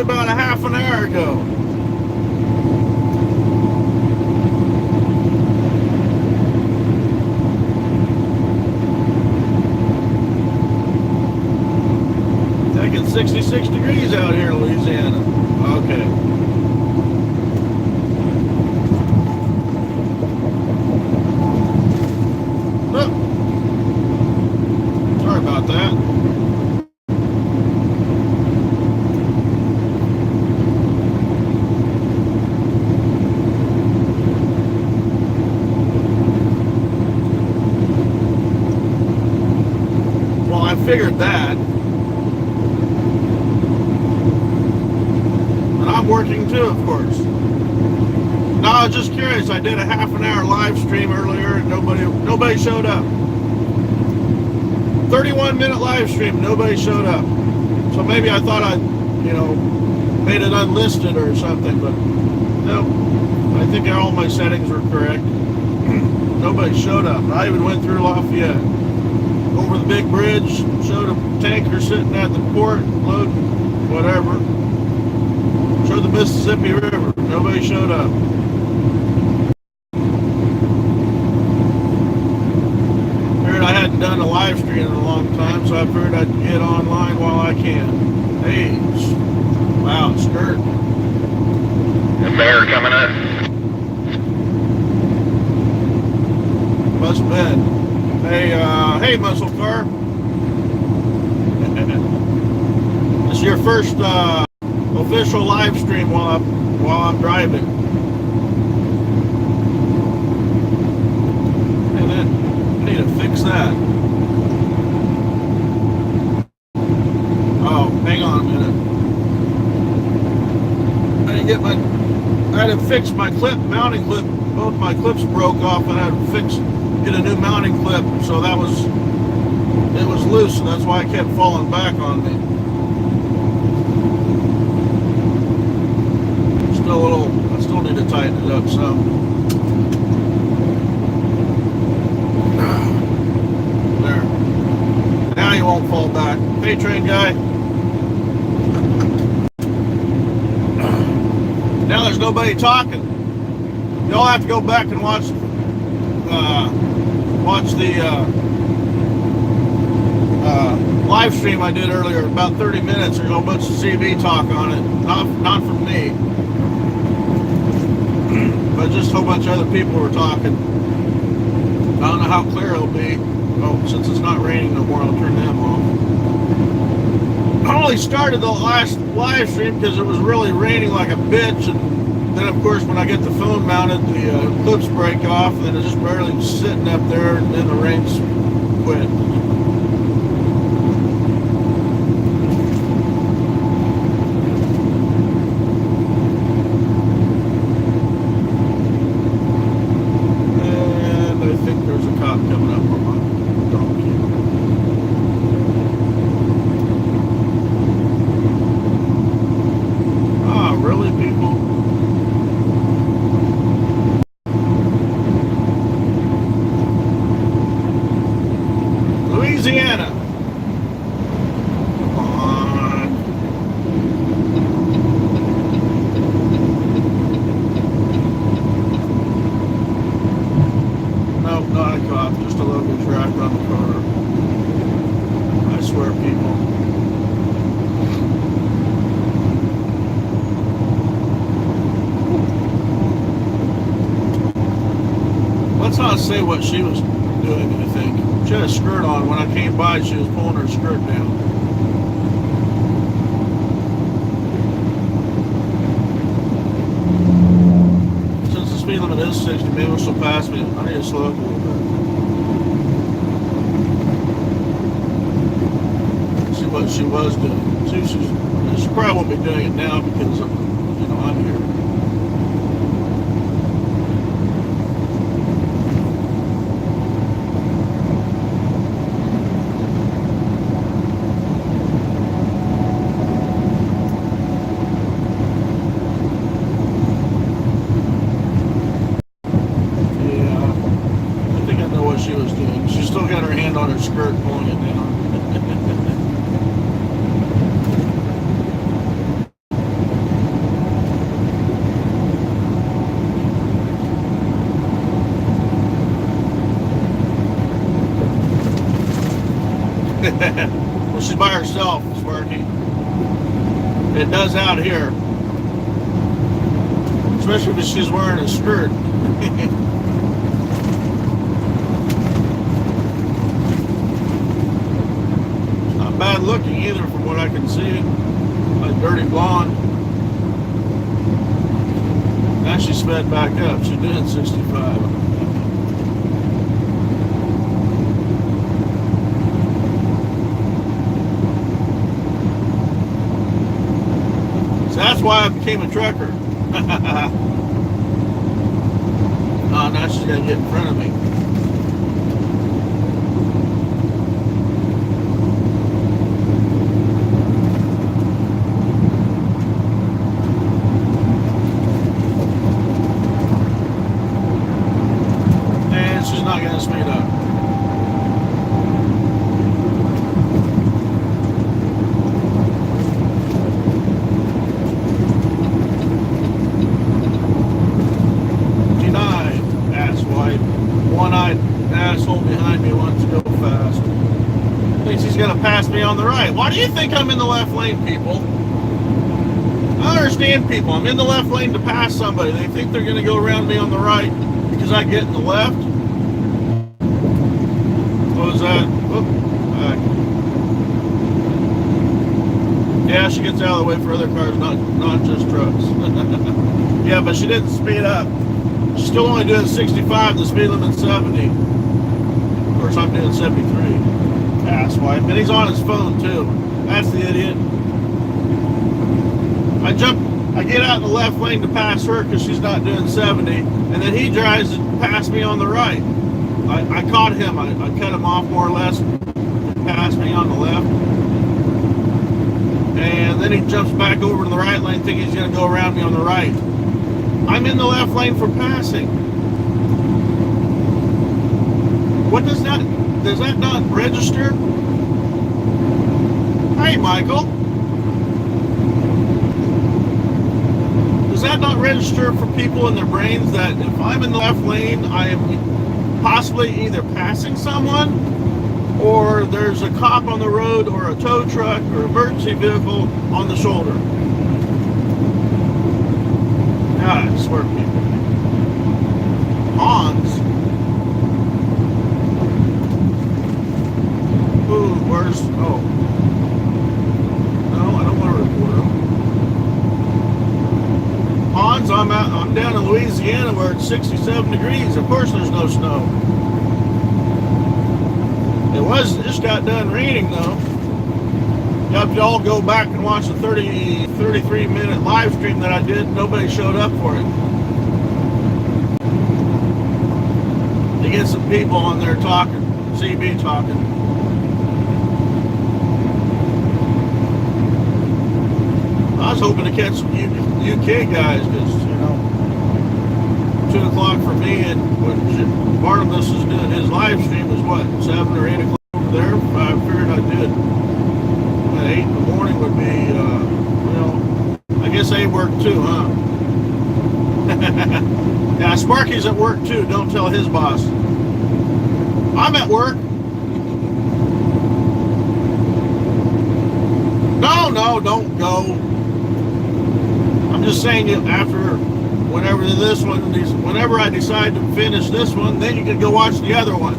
about a half an hour ago. Taking 66 degrees out here in Louisiana. Okay. Oh. Sorry about that. Well, I figured that. And I'm working too, of course. No, I was just curious. I did a half an hour live stream earlier and nobody showed up. 31-minute live stream, nobody showed up. So maybe I thought I, made it unlisted or something, but no. I think all my settings were correct. Nobody showed up. I even went through Lafayette. Over the big bridge, showed a tanker sitting at the port, loading whatever. Showed the Mississippi River. Nobody showed up. Figured I hadn't done a live stream in a long time, so I figured I'd get online while I can. Hey, wow, skirt. The bear coming up. Must have been. Hey, muscle car. This is your first official live stream while I'm driving. And then I need to fix that. Oh, hang on a minute. I had to fix my clip, mounting clip. Both my clips broke off, and I had to get a new mounting clip. So it was loose, and that's why it kept falling back on me. I still need to tighten it up some. There. Now you won't fall back. Hey, train guy. Now there's nobody talking. Y'all have to go back and watch the live stream I did earlier. About 30 minutes. There's a whole bunch of CB talk on it. Not from me, but just a whole bunch of other people were talking. I don't know how clear it'll be. Oh, since it's not raining no more, I'll turn them off. I only started the last live stream because it was really raining like a bitch, and then of course when I get the phone mounted, the clips break off, and then it's just barely sitting up there, and then the rain's quit. And I think there's a cop coming up on my donkey. Ah, really, people? Louisiana. Come on. Nope, not a cop, just a luggage rack on the car. I swear, people. Let's not say what she was doing, I think. She had a skirt on. When I came by, she was pulling her skirt down. Since the speed limit is 60, maybe she'll pass me. I need to slow up a little bit. See what she was doing. She probably won't be doing it now because, I'm here. She was doing. She still got her hand on her skirt, pulling it down. Well, she's by herself, Sparky. It does out here. Especially if she's wearing a skirt. It's not bad looking either from what I can see. Like dirty blonde. Now she sped back up. She did 65. That's why I became a trucker. Oh, now she's gonna get in front of me. And she's not gonna speed up. One-eyed asshole behind me wants to go fast. Thinks he's gonna pass me on the right. Why do you think I'm in the left lane, people? I understand people. I'm in the left lane to pass somebody. They think they're gonna go around me on the right because I get in the left. What was that? Whoop. Yeah, she gets out of the way for other cars, not just trucks. Yeah, but she didn't speed up. She's still only doing 65, the speed limit's 70. Of course, I'm doing 73. Asswipe. And he's on his phone, too. That's the idiot. I get out in the left lane to pass her because she's not doing 70. And then he drives past me on the right. I caught him. I cut him off more or less. He passed me on the left. And then he jumps back over to the right lane thinking he's going to go around me on the right. I'm in the left lane for passing. What does that not register? Hey, Michael. Does that not register for people in their brains that if I'm in the left lane, I am possibly either passing someone or there's a cop on the road or a tow truck or emergency vehicle on the shoulder? God, I swear, people. Hans. Ooh, where's... Oh. No, I don't want to report him. Hans, I'm down in Louisiana where it's 67 degrees. Of course there's no snow. It just got done raining, though. You have to all go back and watch the 33-minute live stream that I did. Nobody showed up for it. To get some people on there talking, CB talking. I was hoping to catch some UK guys because, 2 o'clock for me, and when Barnabas is doing his live stream is what, 7 or 8 o'clock over there? I figured I did. 8 in the morning would be, I guess they work too, huh? Yeah, Sparky's at work too. Don't tell his boss. I'm at work. No, don't go. I'm just saying, whenever I decide to finish this one, then you can go watch the other one.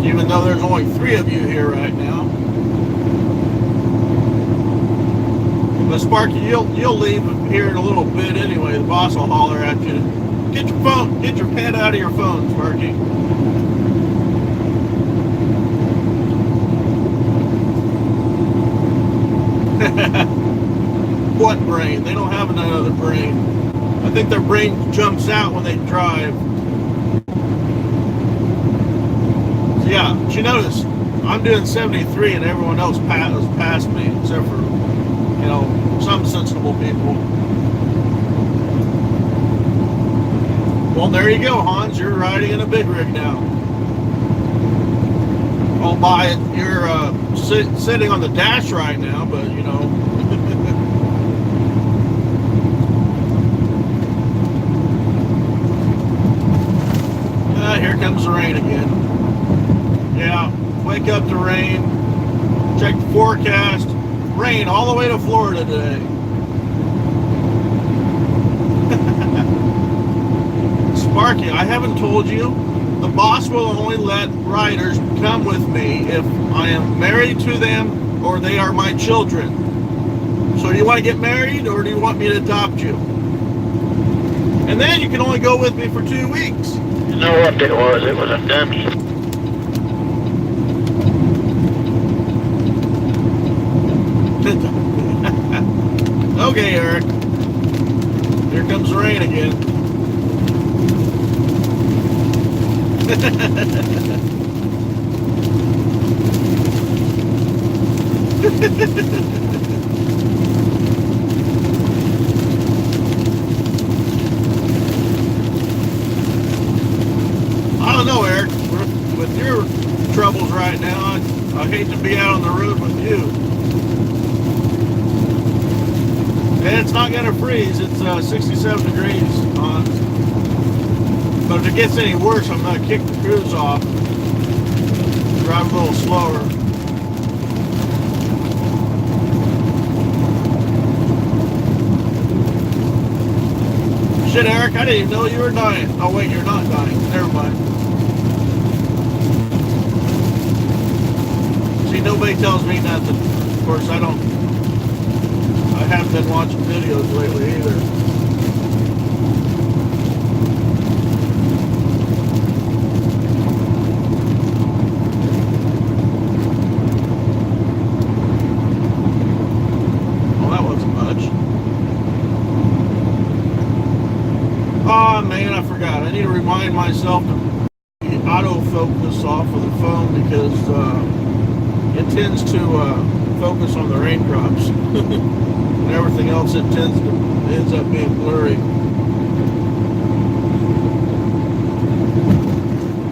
Even though there's only 3 of you here right now. But Sparky, you'll leave here in a little bit anyway. The boss will holler at you. Get your phone, get your head out of your phone, Sparky. What brain? They don't have another brain. I think their brain jumps out when they drive. So yeah, you notice I'm doing 73 and everyone else has passed me except for, some sensible people. Well, there you go, Hans. You're riding in a big rig now. Oh, by it, you're sitting on the dash right now, but here comes the rain again. Yeah, wake up to rain. Check the forecast. Rain all the way to Florida today. Sparky, I haven't told you. The boss will only let riders come with me if I am married to them or they are my children. So do you want to get married or do you want me to adopt you? And then you can only go with me for 2 weeks. You know what it was? It was a dummy. Okay, Eric. Here comes the rain again. I don't know, Eric. With your troubles right now, I hate to be out on the road with you. And it's not going to freeze. It's 67 degrees on. But if it gets any worse, I'm going to kick the cruise off. Drive a little slower. Shit, Eric, I didn't even know you were dying. Oh, wait, you're not dying. Never mind. See, nobody tells me nothing. Of course, I haven't been watching videos lately either. Well, that wasn't much. Oh, man, I forgot. I need to remind myself to autofocus off of the phone because it tends to focus on the raindrops. And everything else, it ends up being blurry.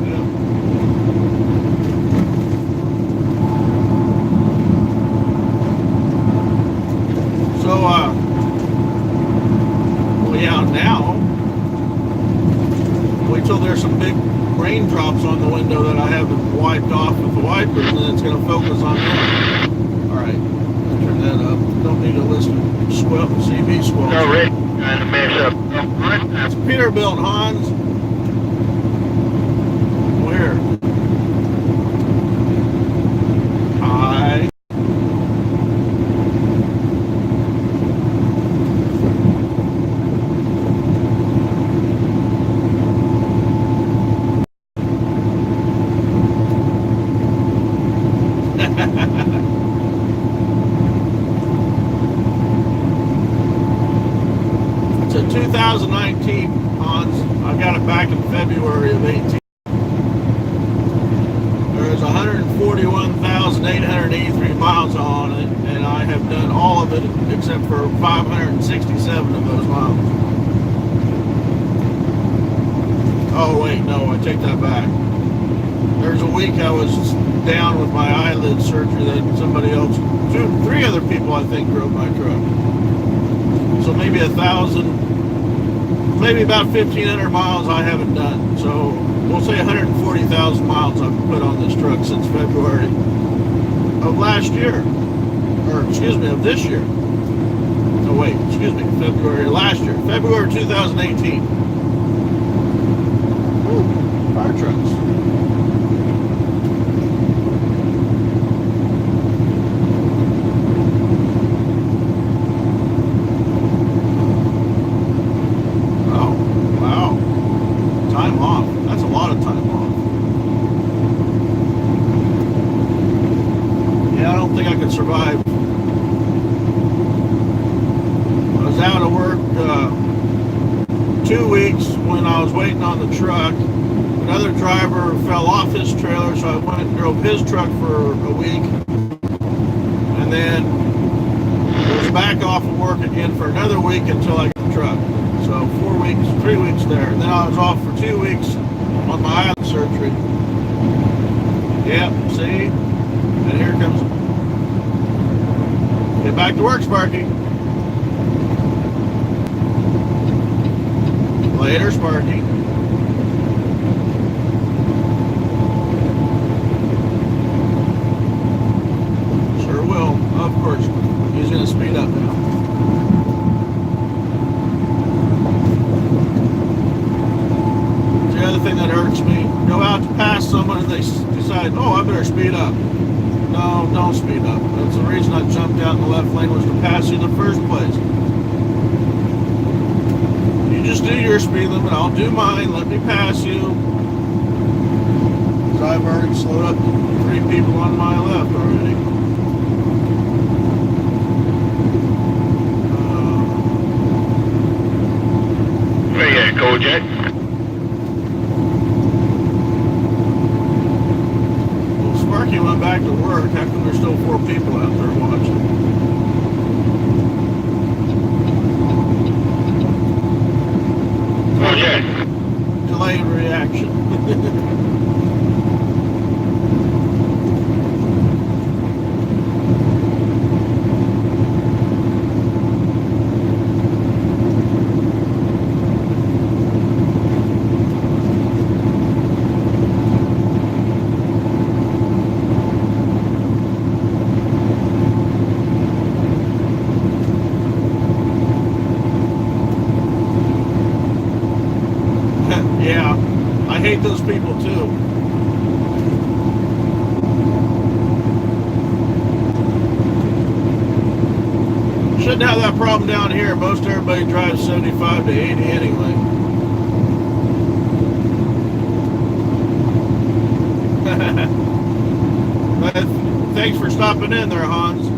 Yeah. So, well, yeah, now, wait till there's some big raindrops on the window that I haven't wiped off with the wiper, and then it's going to focus on that. All right. Turn that up. Don't need to listen to CV squelch. No, Rick, trying to mess up. It's Peterbilt, Hans. Where? Hi. It's a 2019 Hans. I got it back in February of 18. There's 141,883 miles on it, and I have done all of it except for 567 of those miles. Oh wait, no, I take that back. There's a week I was down with my eyelid surgery that somebody else, three other people I think drove my truck. So maybe 1,000, maybe about 1,500 miles I haven't done. So we'll say 140,000 miles I've put on this truck since February of last year. Or excuse me, of this year. No wait, excuse me, February last year. February 2018. Woo, fire trucks. Survive. I was out of work 2 weeks when I was waiting on the truck. Another driver fell off his trailer, so I went and drove his truck for a week. And then was back off of work again for another week until I got the truck. So 4 weeks, 3 weeks there. And then I was off for 2 weeks on my eyelid surgery. Yep, see? And here comes. Get back to work, Sparky. Later, Sparky. someone and they decide, oh, I better speed up. No, don't speed up. That's the reason I jumped out in the left lane, was to pass you in the first place. You just do your speed limit, I'll do mine, let me pass you. Because I've already slowed up 3 people on my left already. Where you at, Kojak? Well, Sparky went back to work. How come there's still 4 people out there watching? Kojak. Delayed reaction. Yeah, I hate those people too. Shouldn't have that problem down here. Most everybody drives 75 to 80 anyway. But thanks for stopping in there, Hans.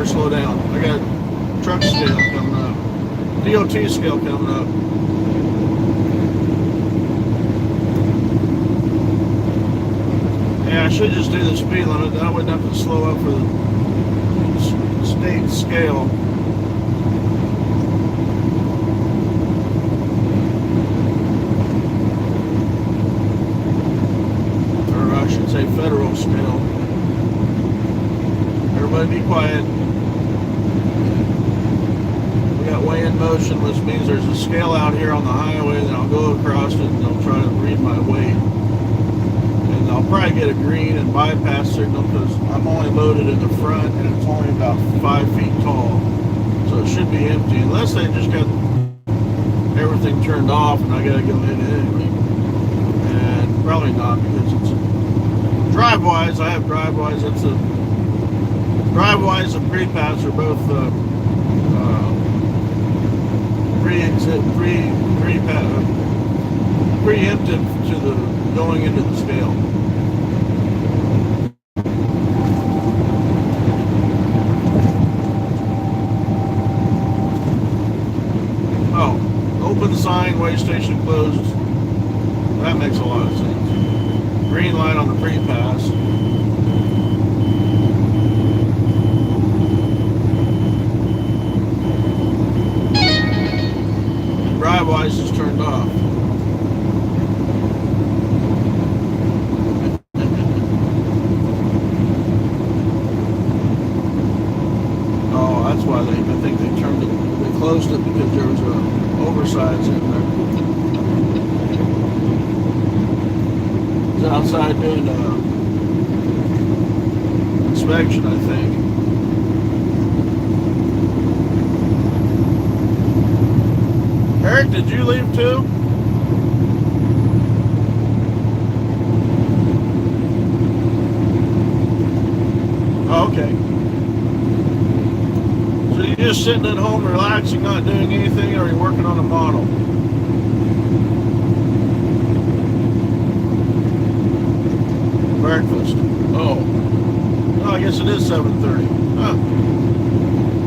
Slow down. I got truck scale coming up. DOT scale coming up. Yeah, I should just do the speed limit. Then I wouldn't have to slow up for the state scale. Or I should say federal scale. Everybody be quiet. We got way in motion, which means there's a scale out here on the highway, then I'll go across it and I'll try to read my weight. And I'll probably get a green and bypass signal because I'm only loaded in the front and it's only about 5 feet tall. So it should be empty, unless they just got everything turned off and I gotta go in anyway. And probably not, because it's drive-wise, I have drive-wise, it's a drive-wise and pre-pass are both preemptive to the going into the scale. Oh, open sign, way station closed. That makes a lot of sense. Green light on the pre-pass. Drive-wise is turned off. Oh, that's why I think they turned it, they closed it because there was a oversize in there. It's outside doing inspection, I think. Eric, did you leave too? Oh, okay. So you're just sitting at home relaxing, not doing anything, or are you working on a model? Breakfast. Oh. Oh, I guess it is 7:30. Huh.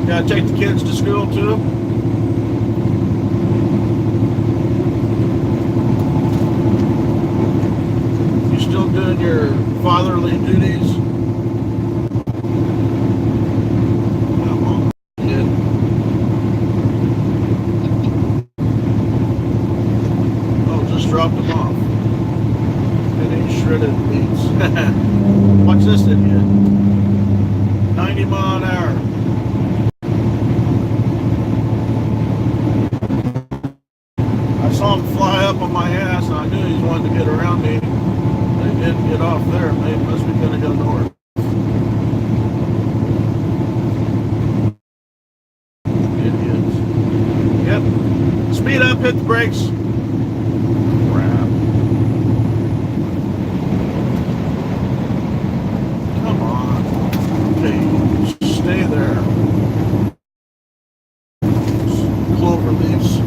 Gotta take the kids to school too? Still doing your fatherly duties? Come on, kid. Oh, just dropped them off. Any shredded meats. Watch this idiot. 90 mile an hour. I saw him fly up up on my ass, and I knew he was wanting to get around me. They didn't get off there. They must be going to go north. Idiots. Yep. Speed up, hit the brakes. Crap. Come on. Okay, stay there. Clover leaves.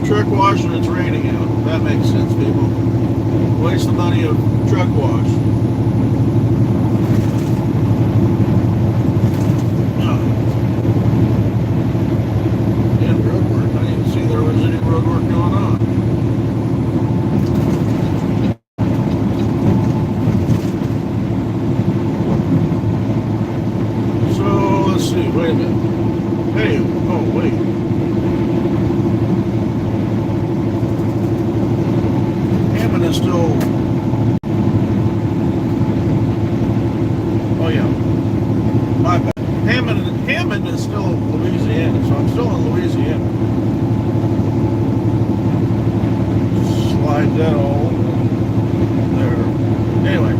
Truck wash when it's raining out. That makes sense, people. Waste the money of truck wash. And road work. I didn't see there was any road work going on. So let's see. Wait a minute. Hey, oh wait. Is still, oh yeah, my bad. Hammond is still Louisiana, so I'm still in Louisiana. Slide that all there. Anyway.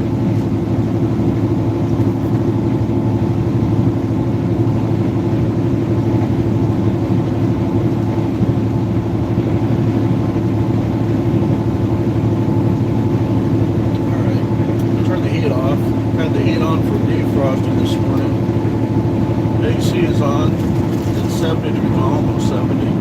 This morning. AC is on. It's 70 degrees, almost 70.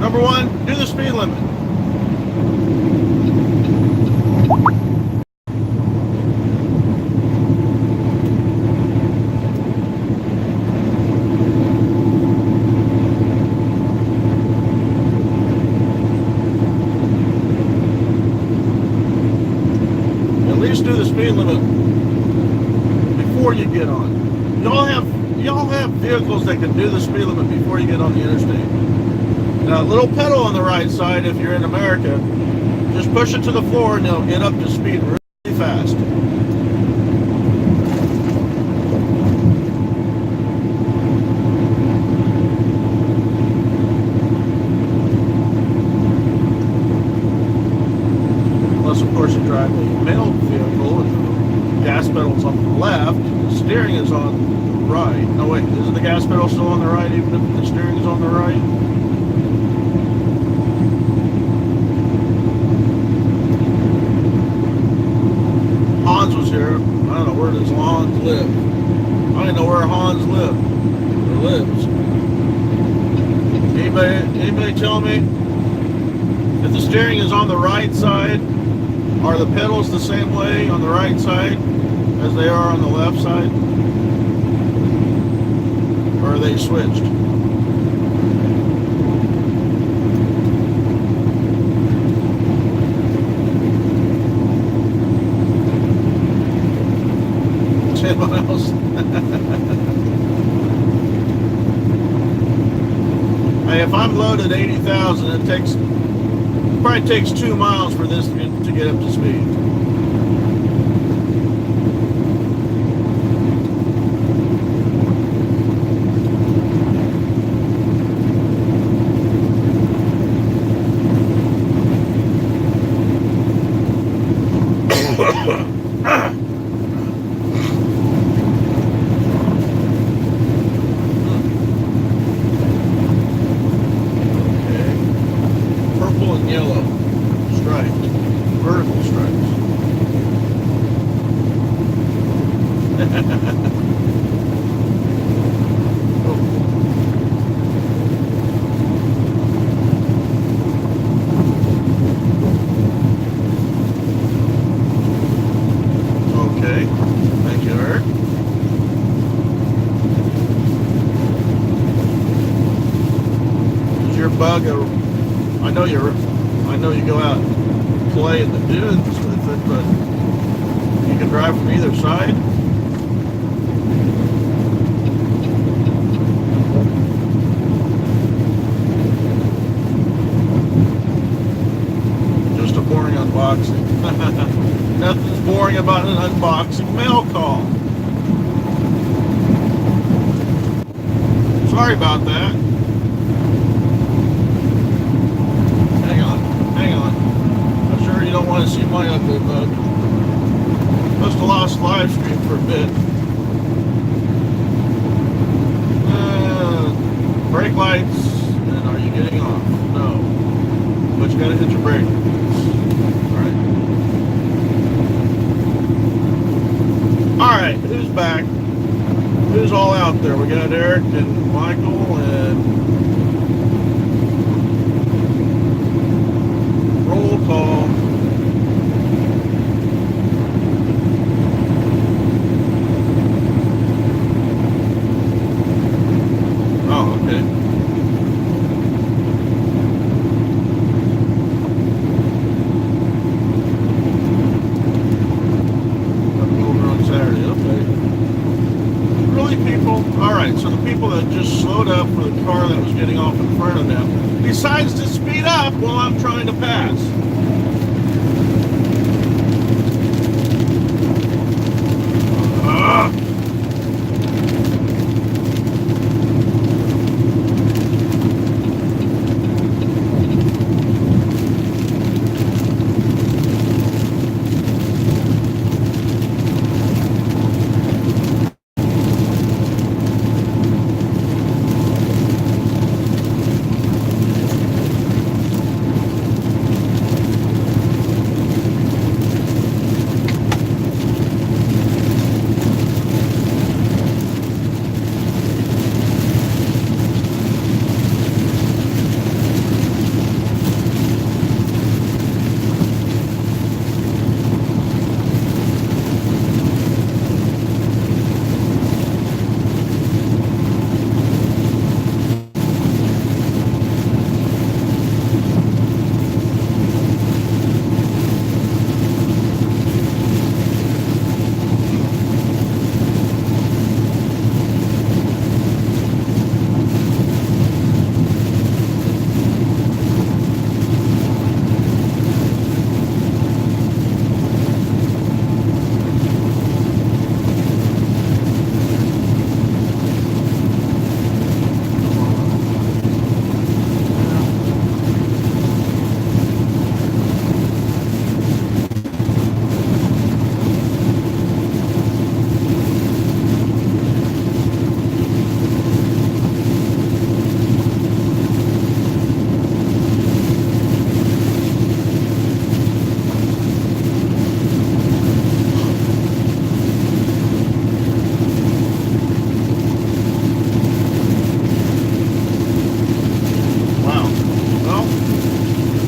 Number one, do the speed limit. At least do the speed limit before you get on. Y'all have vehicles that can do the speed limit before you get on the interstate. Now, a little pedal on the right side if you're in America. Just push it to the floor and they'll get up to speed really fast. Unless unless of course you drive a mail vehicle and the gas pedal's on the left, the steering is on the right. No wait, isn't the gas pedal still on the right even if the steering is on the right? Hans was here. I don't know, where does Hans live? I don't even know where Hans lives. Anybody tell me? If the steering is on the right side, are the pedals the same way on the right side as they are on the left side? Or are they switched? Miles. Hey, if I'm loaded 80,000, it probably takes 2 miles for this to get up to speed. I know you go out and play in the dunes with it, but you can drive from either side. Just a boring unboxing. Nothing's boring about an unboxing mail call. Sorry about that. You don't want to see my ugly bug. Must have lost live stream for a bit. Brake lights, and are you getting off? No. But you gotta hit your brake. Alright, who's back? Who's all out there? We got Eric and Michael and roll call. Decides to speed up while I'm trying to pass.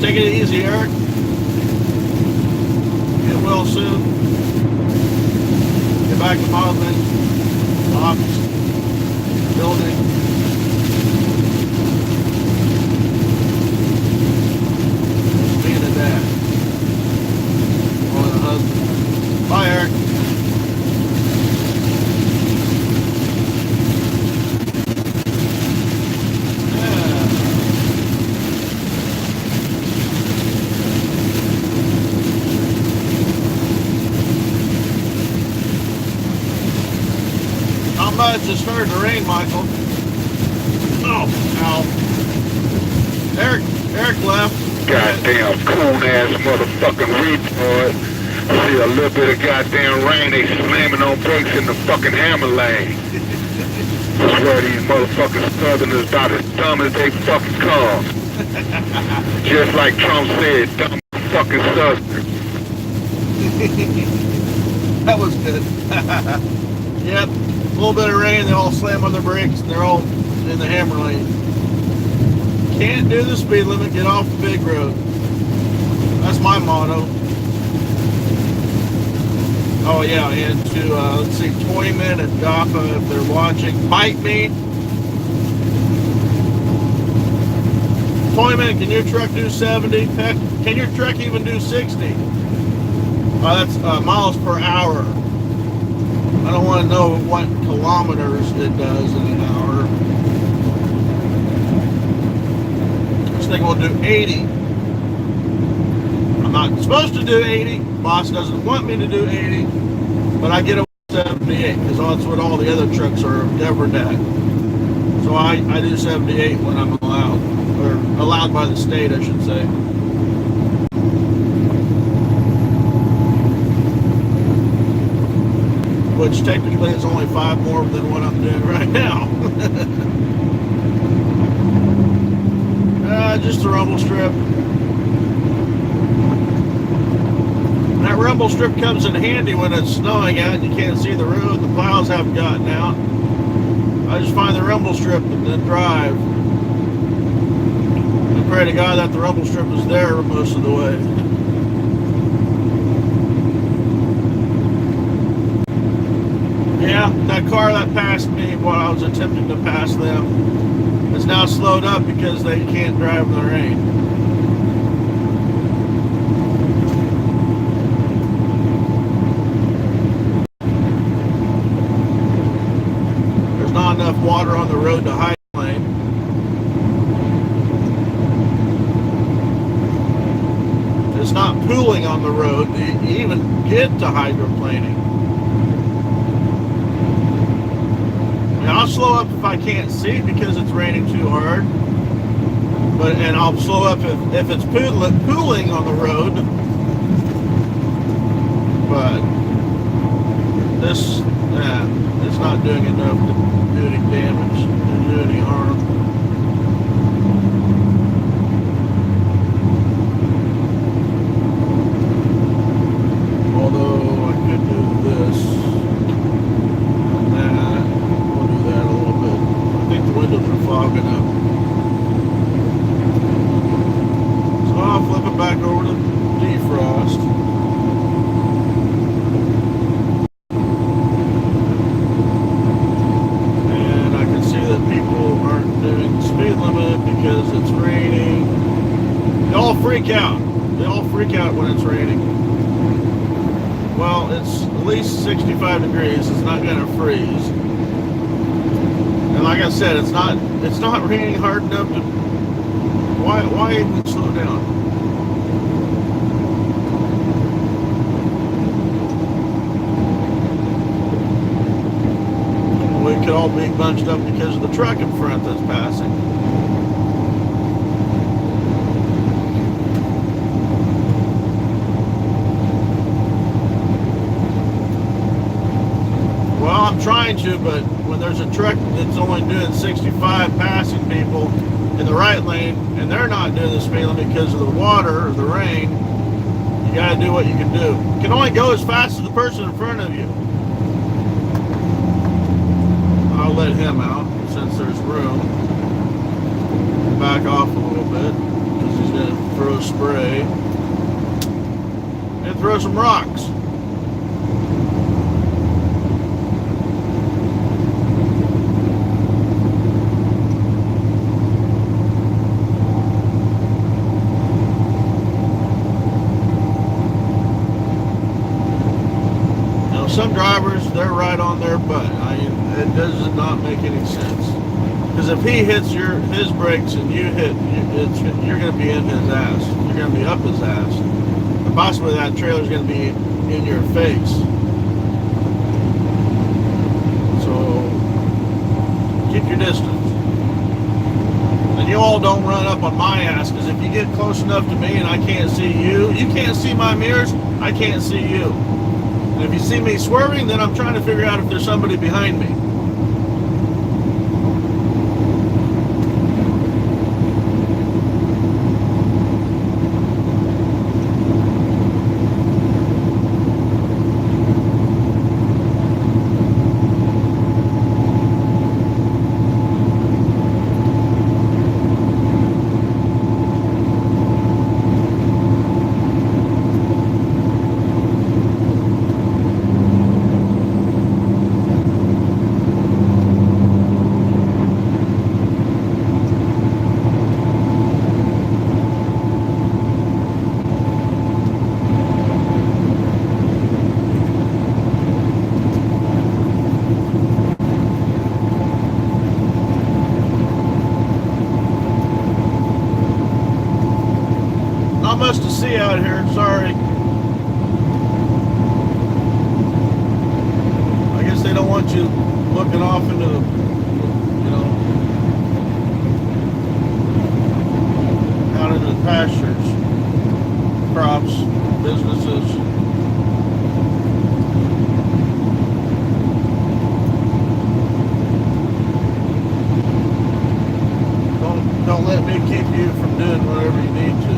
Take it easy, Eric. Get well soon. Get back to modeling. Office. Building. Being a dad. Or a husband. Bye, Eric. It's starting to rain, Michael. Oh, ow. Eric left. Goddamn coon-ass motherfucking retard. See a little bit of goddamn rain, they slamming on brakes in the fucking hammer lane. I swear these motherfucking Southerners about as dumb as they fucking come. Just like Trump said, dumb fucking Southerners. That was good. Yep. A little bit of rain, they all slam on their brakes, and they're all in the hammer lane. Can't do the speed limit, get off the big road. That's my motto. Oh yeah, and to, let's see, Toyman and Gaffa, if they're watching, bite me. Toyman, can your truck do 70? Heck, can your truck even do 60? That's miles per hour. I don't want to know what kilometers it does in an hour. This thing will do 80. I'm not supposed to do 80. Boss doesn't want me to do 80. But I get it with 78 because that's what all the other trucks are endeavored at. So I do 78 when I'm allowed. Or allowed by the state, I should say. Which technically is only 5 more than what I'm doing right now. Just a rumble strip. That rumble strip comes in handy when it's snowing out and you can't see the road. The plows haven't gotten out. I just find the rumble strip and then drive. I pray to God that the rumble strip is there most of the way. Yeah, that car that passed me while I was attempting to pass them is now slowed up because they can't drive in the rain. There's not enough water on the road to hydroplane. It's not pooling on the road to even get to hydroplaning. I'll slow up if I can't see because it's raining too hard. And I'll slow up if it's pooling on the road. But this, it's not doing enough to do any damage, to do any harm. Although I could do this. Windows are fogging up. So I'll flip it back over to defrost. And I can see that people aren't doing the speed limit because it's raining. They all freak out. They all freak out when it's raining. Well, it's at least 65 degrees. It's not going to freeze. And like I said, it's not raining hard enough to why even slow down? We could all be bunched up because of the truck in front that's passing. Well, I'm trying to, but when there's a truck that's only doing 65 passing people in the right lane and they're not doing the speed limit because of the water or the rain, you gotta do what you can do. You can only go as fast as the person in front of you. I'll let him out since there's room. Back off a little bit because he's to throw spray and throw some rocks. Now, some drivers, they're right on their butt. It does not make any sense. Because if he hits his brakes and you hit, you're going to be in his ass. You're going to be up his ass. And possibly that trailer's going to be in your face. So keep your distance. And you all don't run up on my ass, because if you get close enough to me and I can't see you, you can't see my mirrors, I can't see you. And if you see me swerving, then I'm trying to figure out if there's somebody behind me. Not much to see out here, sorry. I guess they don't want you looking off into the, out into the pastures, crops, businesses. Don't let me keep you from doing whatever you need to.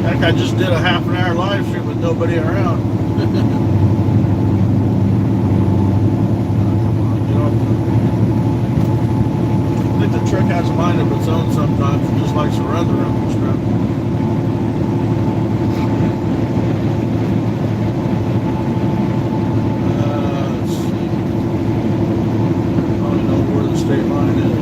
Heck, I just did a half an hour live stream with nobody around. I think the truck has a mind of its own sometimes. It just likes to run the rumble strip. Let's see. I don't know where the state line is.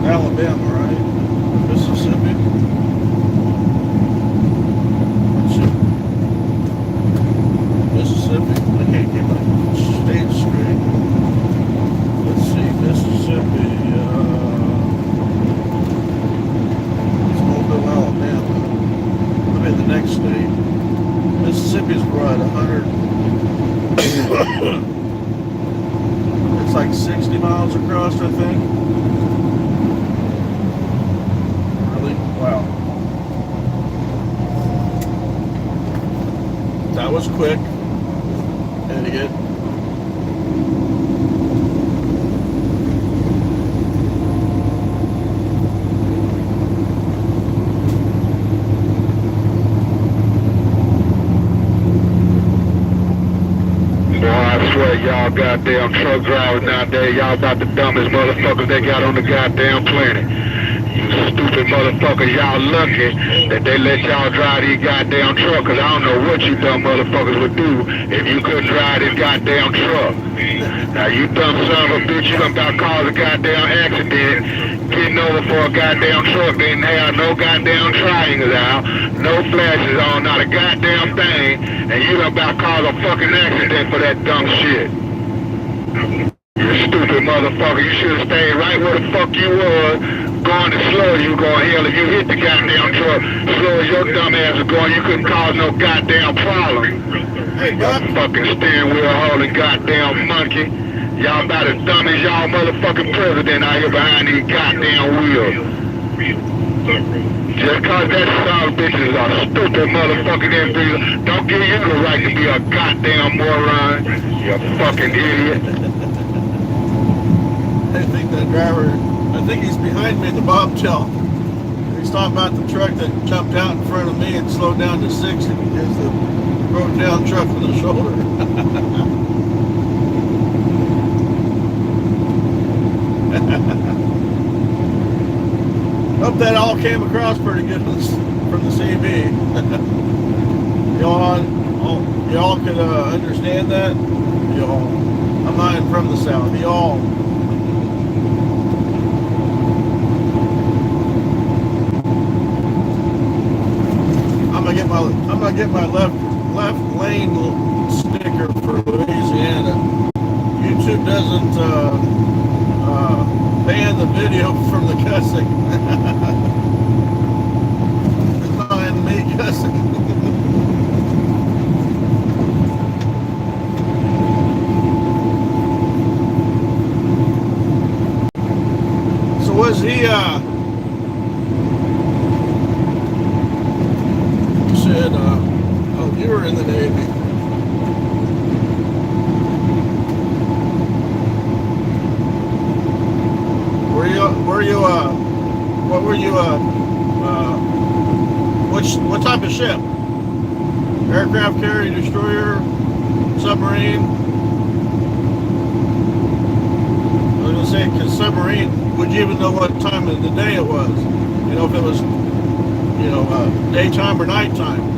Alabama, right? Mississippi. Let's see. Mississippi. I can't keep my state straight. Let's see. Mississippi. It's Mobile, Alabama. I mean the next state. Mississippi's what, 100? It's like 60 miles across, I think. Wow. That was quick. Idiot. Boy, I swear y'all goddamn truck drivers nowadays, y'all about the dumbest motherfuckers they got on the goddamn planet. You stupid motherfuckers, y'all lucky that they let y'all drive these goddamn truck, cause I don't know what you dumb motherfuckers would do if you couldn't drive this goddamn truck. Now you dumb son of a bitch, you done about cause a goddamn accident, getting over for a goddamn truck, didn't have no goddamn triangles out, no flashes on, not a goddamn thing, and you done about cause a fucking accident for that dumb shit. You're Stupid motherfucker. You should have stayed right where the fuck you was. Going as slow as you going. Hell, if you hit the goddamn truck, slow as your dumb ass was going, you couldn't cause no goddamn problem. Hey, Buck. Y'all fucking steering wheel holding goddamn monkey. Y'all about as dumb as y'all motherfucking president out here behind these goddamn wheels. Just cause that son of a bitch is a stupid motherfucking inferior, don't give you the right to be a goddamn moron. You fucking idiot. I think that driver, I think he's behind me in the bobtail. He's talking about the truck that jumped out in front of me and slowed down to 60 because the broke down truck on the shoulder. Hope that all came across pretty good from the CB. y'all could understand that? Y'all. I'm not even from the South. Y'all. I'm gonna get my left lane sticker for Louisiana. YouTube doesn't ban the video from the cussing. It's not in me cussing. So was he said oh, you were in the Navy. What were you, what type of ship? Aircraft carrier, destroyer, submarine? I was gonna say, because submarine, would you even know what time of the day it was? You know, if it was, you know, daytime or nighttime?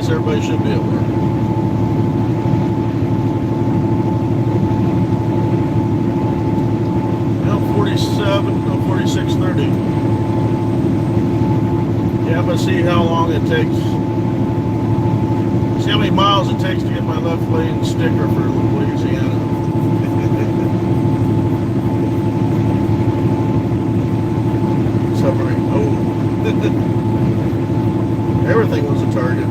Everybody should be at work. Now 46:30. Yeah, but see how long it takes. See how many miles it takes to get my left lane sticker for Louisiana. Submarine. Oh. Everything was a target.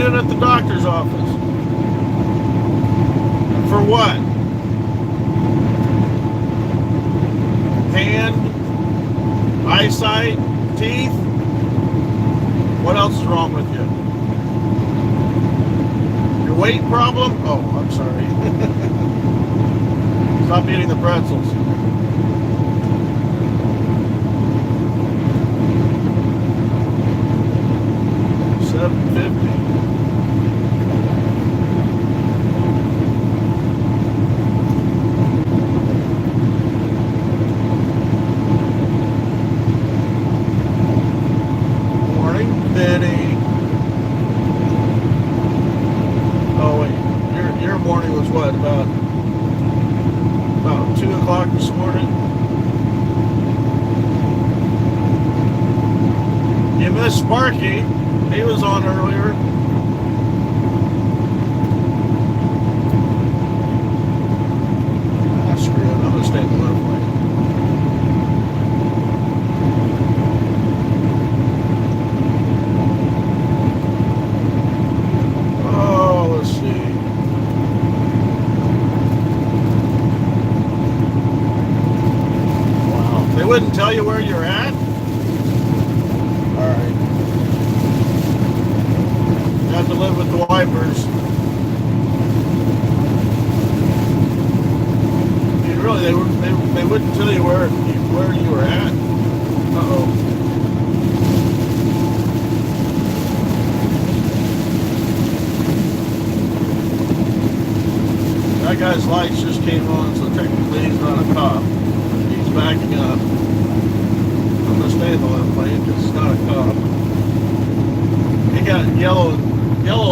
At the doctor's office. For what? Hand, eyesight, teeth? What else is wrong with you? Your weight problem? Oh, I'm sorry. Stop eating the pretzels. $7.50. Oh wait, your morning was what, about 2 o'clock this morning? missed Sparky. He was on earlier. Ah, screw it. I'm gonna stay in the left lane. Oh, let's see. Wow. They wouldn't tell you where you're at? Alright. You have to live with the wipers. I mean, really, they wouldn't tell you where you were at. Uh-oh. That guy's lights just came on, so technically he's not a cop. He's backing up. I'm gonna stay in the left lane because it's not a cop. He got yellow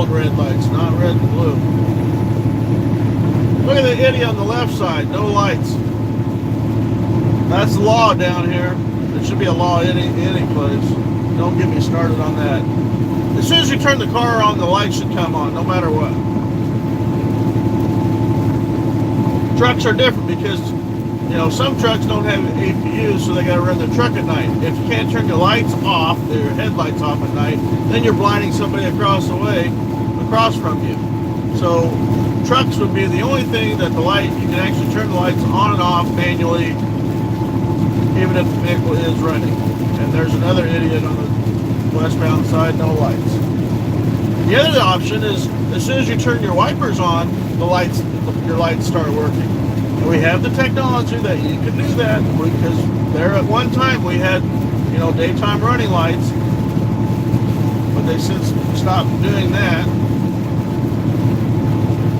and red lights, not red and blue. Look at the idiot on the left side, no lights. That's the law down here. There should be a law any place. Don't get me started on that. As soon as you turn the car on, the lights should come on, no matter what. Trucks are different because, you know, some trucks don't have APUs, so they got to run their truck at night. If you can't turn your lights off, your headlights off at night, then you're blinding somebody across the way, across from you. So trucks would be the only thing that you can actually turn the lights on and off manually, even if the vehicle is running. And there's another idiot on the westbound side, no lights. The other option is, as soon as you turn your wipers on, your lights start working. And we have the technology that you can do that, because there at one time we had, you know, daytime running lights, but they since stopped doing that.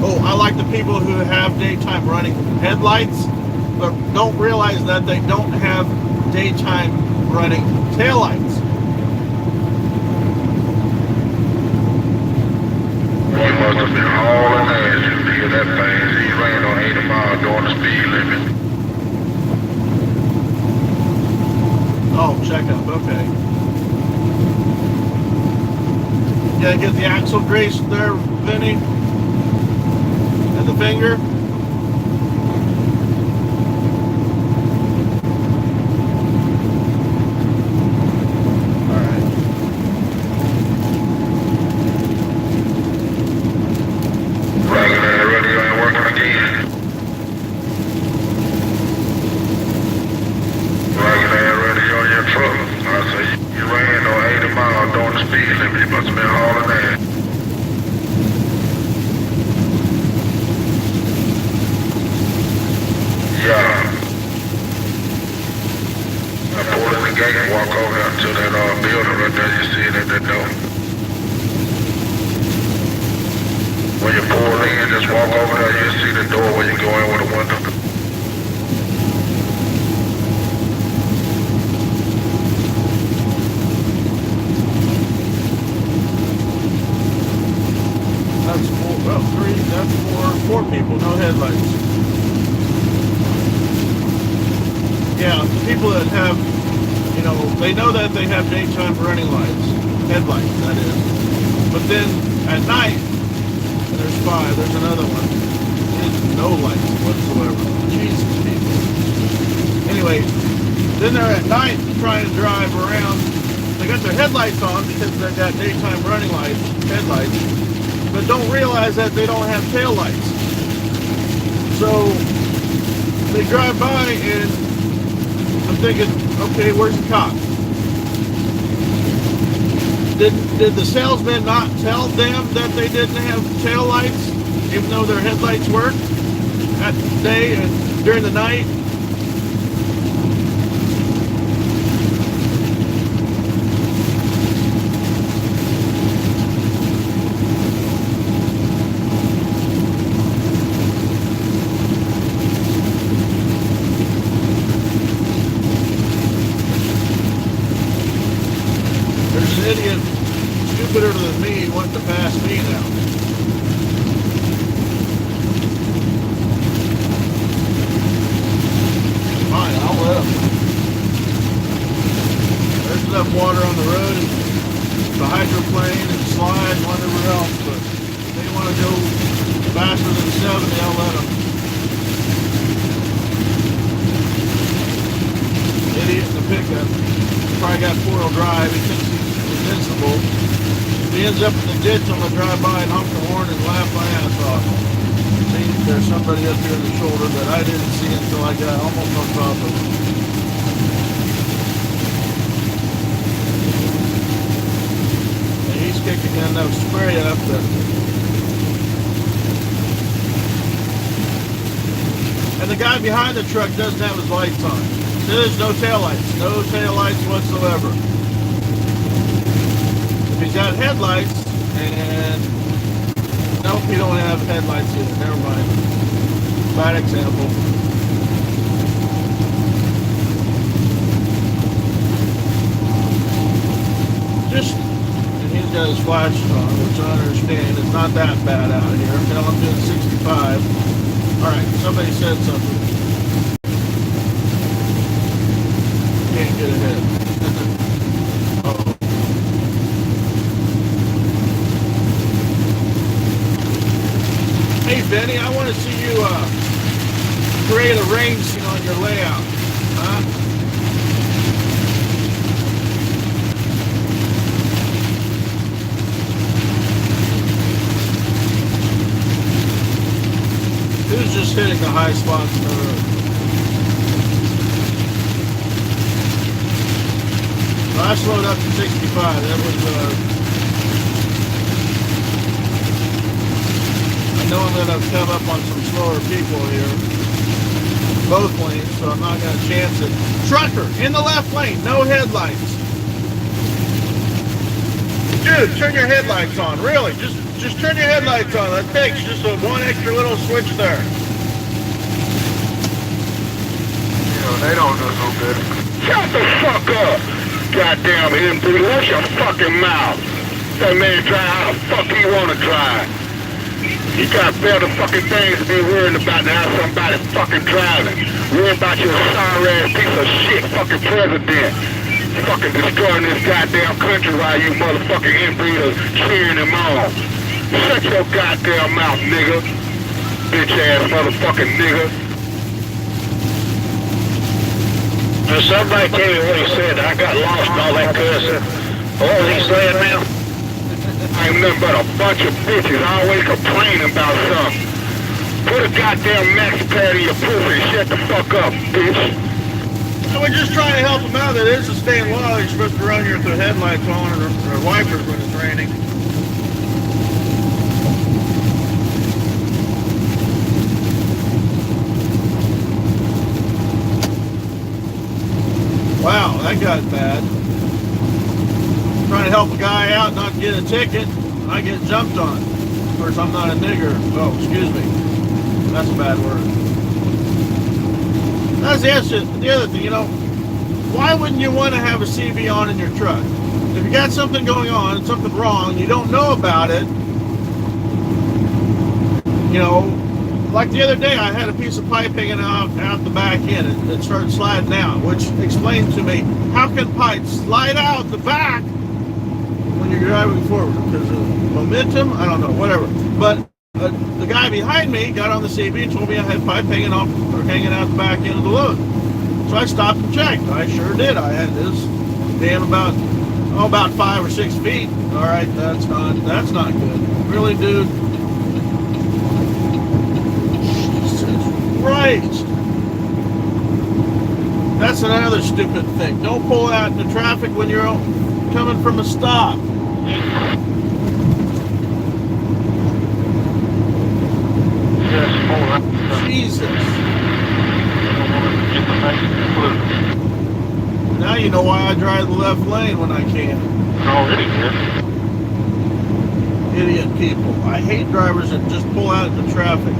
Oh, I like the people who have daytime running headlights, but don't realize that they don't have daytime running taillights. He must have been hauling ass in the that thing. He ran on 80 miles during the speed limit. Oh, check up, okay. Yeah, get the axle grease there, Vinny. And the finger. When you pull in, just walk over there, you see the door where you go in with a window. That's four people, no headlights. Yeah, the people that have, you know, they know that they have daytime running lights, headlights, that is. But then at night, there's five, there's another one. There's no lights whatsoever. Jesus, people. Anyway, then they're at night trying to drive around. They got their headlights on because they've got daytime running lights, headlights, but don't realize that they don't have tail lights. So they drive by and I'm thinking, okay, where's the cop? Did the salesman not tell them that they didn't have tail lights, even though their headlights work at day and during the night? There's an idiot stupider than me wanting to pass me now. shove and they'll let him. Idiot in the pickup. Probably got four-wheel drive. He thinks he's invincible. He ends up in the ditch on the drive-by and honk the horn and laugh my ass off. See, there's somebody up here in the shoulder that I didn't see until I got almost on top of him. And he's kicking enough spray up that... And the guy behind the truck doesn't have his lights on. There's no taillights. No taillights whatsoever. If he's got headlights, and... Nope, you don't have headlights either. Never mind. Bad example. Just, and he's got his flash on, which I understand is not that bad out here. Now I'm doing 65. Alright, somebody said something. Can't get ahead. Uh-oh. Hey Benny, I want to see you create a range scene on your layout. Huh? Who's just hitting the high spots in the road? Well, I slowed up to 65. That was I know I'm going to come up on some slower people here. Both lanes, so I'm not going to chance it. Trucker, in the left lane, no headlights. Dude, turn your headlights on, really. Just turn your headlights on. That takes just one extra little switch there. You know, they don't do no good. Shut the fuck up! Goddamn inbreeder, what's your fucking mouth? That man drive how the fuck he wanna drive. You got better fucking things to be worrying about than how somebody fucking driving. Worry about your sorry ass piece of shit fucking president. Fucking destroying this goddamn country while you motherfucking inbreeders cheering him on. Shut your goddamn mouth, nigga. Bitch ass motherfucking nigga. Somebody tell me what he said. I got lost in all that cussing. What was he saying now? I ain't nothing but a bunch of bitches always complaining about something. Put a goddamn maxi pad in your pussy and shut the fuck up, bitch. So we're just trying to help them out. It is a state law. You're supposed to run your headlights on or wipers when it's raining. Wow, that got bad. Trying to help a guy out, not get a ticket. I get jumped on. Of course, I'm not a nigger. Oh, excuse me. That's a bad word. That's the other thing, you know. Why wouldn't you want to have a CV on in your truck? If you got something going on, something wrong, you don't know about it. You know, like the other day, I had a piece of pipe hanging out the back end. It started sliding out, which explained to me, how can pipe slide out the back when you're driving forward? Because of momentum? I don't know, whatever. But the guy behind me got on the CV and told me I had pipe hanging out the back end of the load. So I stopped and checked. I sure did. I had this damn about 5 or 6 feet. All right, that's not good. Really, dude? Christ. That's another stupid thing. Don't pull out into traffic when you're coming from a stop. Jesus. Now you know why I drive the left lane when I can. Already here. Idiot people. I hate drivers that just pull out into traffic.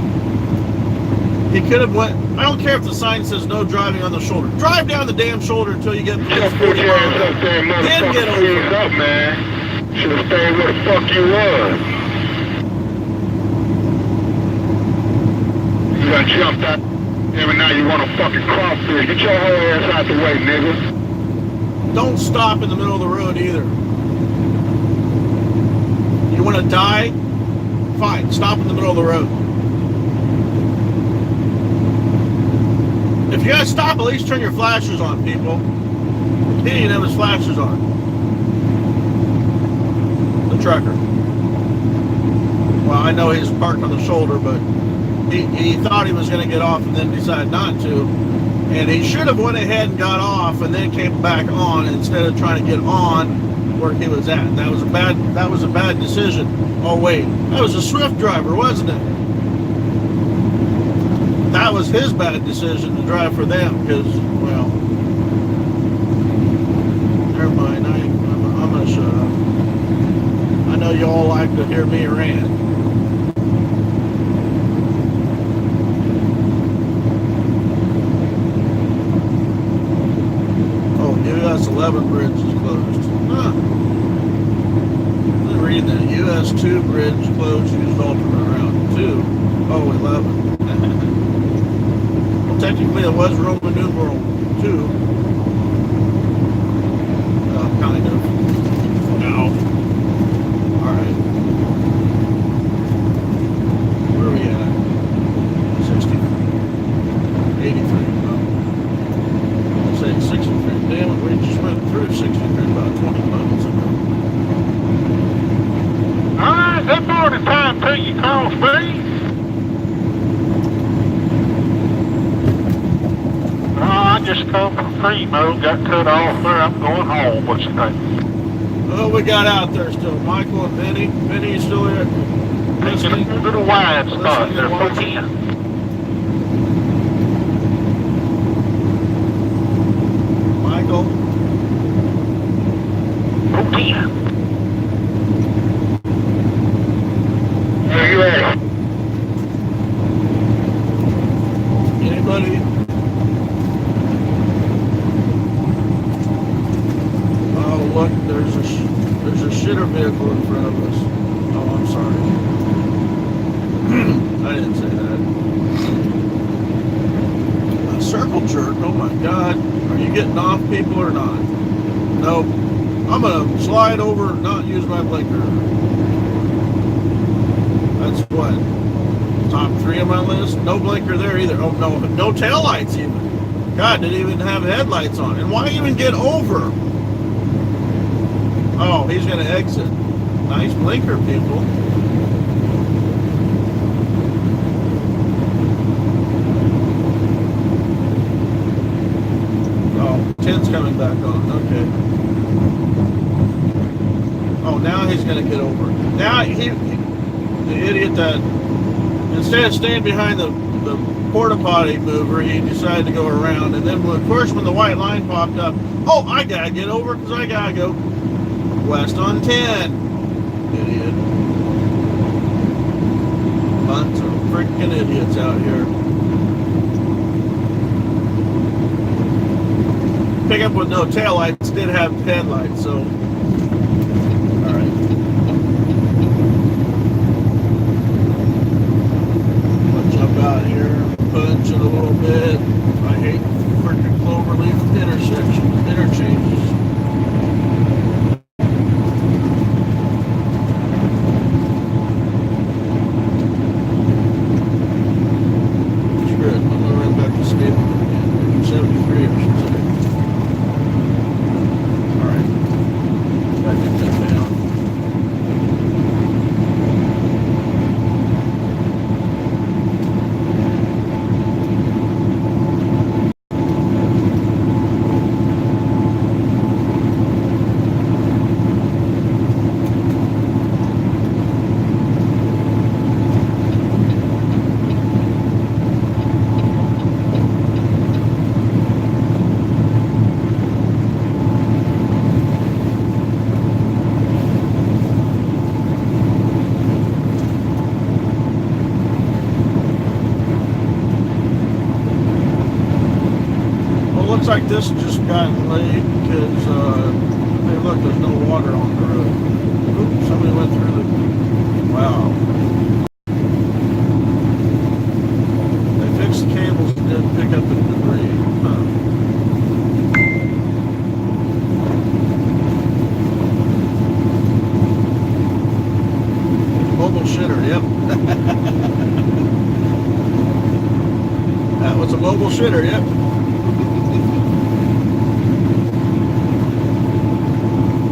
He could have went. I don't care if the sign says no driving on the shoulder. Drive down the damn shoulder until you get to the Just put your ass up there, then get over it. Up, man. Should have stayed where the fuck you was. You done jumped out. Every now you want to fucking cross there. Get your whole ass out the way, nigga. Don't stop in the middle of the road either. You want to die? Fine, stop in the middle of the road. If you gotta stop, at least turn your flashers on, people. He didn't have his flashers on. The trucker. Well, I know he's parked on the shoulder, but he thought he was going to get off and then decided not to. And he should have went ahead and got off and then came back on instead of trying to get on where he was at. That was a bad decision. Oh wait, that was a Swift driver, wasn't it? That was his bad decision to drive for them because, well, never mind. I'm gonna shut up. I know you all like to hear me rant. Oh, US 11 bridge is closed. Huh. I'm reading that. US 2 bridge closed, used alternate route 2. Oh, 11. Well, technically it was Roman numeral 2. Kind of. No. Alright. Where are we at? 60. 83. Oh. I'm saying 63. Damn it, we just went through 63 about 20 minutes ago. Alright, that morning time till you call me. I just come from Primo, got cut off there. I'm going home. What you think? Oh, we got out there still. Michael and Benny. Benny, you still here? Listening? Get to the wine spot. Listening They're and watching. 410. Michael? 410. Where you at? Anybody? Oh, look, there's a shitter vehicle in front of us. Oh, I'm sorry. I didn't say that. A circle jerk, oh my God. Are you getting off, people, or not? Nope. I'm gonna slide over and not use my blinker. That's what? Top 3 on my list? No blinker there either. Oh, no taillights even. God, didn't even have headlights on. And why even get over? Oh, he's going to exit. Nice blinker, people. Oh, 10's coming back on. Okay. Oh, now he's going to get over. Now, the idiot that, instead of staying behind the porta potty mover, he decided to go around. And then, of course, when the white line popped up, oh, I got to get over because I got to go west on 10. Idiot. Bunch of freaking idiots out here. Pickup with no taillights did have headlights, so. Alright. I'll jump out here, punch it a little bit. I hate freaking cloverleaf interchanges. Looks like this just got laid because, hey look, there's no water on the road. Oops, somebody went through the, wow. They fixed the cables and didn't pick up the debris. Huh. Mobile shitter, yep. That Oh, it's a mobile shitter, yep.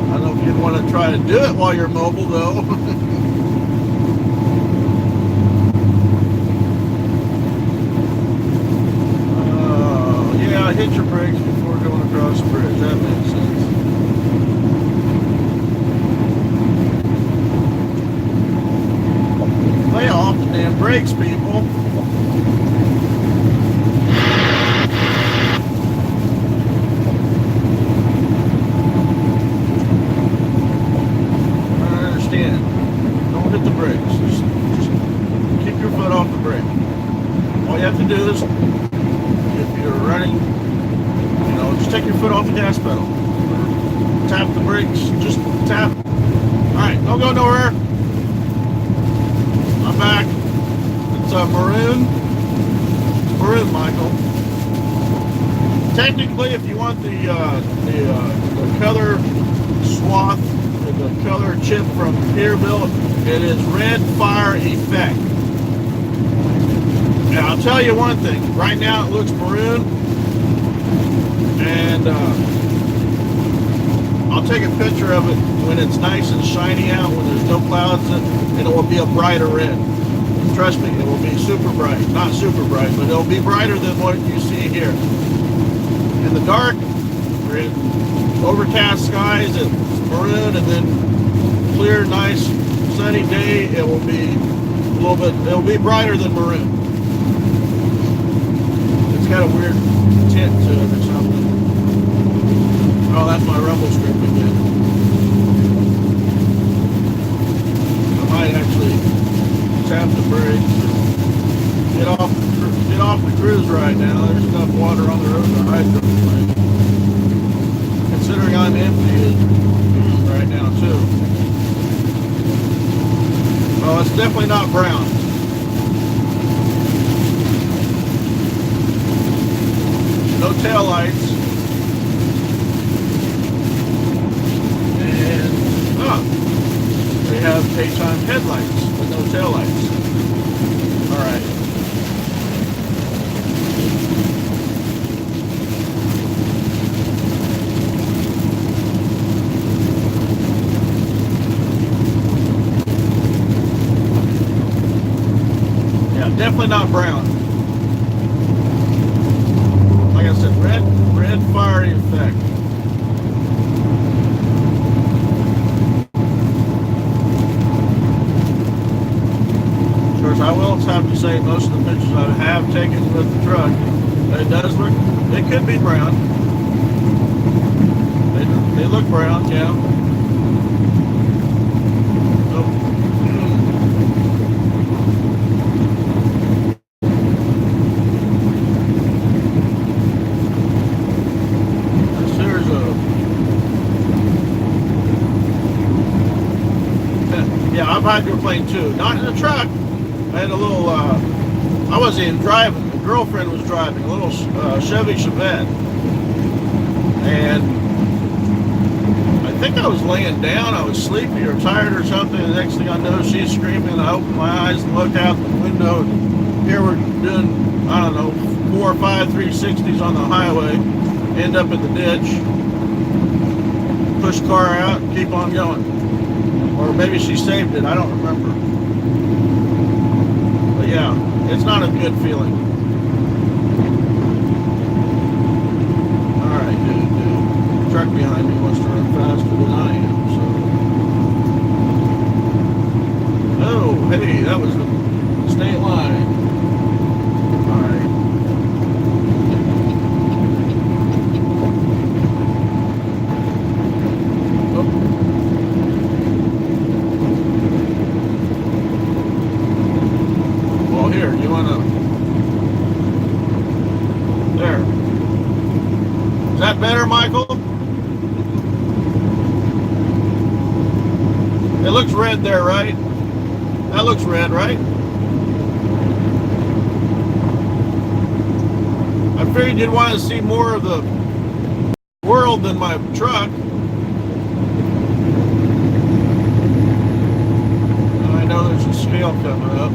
I don't know if you'd want to try to do it while you're mobile, though. Yeah, hit your brakes before going across the bridge. That makes sense. Lay off the damn brakes, people. I understand. Don't hit the brakes. Just keep your foot off the brake. All you have to do is, if you're running, you know, just take your foot off the gas pedal. Tap the brakes. Just tap. Alright, don't go nowhere. I'm back. It's maroon. It's maroon, Michael. Technically, if you want the color swath, the color chip from Peterbilt, it is red fire effect. And I'll tell you one thing. Right now, it looks maroon, and I'll take a picture of it when it's nice and shiny out, when there's no clouds, and it will be a brighter red. Trust me, it will be super bright. Not super bright, but it'll be brighter than what you see here. In the dark, or in overcast skies, it's maroon, and then clear, nice, sunny day, it will be a little bit, it'll be brighter than maroon. It's got a weird tint to it or something. Oh, that's my rumble strip again. I might actually tap the brakes. Get off the cruise right now. There's enough water on the road to hydroplane. Considering I'm empty right now too. Oh, it's definitely not brown. No tail lights. And they have daytime headlights with no tail lights. All right. Yeah, definitely not brown. Like I said, red fiery effect. Of course, I will have to say most of the pictures I have taken with the truck, it does look, it could be brown. They look brown, yeah. Oh. Yeah, I've hydroplaned too. Not in a truck. I had a little, I wasn't even driving. The girlfriend was driving, a little Chevy Chevette. And I think I was laying down. I was sleepy or tired or something. And the next thing I know, she's screaming. I opened my eyes and looked out the window. And here we're doing, I don't know, 4 or 5 360s on the highway. End up in the ditch. Push car out and keep on going. Or maybe she saved it. I don't remember. But yeah, it's not a good feeling. Alright, dude. The truck behind me wants to run faster than I am, so. Oh, hey, that was the state line. Alright. Here, you want to... There. Is that better, Michael? It looks red there, right? That looks red, right? I figured you'd want to see more of the world than my truck. I know there's a scale coming up.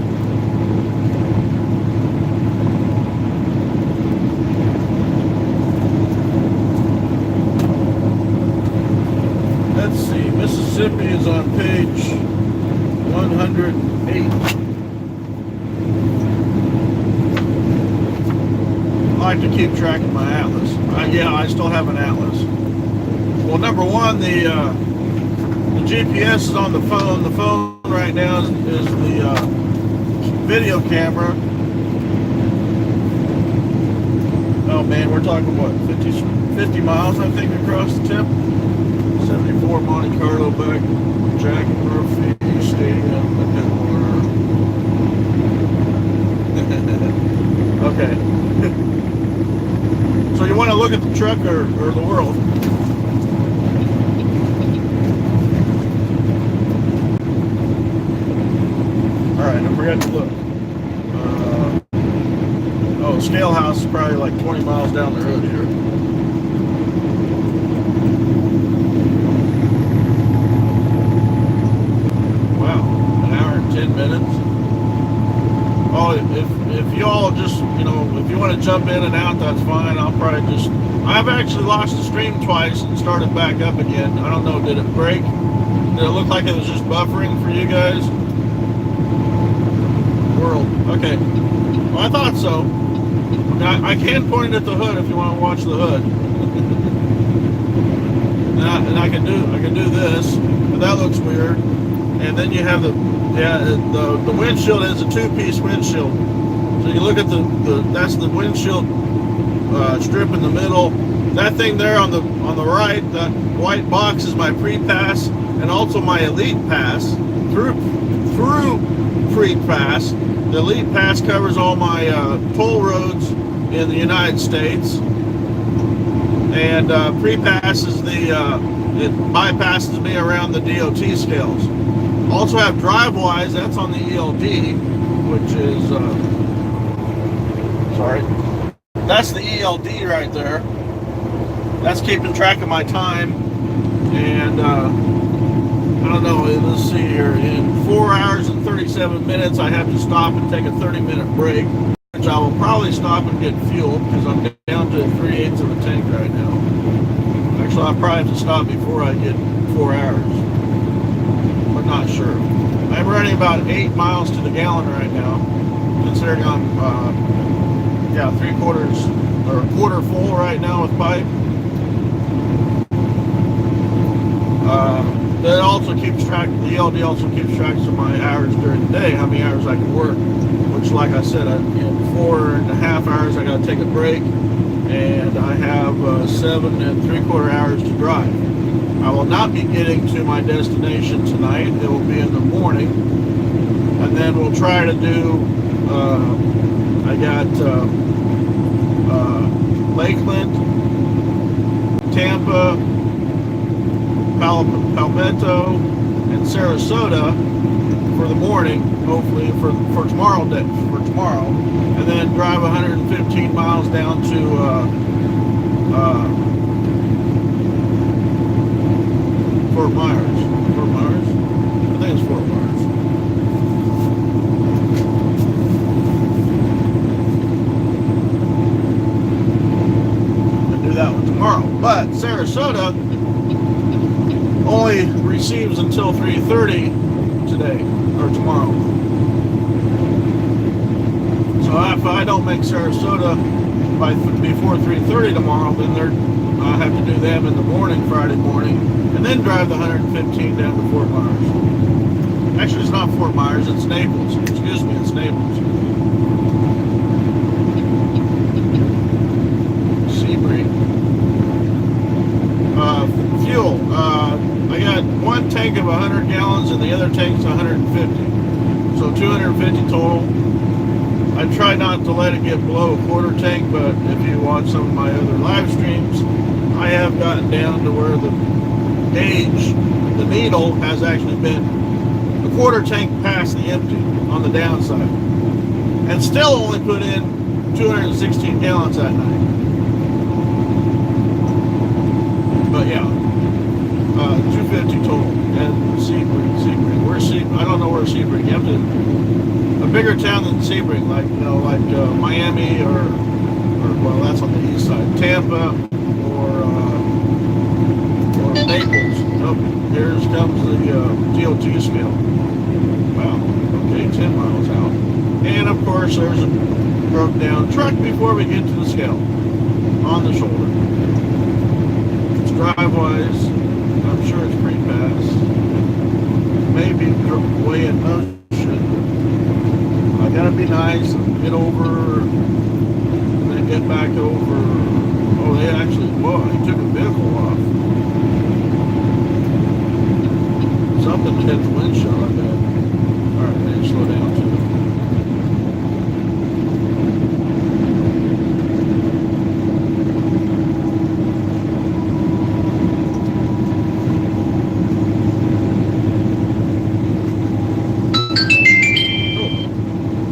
Mississippi is on page 108. I like to keep track of my atlas. Yeah, I still have an atlas. Well, number one, the GPS is on the phone. The phone right now is the video camera. Oh man, we're talking what, 50 miles I think across the tip. 74 Monte Carlo back, Jack Murphy Stadium, Okay. So you want to look at the truck or the world? Alright, I forgot to look. Scale House is probably like 20 miles down the road here. Wow, an hour and 10 minutes. Oh, if you all just, if you want to jump in and out, that's fine. I'll probably I've actually lost the stream twice and started back up again. I don't know, did it break? Did it look like it was just buffering for you guys? World, okay. Well, I thought so. I can point at the hood if you want to watch the hood. and I can do this, but that looks weird. And then you have the windshield is a two-piece windshield. So you look at that's the windshield strip in the middle. That thing there on the right, that white box is my pre-pass and also my elite pass through pre-pass. The elite pass covers all my toll roads in the United States, and pre-pass is it bypasses me around the DOT scales. Also have DriveWise, that's on the ELD, which is that's the ELD right there. That's keeping track of my time, and I don't know, let's see here, in 4 hours and 37 minutes I have to stop and take a 30-minute break, which I will probably stop and get fuel because I'm down to 3/8 of a tank right now. Actually, I'll probably have to stop before I get 4 hours, but not sure. I'm running about 8 miles to the gallon right now, considering I'm three-quarters or a quarter full right now with pipe. That also keeps track, the ELD also keeps track of my hours during the day, how many hours I can work, which, like I said, in 4.5 hours I got to take a break, and I have 7 3/4 hours to drive. I will not be getting to my destination tonight. It will be in the morning, and then we'll try to do, I got Lakeland, Tampa, Palmetto, and Sarasota for the morning, hopefully for tomorrow, and then drive 115 miles down to Fort Myers. I think it's Fort Myers. I'll do that one tomorrow. But Sarasota only receives until 3:30 today or tomorrow. So if I don't make Sarasota before 3:30 tomorrow, then I have to do them in the morning, Friday morning, and then drive the 115 down to Fort Myers. Actually, it's not Fort Myers, it's Naples. Excuse me, it's Naples. Sebring. Fuel. I got one tank of 100 gallons and the other tank's 150. So 250 total. I try not to let it get below a quarter tank, but if you watch some of my other live streams, I have gotten down to where the gauge, the needle, has actually been a quarter tank past the empty on the downside. And still only put in 216 gallons that night. But yeah, 250 total. And Sebring. I don't know where Sebring. You have to, a bigger town than Sebring, like Miami or well, that's on the east side. Tampa or Naples. No, Oh, here comes the DOT scale. Wow, okay, 10 miles out. And of course, there's a broke down truck before we get to the scale on the shoulder. It's drive-wise, I'm sure it's pretty fast. Maybe way in motion. I gotta be nice and get over, and then get back over. Oh, they actually, whoa, he took a vehicle off. Something hit the windshield, I bet. Alright, maybe slow down too.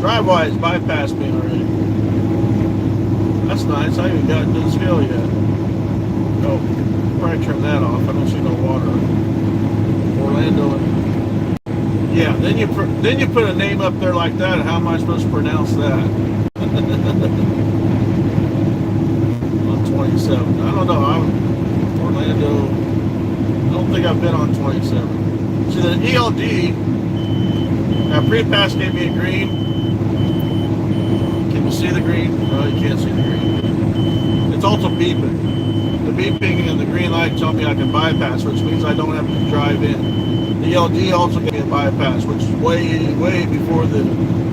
Drivewise bypassed me already. That's nice. I haven't even gotten to the scale yet. Oh, probably turn that off. I don't see no water. Orlando. Yeah, then you put a name up there like that. How am I supposed to pronounce that? On 27. I don't know. Orlando. I don't think I've been on 27. See, the ELD. Now, pre-pass gave me a green. See the green? No, you can't see the green. It's also beeping. The beeping and the green light tell me I can bypass, which means I don't have to drive in. The LD also gave me a bypass, which is way before the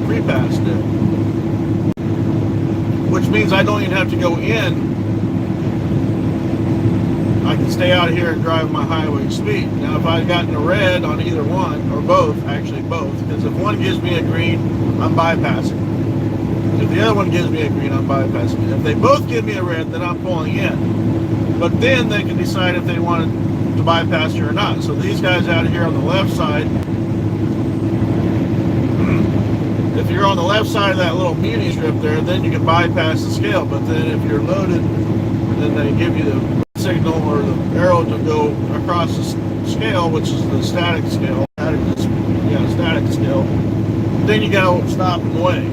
pre-pass did. Which means I don't even have to go in. I can stay out here and drive my highway speed. Now, if I'd gotten a red on either one, or both, actually both, because if one gives me a green, I'm bypassing. If the other one gives me a green, I'm bypassing it. If they both give me a red, then I'm pulling in. But then they can decide if they want to bypass you or not. So these guys out here on the left side, if you're on the left side of that little muni strip there, then you can bypass the scale. But then if you're loaded, then they give you the signal or the arrow to go across the scale, which is the static scale. Static scale. Then you gotta stop and wait.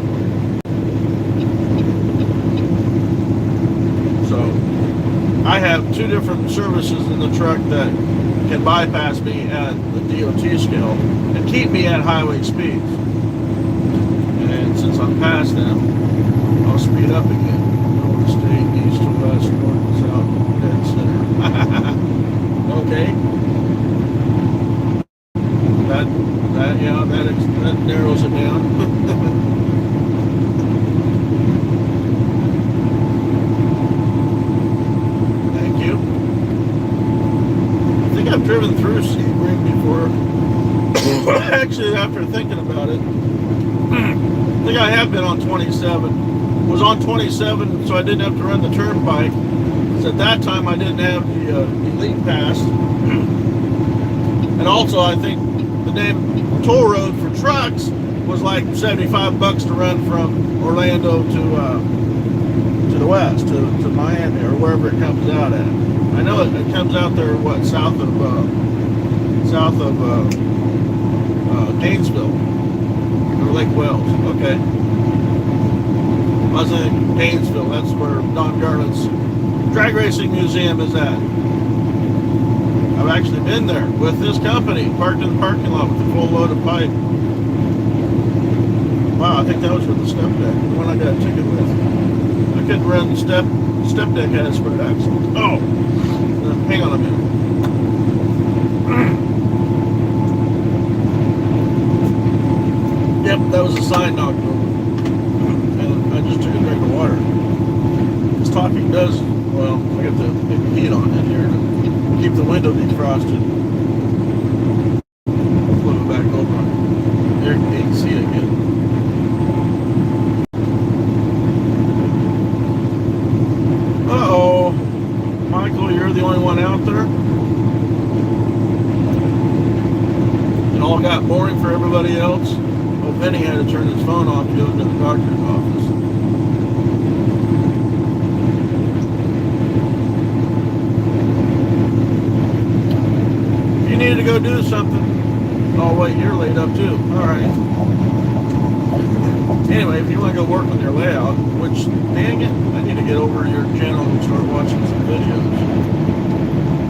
I have two different services in the truck that can bypass me at the DOT scale and keep me at highway speeds. And since I'm past them, I'll speed up again. North state, east to west, north to south, dead center. Okay. That narrows it down. I've driven through Sebring before. Actually, after thinking about it, I think I have been on 27. Was on 27, so I didn't have to run the turnpike. Because at that time, I didn't have the Elite Pass. And also, I think the damn toll road for trucks was like $75 to run from Orlando to the west, to Miami, or wherever it comes out at. I know it comes out there, what, south of Gainesville, or Lake Wells. Okay. I was in Gainesville. That's where Don Garland's drag racing museum is at. I've actually been there with this company, parked in the parking lot with a full load of pipe. Wow, I think that was with the step deck, the one I got a ticket with. I couldn't run the step deck, had a spread axle. Oh! Hang on a minute. Yep, that was a sign knocked over. And I just took a drink of water. This talking does, well, I got the heat on in here to keep the window defrosted. Flip it back over. There you can see it again. Uh-oh. Michael, you're the only one out there? It all got boring for everybody else? Well, Benny had to turn his phone off to go into the doctor's office. You needed to go do something. Oh, wait, you're laid up too. All right. Anyway, if you want to go work on your layout, which, dang it, I need to get over to your channel and start watching some videos.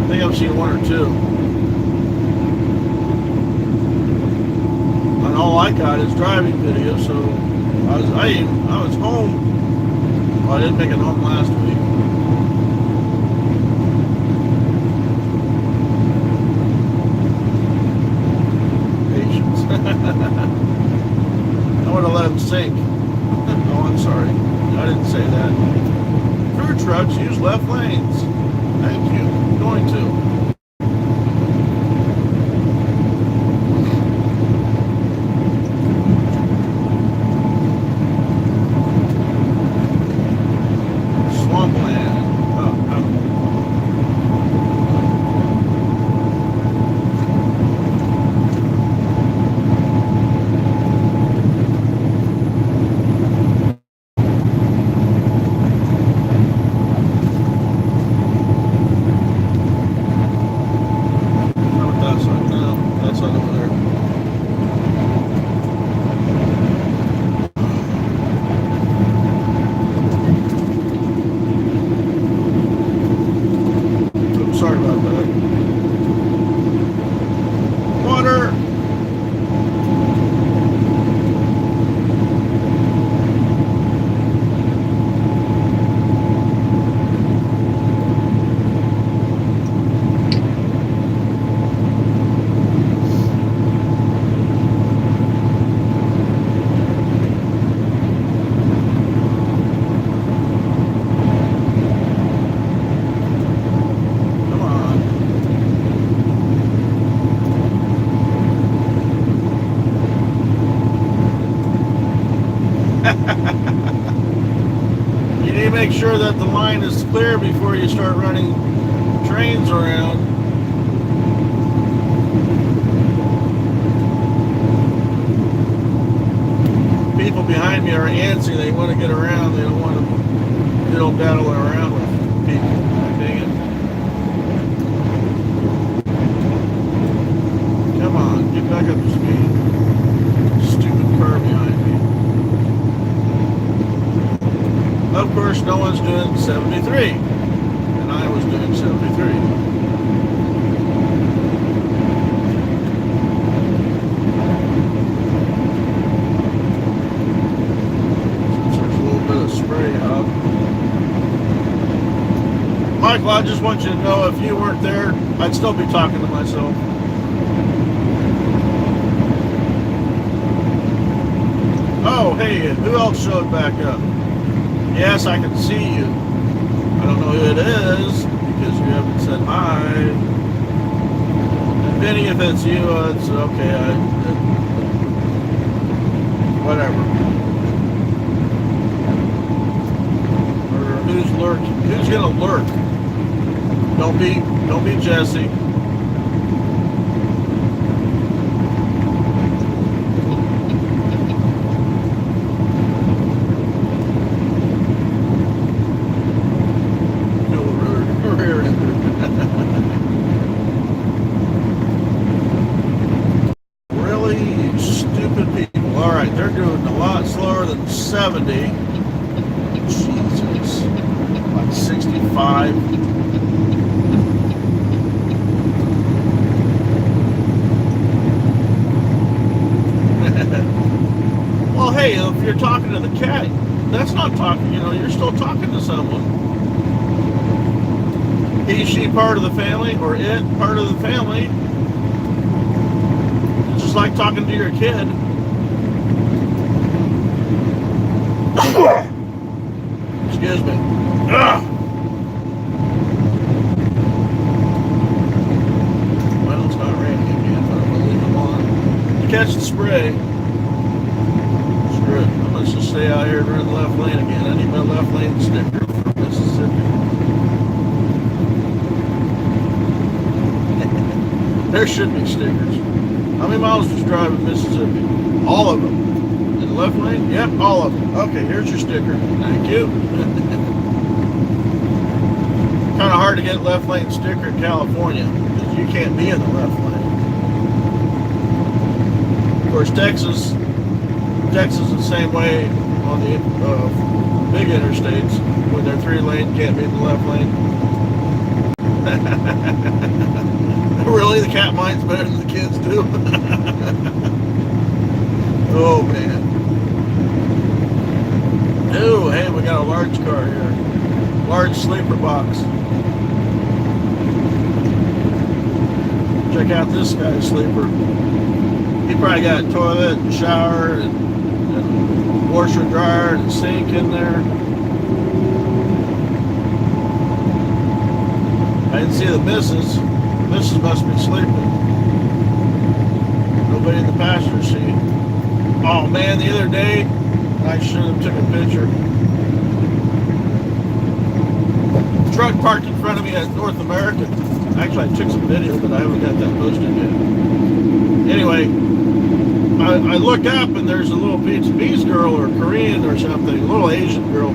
I think I've seen one or two. all I got is driving video, so I was home. Well, I didn't make it home last week. Patience. I would have let him sink. Oh, I'm sorry. I didn't say that. Food trucks use left lanes. Thank you. I'm going to. Swampland. Oh. Sorry about that. Water. You need to make sure that the line is clear before you start running trains around. People behind me are antsy. They want to get around. They don't want to battle around with people. Dang it. Come on, get back up to speed. Stupid car behind me. Of course, no one's doing 73, and I was doing 73. Since there's a little bit of spray out. Michael, I just want you to know if you weren't there, I'd still be talking to myself. Oh, hey, who else showed back up? Yes, I can see you. I don't know who it is because you haven't said hi. And Vinny, if it's you, it's okay. Whatever. Or who's lurking? Who's gonna lurk? Don't be Jesse. Really stupid people. All right, they're doing a lot slower than 70. Jesus, like 65. Well, hey, if you're talking to the cat, that's not talking. You're still talking to someone. He, she part of the family, or it part of the family. It's just like talking to your kid. Excuse me. Ugh. Well, it's not raining again, but I'm going to leave them on. To catch the spray, screw it. I'm going to just stay out here and run the left lane again. I need my left lane sticker for Mississippi. There should be stickers. How many miles was you drive in Mississippi? All of them. In the left lane? Yep, all of them. Okay, here's your sticker. Thank you. Kind of hard to get left lane sticker in California because you can't be in the left lane. Of course, Texas is the same way on the big interstates. When they're 3-lane, can't be in the left lane. Really, the cat mind's better than the kids do. Oh man. Oh, hey, we got a large car here. Large sleeper box. Check out this guy's sleeper. He probably got a toilet and shower and washer dryer and sink in there. I didn't see the missus. Missus must be sleeping. Nobody in the passenger seat. Oh man, the other day I should have took a picture. Truck parked in front of me at North American. Actually, I took some video, but I haven't got that posted yet. Anyway, I look up and there's a little Vietnamese girl or Korean or something, a little Asian girl,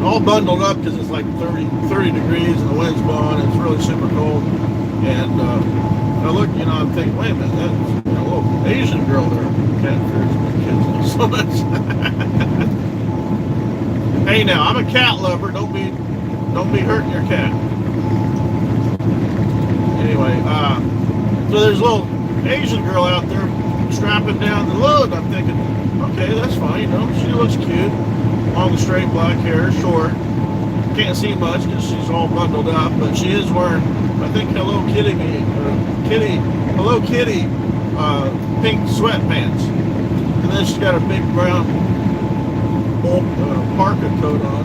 all bundled up because it's like 30 degrees and the wind's blowing and it's really super cold. And I look, I'm thinking, wait a minute, that's a little Asian girl there. Cat fears my kids so much. Hey, now I'm a cat lover. Don't be hurting your cat. Anyway, so there's a little Asian girl out there strapping down the load. I'm thinking, okay, that's fine. She looks cute, long straight black hair, short. Can't see much because she's all bundled up, but she is wearing, I think, Hello Kitty pink sweatpants, and then she's got a big brown parka coat on.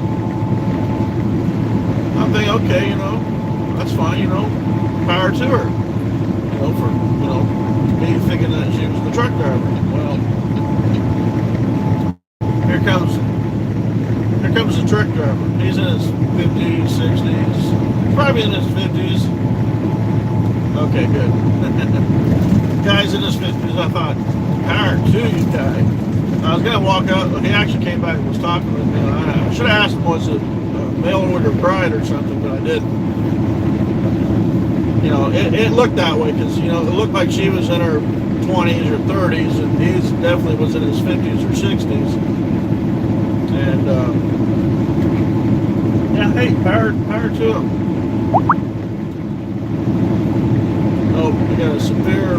I'm thinking, okay, that's fine, power to her, for me thinking that she was the truck driver. Well, here comes the truck driver. He's in his 50s, 60s, probably in his 50s. Okay, good. Guy's in his 50s. I thought, power to you, guy. I was gonna walk out. He actually came back and was talking with me. I should have asked him, was it mail order bride or something, but I didn't. It looked that way because it looked like she was in her 20s or 30s, and he definitely was in his 50s or 60s. And yeah, hey, power to him. Oh, we got a severe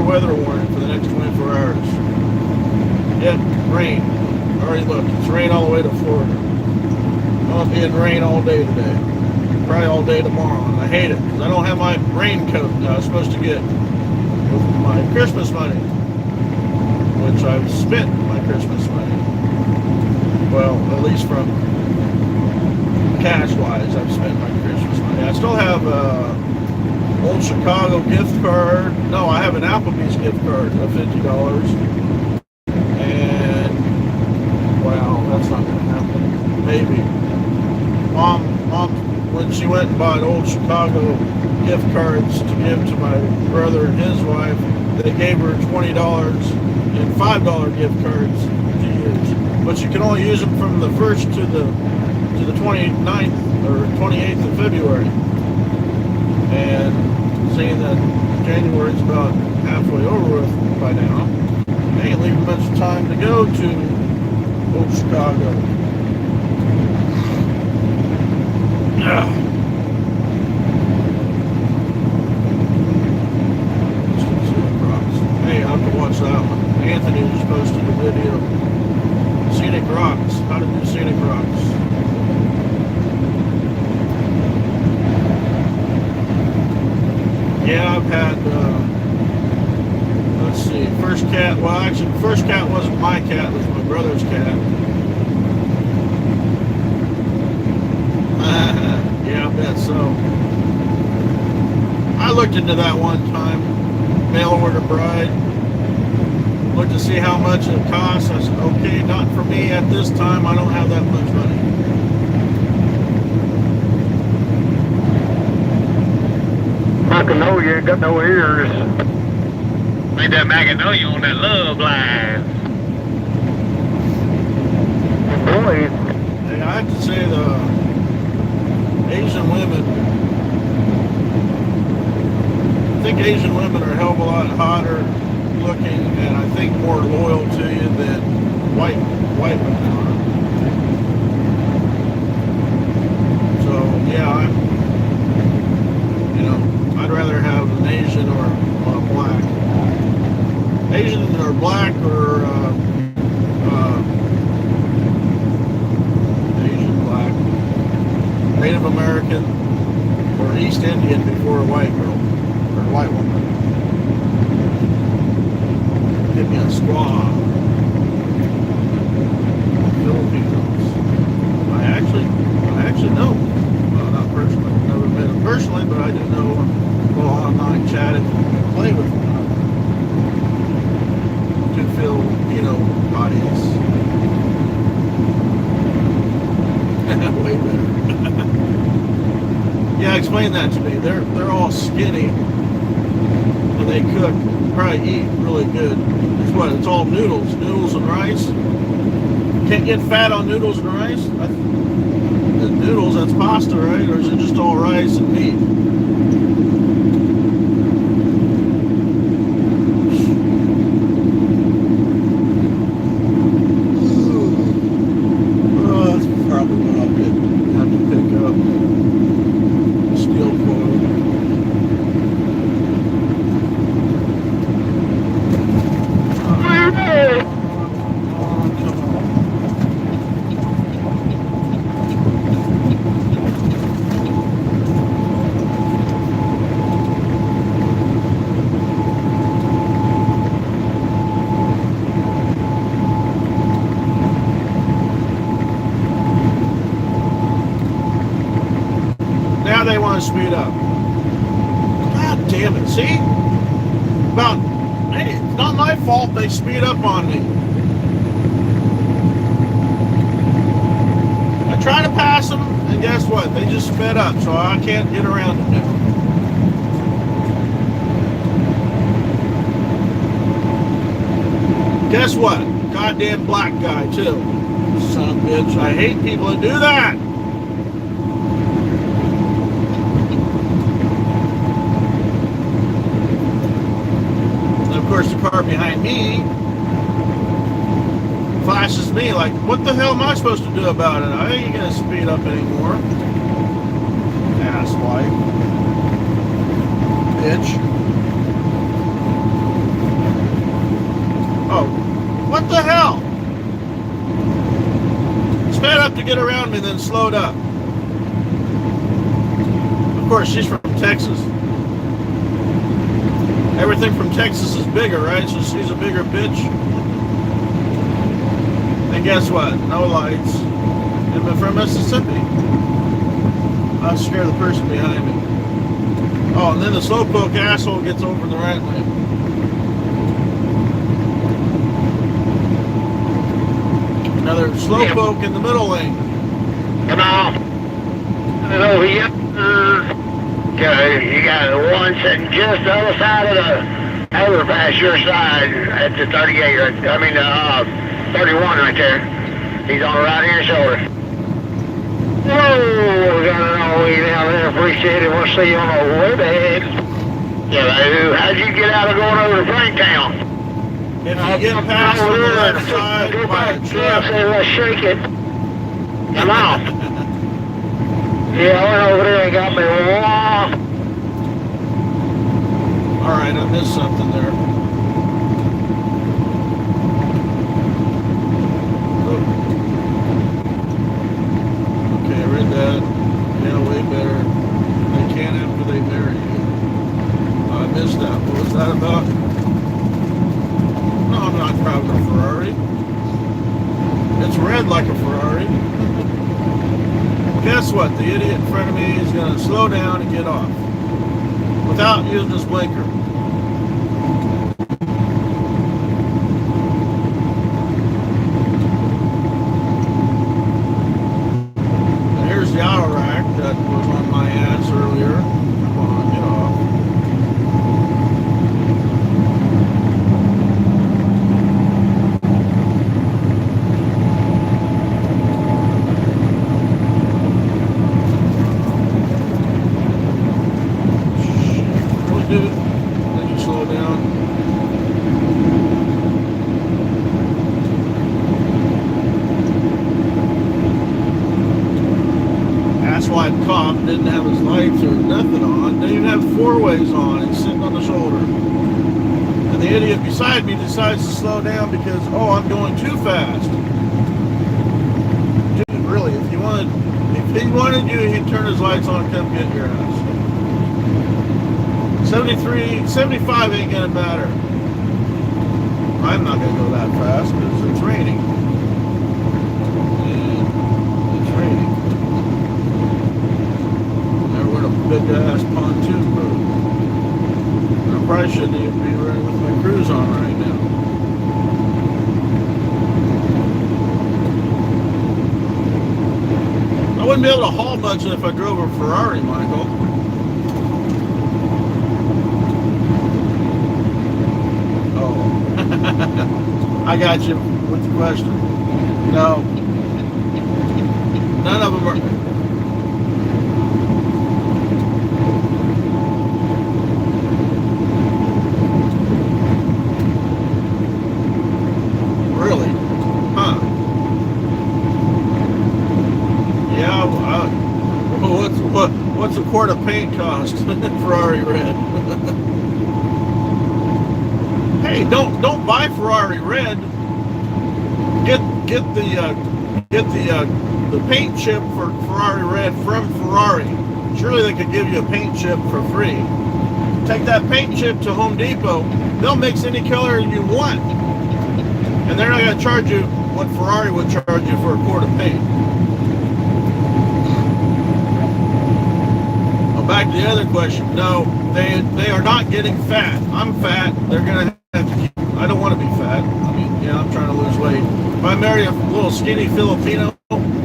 weather warning for the next 24 hours. Yep, rain. Already looked. It's rain all the way to Florida. I'll be in rain all day today. Probably all day tomorrow. And I hate it because I don't have my raincoat that I was supposed to get with my Christmas money, which I've spent my Christmas money. Well, at least from cash-wise, I've spent my Christmas money. I still have Old Chicago gift card. No, I have an Applebee's gift card of $50. And, wow, that's not going to happen. Maybe. Mom, when she went and bought Old Chicago gift cards to give to my brother and his wife, they gave her $20 and $5 gift cards to use. But you can only use them from the 1st to the 29th or 28th of February. And seeing that January's about halfway over with by now, they ain't leaving much time to go to Old Chicago. Hey, I have to watch that one. Anthony just posted a video. Scenic rocks. How to do scenic rocks. Yeah, I've had, let's see, first cat, well actually the first cat wasn't my cat, it was my brother's cat. Yeah, I bet so. I looked into that one time, mail order bride. Looked to see how much it costs. I said, okay, not for me at this time. I don't have that much money. Magnolia ain't got no ears. Ain't that Magnolia on that love line? Boy. Hey, I have to say the Asian women, I think Asian women are a hell of a lot hotter looking and I think more loyal to you than white women are. So yeah, I'd rather have an Asian or a black. Asian or black or Native American or East Indian before a white girl or a white woman. Give me a squaw. Filipinos. I actually know. Well, not personally. Never met them personally, but I do know. Go online chatting and play with them. To Filipino audience. Way better. Yeah, explain that to me. They're all skinny and they cook, probably eat really good. It's what? It's all noodles and rice. Can't get fat on noodles and rice. The noodles, that's pasta, right? Or is it just all rice and meat? They want to speed up. God damn it, see? Hey, it's not my fault they speed up on me. I try to pass them, and guess what? They just sped up, so I can't get around them now. Guess what? Goddamn black guy, too. Son of a bitch. I hate people that do that. Of course, the car behind me flashes me like, what the hell am I supposed to do about it? I ain't gonna speed up anymore. Asswipe. Bitch. Oh, what the hell? Sped up to get around me, then slowed up. Of course, she's from Texas. Everything from Texas is bigger, right? So she's a bigger bitch. And guess what? No lights. And I'm from Mississippi. I'll scare the person behind me. Oh, and then the slowpoke asshole gets over in the right lane. Another slowpoke in the middle lane. Come on. Over here. Okay, you got one sitting just the other side of the overpass, your side, at the 38, 31 right there. He's on the right-hand shoulder. Whoa, we got an all way down there. Appreciate it. We'll see you on the way back. Yeah, how'd you get out of going over to Franktown? If you get past on the left side by a truck. Let's shake it. Come on. Yeah, I went over there and got me one. Alright, I missed something there. Oh. Okay, I read that. Yeah, way better. They can't after they marry you. I missed that. What was that about? No, I'm not driving a Ferrari. It's red like a Ferrari. Guess what? The idiot in front of me is going to slow down and get off without using his blinker. And here's the auto rack that was on my ass earlier. Come on, get off. Then you slow down. Asswipe cop didn't have his lights or nothing on. Didn't even have four ways on. He's sitting on the shoulder. And the idiot beside me decides to slow down because, oh, I'm going too fast. Dude, really, if he wanted you, he'd turn his lights on and come get your ass. 73, 75 ain't gonna matter. I'm not gonna go that fast because it's raining. And it's raining. And we're in a big ass pontoon boat. I probably shouldn't even be running with my cruise on right now. I wouldn't be able to haul much if I drove a Ferrari, Michael. Oh. I got you with the question. No. None of them are. Really? Huh. Yeah, what's a quart of paint cost? Ferrari red. Hey, don't buy Ferrari red. Get the paint chip for Ferrari red from Ferrari. Surely they could give you a paint chip for free. Take that paint chip to Home Depot. They'll mix any color you want, and they're not going to charge you what Ferrari would charge you for a quart of paint. Back to the other question. No, they are not getting fat. I'm fat. They're gonna have to keep. I don't want to be fat. I mean, yeah, I'm trying to lose weight. If I marry a little skinny Filipino,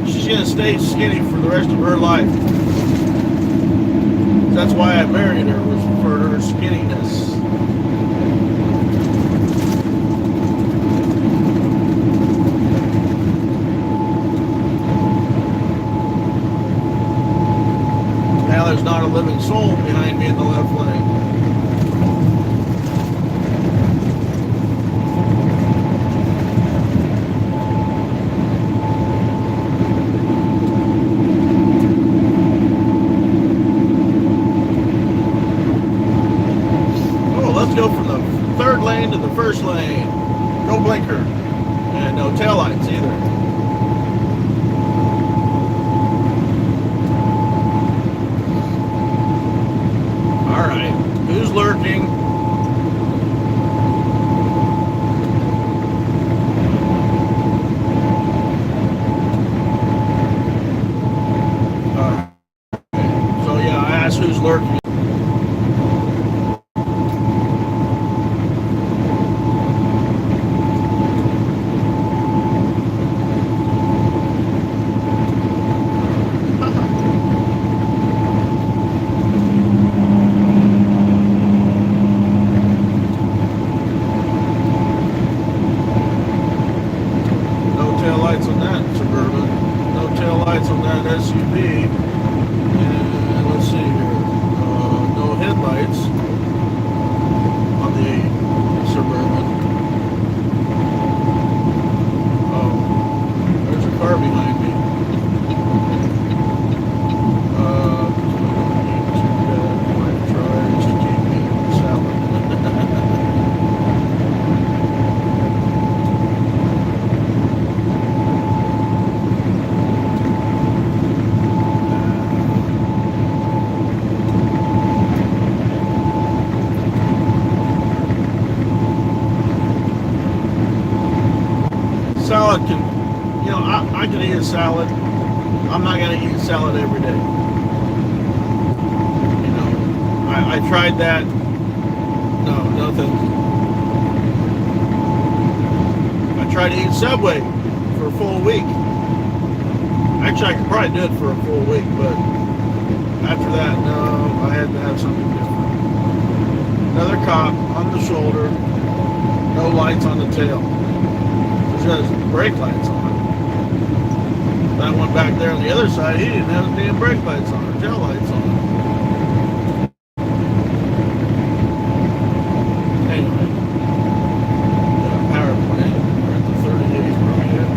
she's gonna stay skinny for the rest of her life. That's why I married her, was for her skinniness. Now there's not a living soul behind me in the left lane. Oh, let's go from the third lane to the first lane. No blinker. And no taillights either. Who's lurking? So yeah, I asked who's lurking. On that Suburban, no tail lights on that SUV, and let's see here, no headlights on the Suburban. Oh, there's a car behind me. My wife tries to keep me in salad. Salad can, I can eat a salad. I'm not going to eat salad every day. I tried that. No, nothing. I tried to eat Subway for a full week. Actually, I could probably do it for a full week, but after that, no, I had to have something different. Another cop on the shoulder, no lights on the tail. Just brake lights on. That one back there on the other side, he didn't have his damn brake lights on or tail lights on. Anyway, the power plant, we're at the 38 where we at.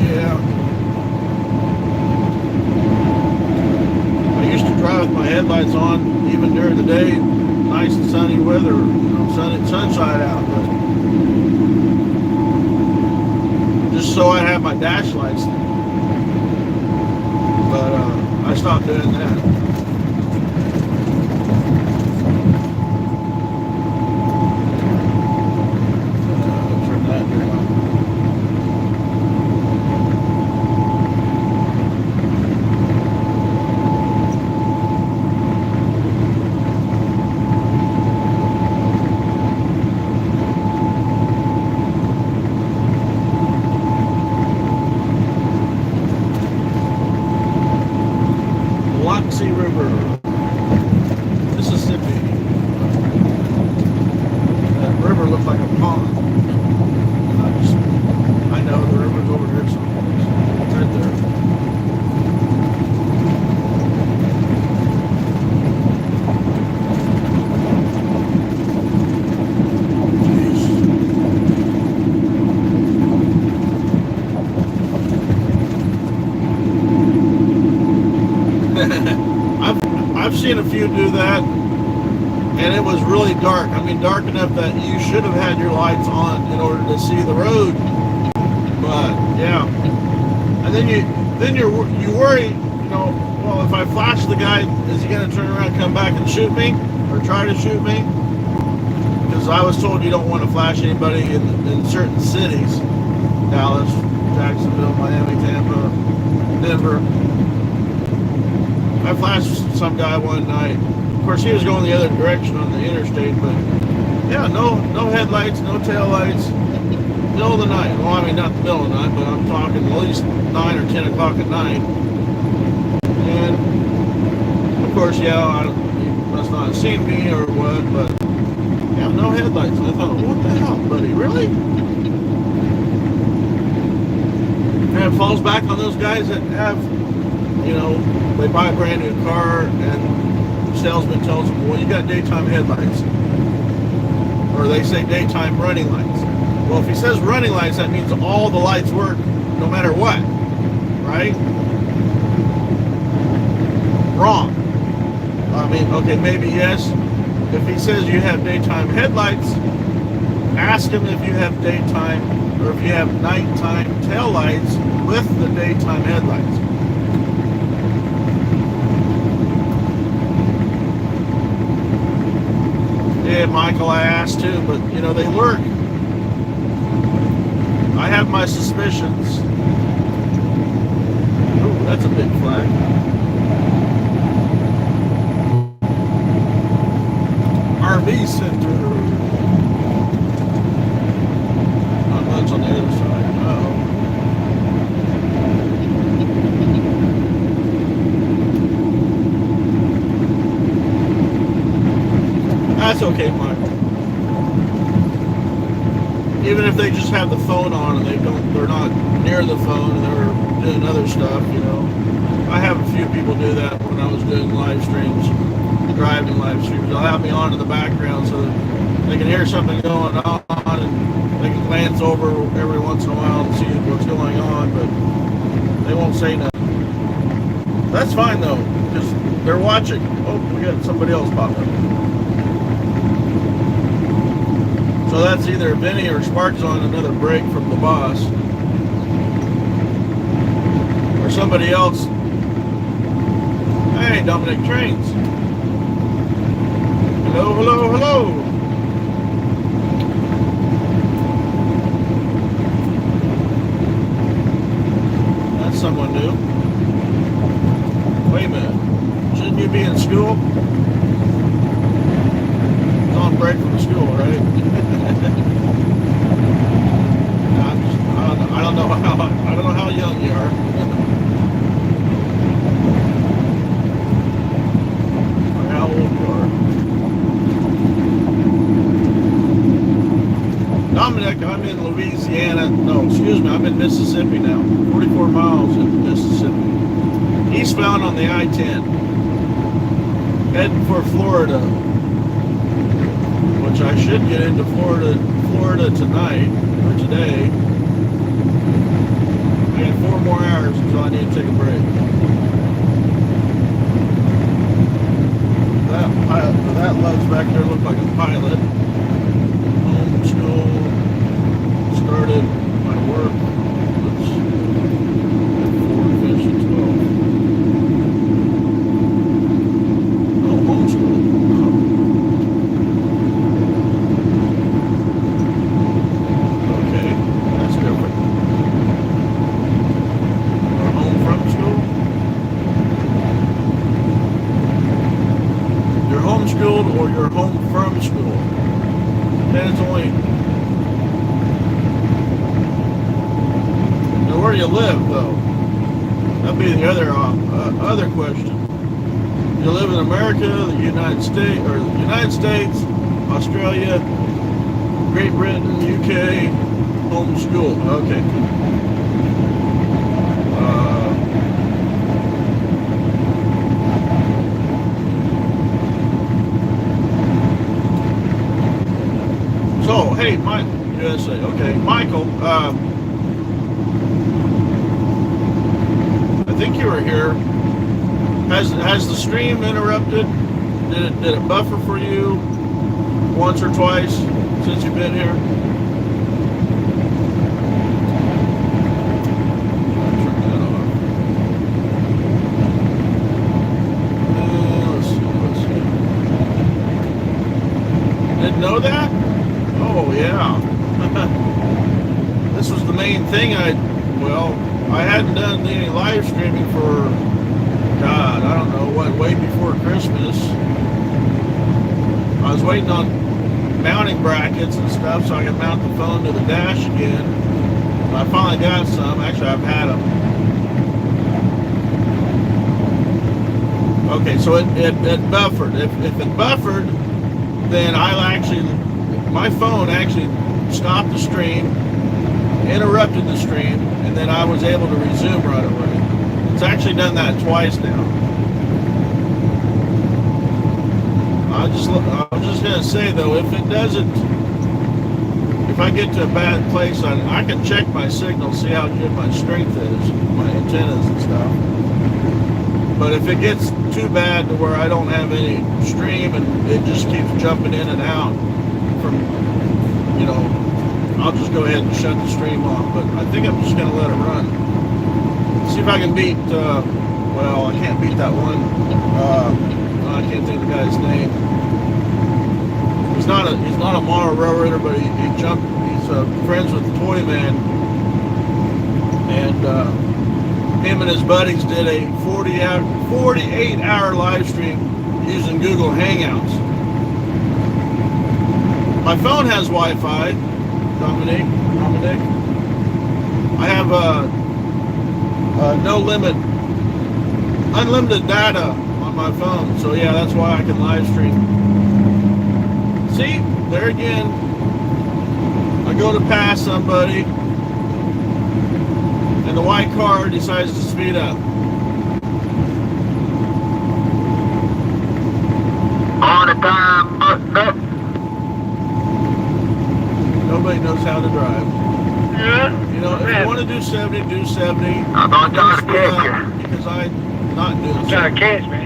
Yeah. I used to drive with my headlights on even during the day. nice and sunny weather, sunshine out, but just so I have my dash lights. But I stopped doing that. Turn that down. River, Mississippi. That river looks like a pond. I know the river's over there someplace. It's right there. I've seen a few do that, and it was really dark. I mean, dark enough that you should have had your lights on in order to see the road. But yeah, and then you worry, you know, well, if I flash the guy, is he going to turn around, come back and shoot me, or try to shoot me? Because I was told you don't want to flash anybody in certain cities: Dallas, Jacksonville, Miami, Tampa, Denver. I flashed some guy one night. Of course, he was going the other direction on the interstate, but yeah, no headlights, no tail lights, middle of the night. Well, I mean, not the middle of the night, but I'm talking at least 9 or 10 o'clock at night. And of course, yeah, he must not have seen me or what, but yeah, no headlights. And I thought, what the hell, buddy, really? And it falls back on those guys that have, you know, they buy a brand new car and the salesman tells them, well, you got daytime headlights. Or they say daytime running lights. Well, if he says running lights, that means all the lights work no matter what, right? Wrong. I mean, okay, maybe yes. If he says you have daytime headlights, ask him if you have daytime or if you have nighttime tail lights with the daytime headlights. Yeah, Michael, I asked too, but you know, they work. I have my suspicions. Oh, that's a big flag. RV Center. Not much on the other side. Uh-oh. That's okay, Michael. Even if they just have the phone on and they're not near the phone and they're doing other stuff, you know. I have a few people do that when I was doing live streams, driving live streams. They'll have me on in the background so that they can hear something going on and they can glance over every once in a while and see what's going on, but they won't say nothing. That's fine though, because they're watching. Oh, we got somebody else pop up. So that's either Vinny or Sparks on another break from the boss. Or somebody else. Hey, Dominic Trains. Hello, hello, hello. That's someone new. Wait a minute. Shouldn't you be in school? It's on break from school, right? I don't know how young you are. Or how old you are. Dominic, I'm in Louisiana. No, excuse me, I'm in Mississippi now. 44 miles in Mississippi. Eastbound on the I-10. Heading for Florida. Which I should get into Florida tonight, or today. I got 4 more hours until I need to take a break. That loves back there look like a pilot. Homeschool. Started my work. Let's 4, finish at 12. Oh, homeschool. Oh. Okay, that's different. Or home from school? You're homeschooled or you're home from school. Then it's only now where you live though. That'd be the other question. You live in America, the United States, or the United States, Australia, Great Britain, UK, homeschooled. Okay. So, hey, USA. Okay, Michael. I think you were here. Has the stream interrupted? Did it buffer for you once or twice since you've been here? Turn that off. Let's see. Didn't know that? Oh yeah. This was the main thing. I hadn't done any live streaming for, God, I don't know what, way before Christmas. I was waiting on mounting brackets and stuff so I could mount the phone to the dash again. I finally got some. Actually, I've had them. Okay, so it buffered. If it buffered, then my phone actually stopped the stream, interrupted the stream, and then I was able to resume right away. It's actually done that twice now. I was just gonna say though, if it doesn't, if I get to a bad place, I can check my signal, see how good my strength is, my antennas and stuff. But if it gets too bad to where I don't have any stream and it just keeps jumping in and out from, I'll just go ahead and shut the stream off. But I think I'm just going to let it run. See if I can beat, I can't beat that one. I can't think of the guy's name. He's not a mono railroader, but he's friends with the Toy Man. And him and his buddies did a 48-hour live stream using Google Hangouts. My phone has Wi-Fi, Dominic. I have no limit, unlimited data on my phone. So yeah, that's why I can live stream. See, there again, I go to pass somebody, and the white car decides to speed up. On the time, button up. Nobody knows how to drive. Yeah. If you want to do 70, do 70. I'm not trying to catch you. Because I'm not doing 70. Trying to catch me.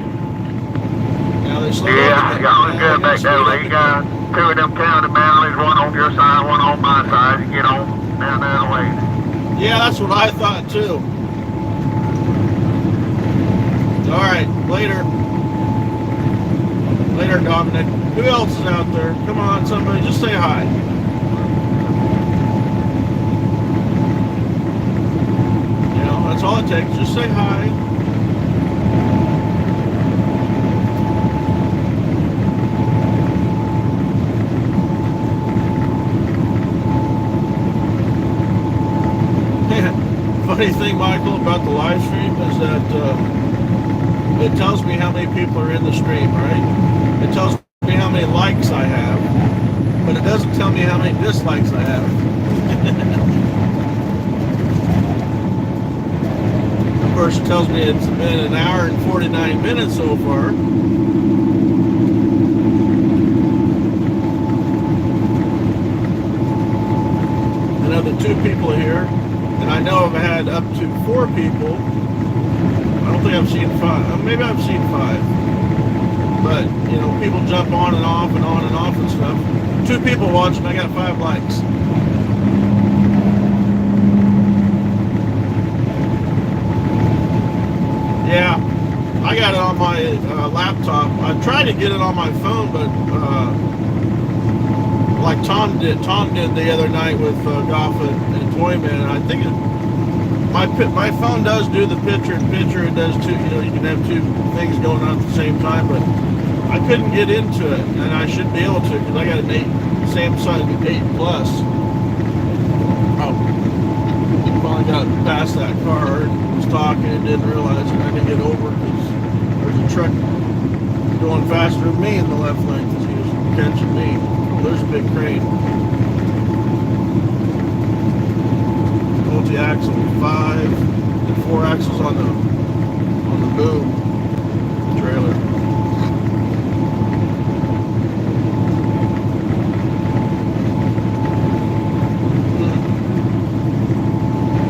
Now they slow Yeah, down. y'all is good back there. You got two of them county bounties, one on your side, one on my side. You get on down there the way. Yeah, that's what I thought too. All right, later. Later, Dominic. Who else is out there? Come on, somebody, just say hi. That's all it takes. Just say hi. Funny thing, Michael, about the live stream is that it tells me how many people are in the stream, right? It tells me how many likes I have, but it doesn't tell me how many dislikes I have. Of course, it tells me it's been an hour and 49 minutes so far. Another 2 people here, and I know I've had up to 4 people. I don't think I've seen 5. Maybe I've seen 5. But, you know, people jump on and off and on and off and stuff. 2 people watching, I got 5 likes. Yeah, I got it on my laptop. I tried to get it on my phone, but like Tom did the other night with Goff and Toyman, and I think my phone does do the picture-in-picture. It does too. You know, you can have 2 things going on at the same time, but I couldn't get into it, and I should be able to because I got an Samsung 8 Plus. Oh, finally got past that car and was talking and didn't realize it. I didn't get over because there's a truck going faster than me in the left lane because he was catching me. Oh, there's a big crane. Multi-axle 5 and 4 axles on the boom trailer.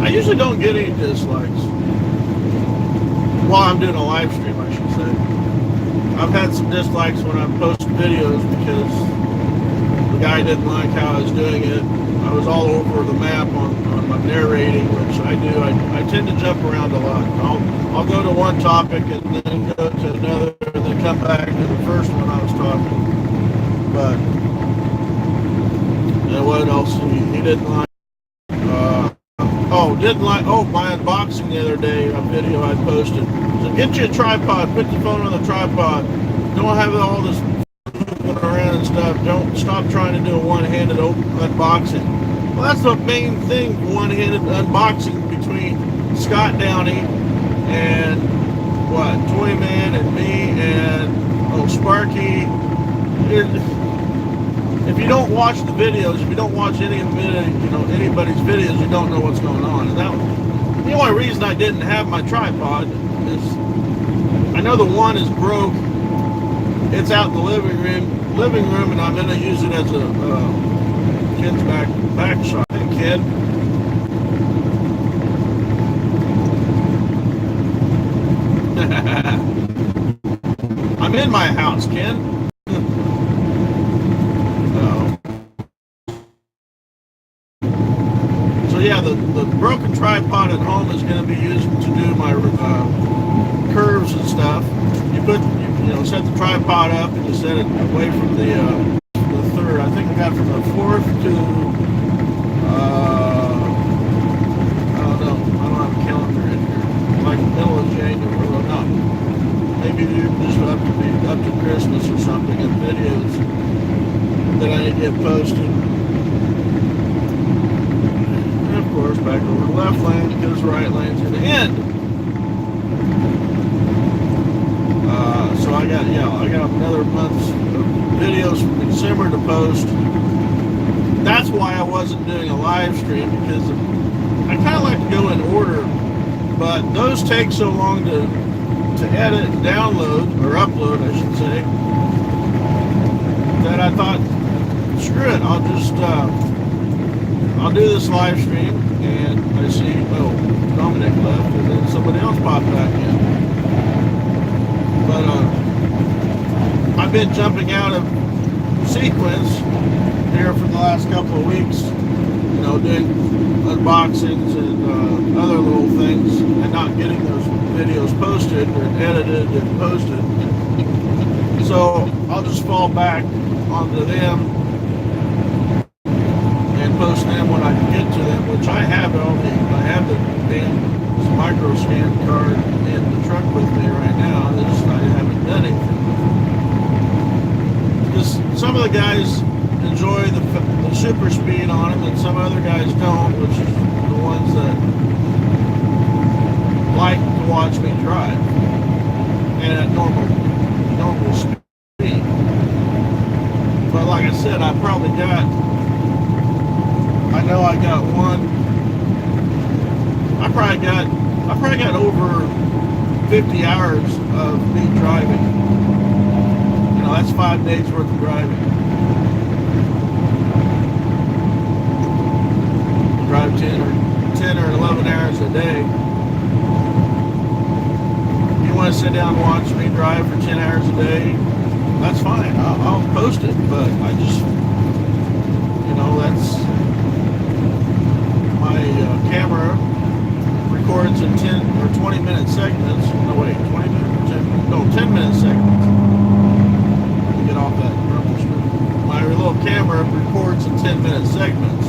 I usually don't get any dislikes while I'm doing a live stream, I should say. I've had some dislikes when I post videos because the guy didn't like how I was doing it. I was all over the map on my narrating, which I do. I tend to jump around a lot. I'll go to one topic and then go to another and then come back to the first one I was talking. But, you know, what else he didn't like? My unboxing the other day, a video I posted. So get you a tripod, put your phone on the tripod. Don't have all this moving around and stuff. Don't stop trying to do a one-handed unboxing. Well, that's the main thing, one-handed unboxing between Scott Downey and Toyman and me and Sparky. If you don't watch the videos, if you don't watch anybody's videos, you don't know what's going on. And the only reason I didn't have my tripod is I know the one is broke. It's out in the living room, and I'm going to use it as a kid's back shot. Hey, kid. I'm in my house, Ken. Yeah, the broken tripod at home is going to be used to do my curves and stuff. You set the tripod up and you set it away from the third. I think I got from the 4th to I don't know. I don't have a calendar in here. Like the middle of January or not. Maybe just up to Christmas or something. And videos that I need to get posted. Of course, back over the left lane because the right lane's going to end. So I got another month's videos from December to post. That's why I wasn't doing a live stream, because I kind of like to go in order, but those take so long to edit and download, or upload, I should say, that I thought, screw it, I'll do this live stream, and I see, Dominic left, and then somebody else popped back in. But I've been jumping out of sequence here for the last couple of weeks, doing unboxings and other little things, and not getting those videos posted or edited and posted. So I'll just fall back onto them post them when I can get to them, which I have already. I have the damn micro scan card in the truck with me right now. I haven't done anything with it. Because some of the guys enjoy the super speed on them, and some other guys don't, which is the ones that like to watch me drive and at normal speed. But like I said, I probably got one. I probably got over 50 hours of me driving. That's 5 days worth of driving. Drive 10 or 11 hours a day. You want to sit down and watch me drive for 10 hours a day? that's fine. I'll post it, but I just, that's my camera records in 10 or 20-minute segments. No, wait, 20 minutes? 10-minute segments. Let me get off that purple strip. My little camera records in 10-minute segments.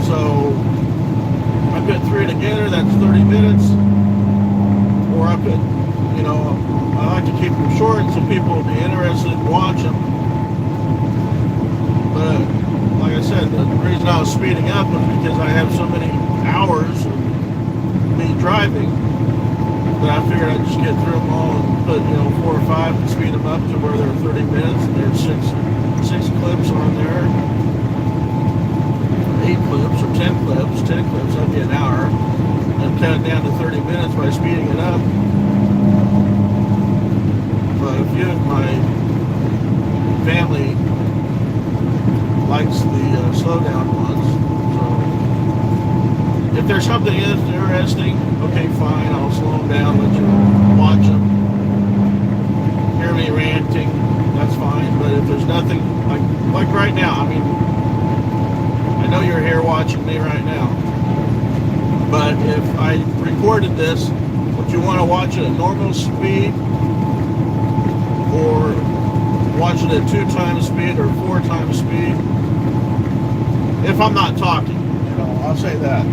So I put 3 together, that's 30 minutes. Or I put, I like to keep them short so people will be interested and watch them. But like I said, the reason I was speeding up was because I have so many hours of me driving that I figured I'd just get through them all and put 4 or 5 and speed them up to where they're 30 minutes and there's six clips on there, 8 clips or 10 clips. 10 clips, that'd be an hour, and cut it down to 30 minutes by speeding it up. But a few of my family likes the slow down ones. So if there's something interesting, okay, fine, I'll slow them down, let you watch them, hear me ranting, that's fine. But if there's nothing, like right now, I know you're here watching me right now, but if I recorded this, would you want to watch it at normal speed or watch it at 2 times speed or 4 times speed? If I'm not talking, I'll say that.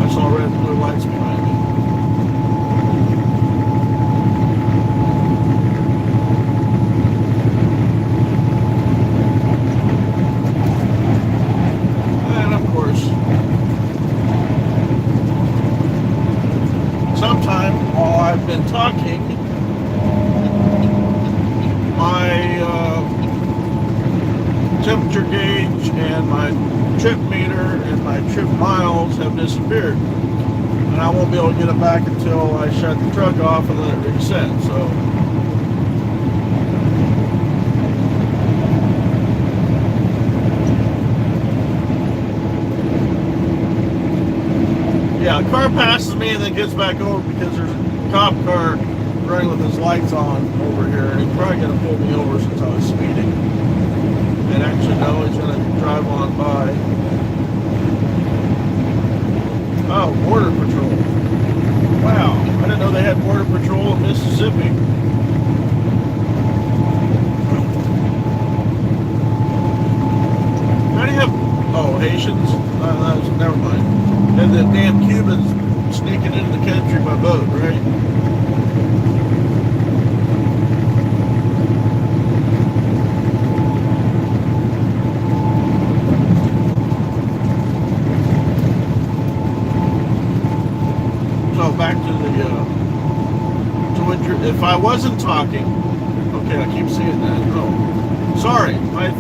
I saw red and blue lights behind me. And of course, sometime while I've been talking, my temperature gauge and my trip meter and my trip miles have disappeared, and I won't be able to get it back until I shut the truck off and let it reset. So yeah, a car passes me and then gets back over because there's a cop car running with his lights on over here, and he's probably going to pull me over since I was speeding. And actually, no, he's going to drive on by. Oh, Border Patrol. Wow, I didn't know they had Border Patrol in Mississippi. How do you have, Haitians? Never mind. And the damn Cubans sneaking into the country by boat, right? Back to the if I wasn't talking, okay, I keep seeing that. Oh, sorry, my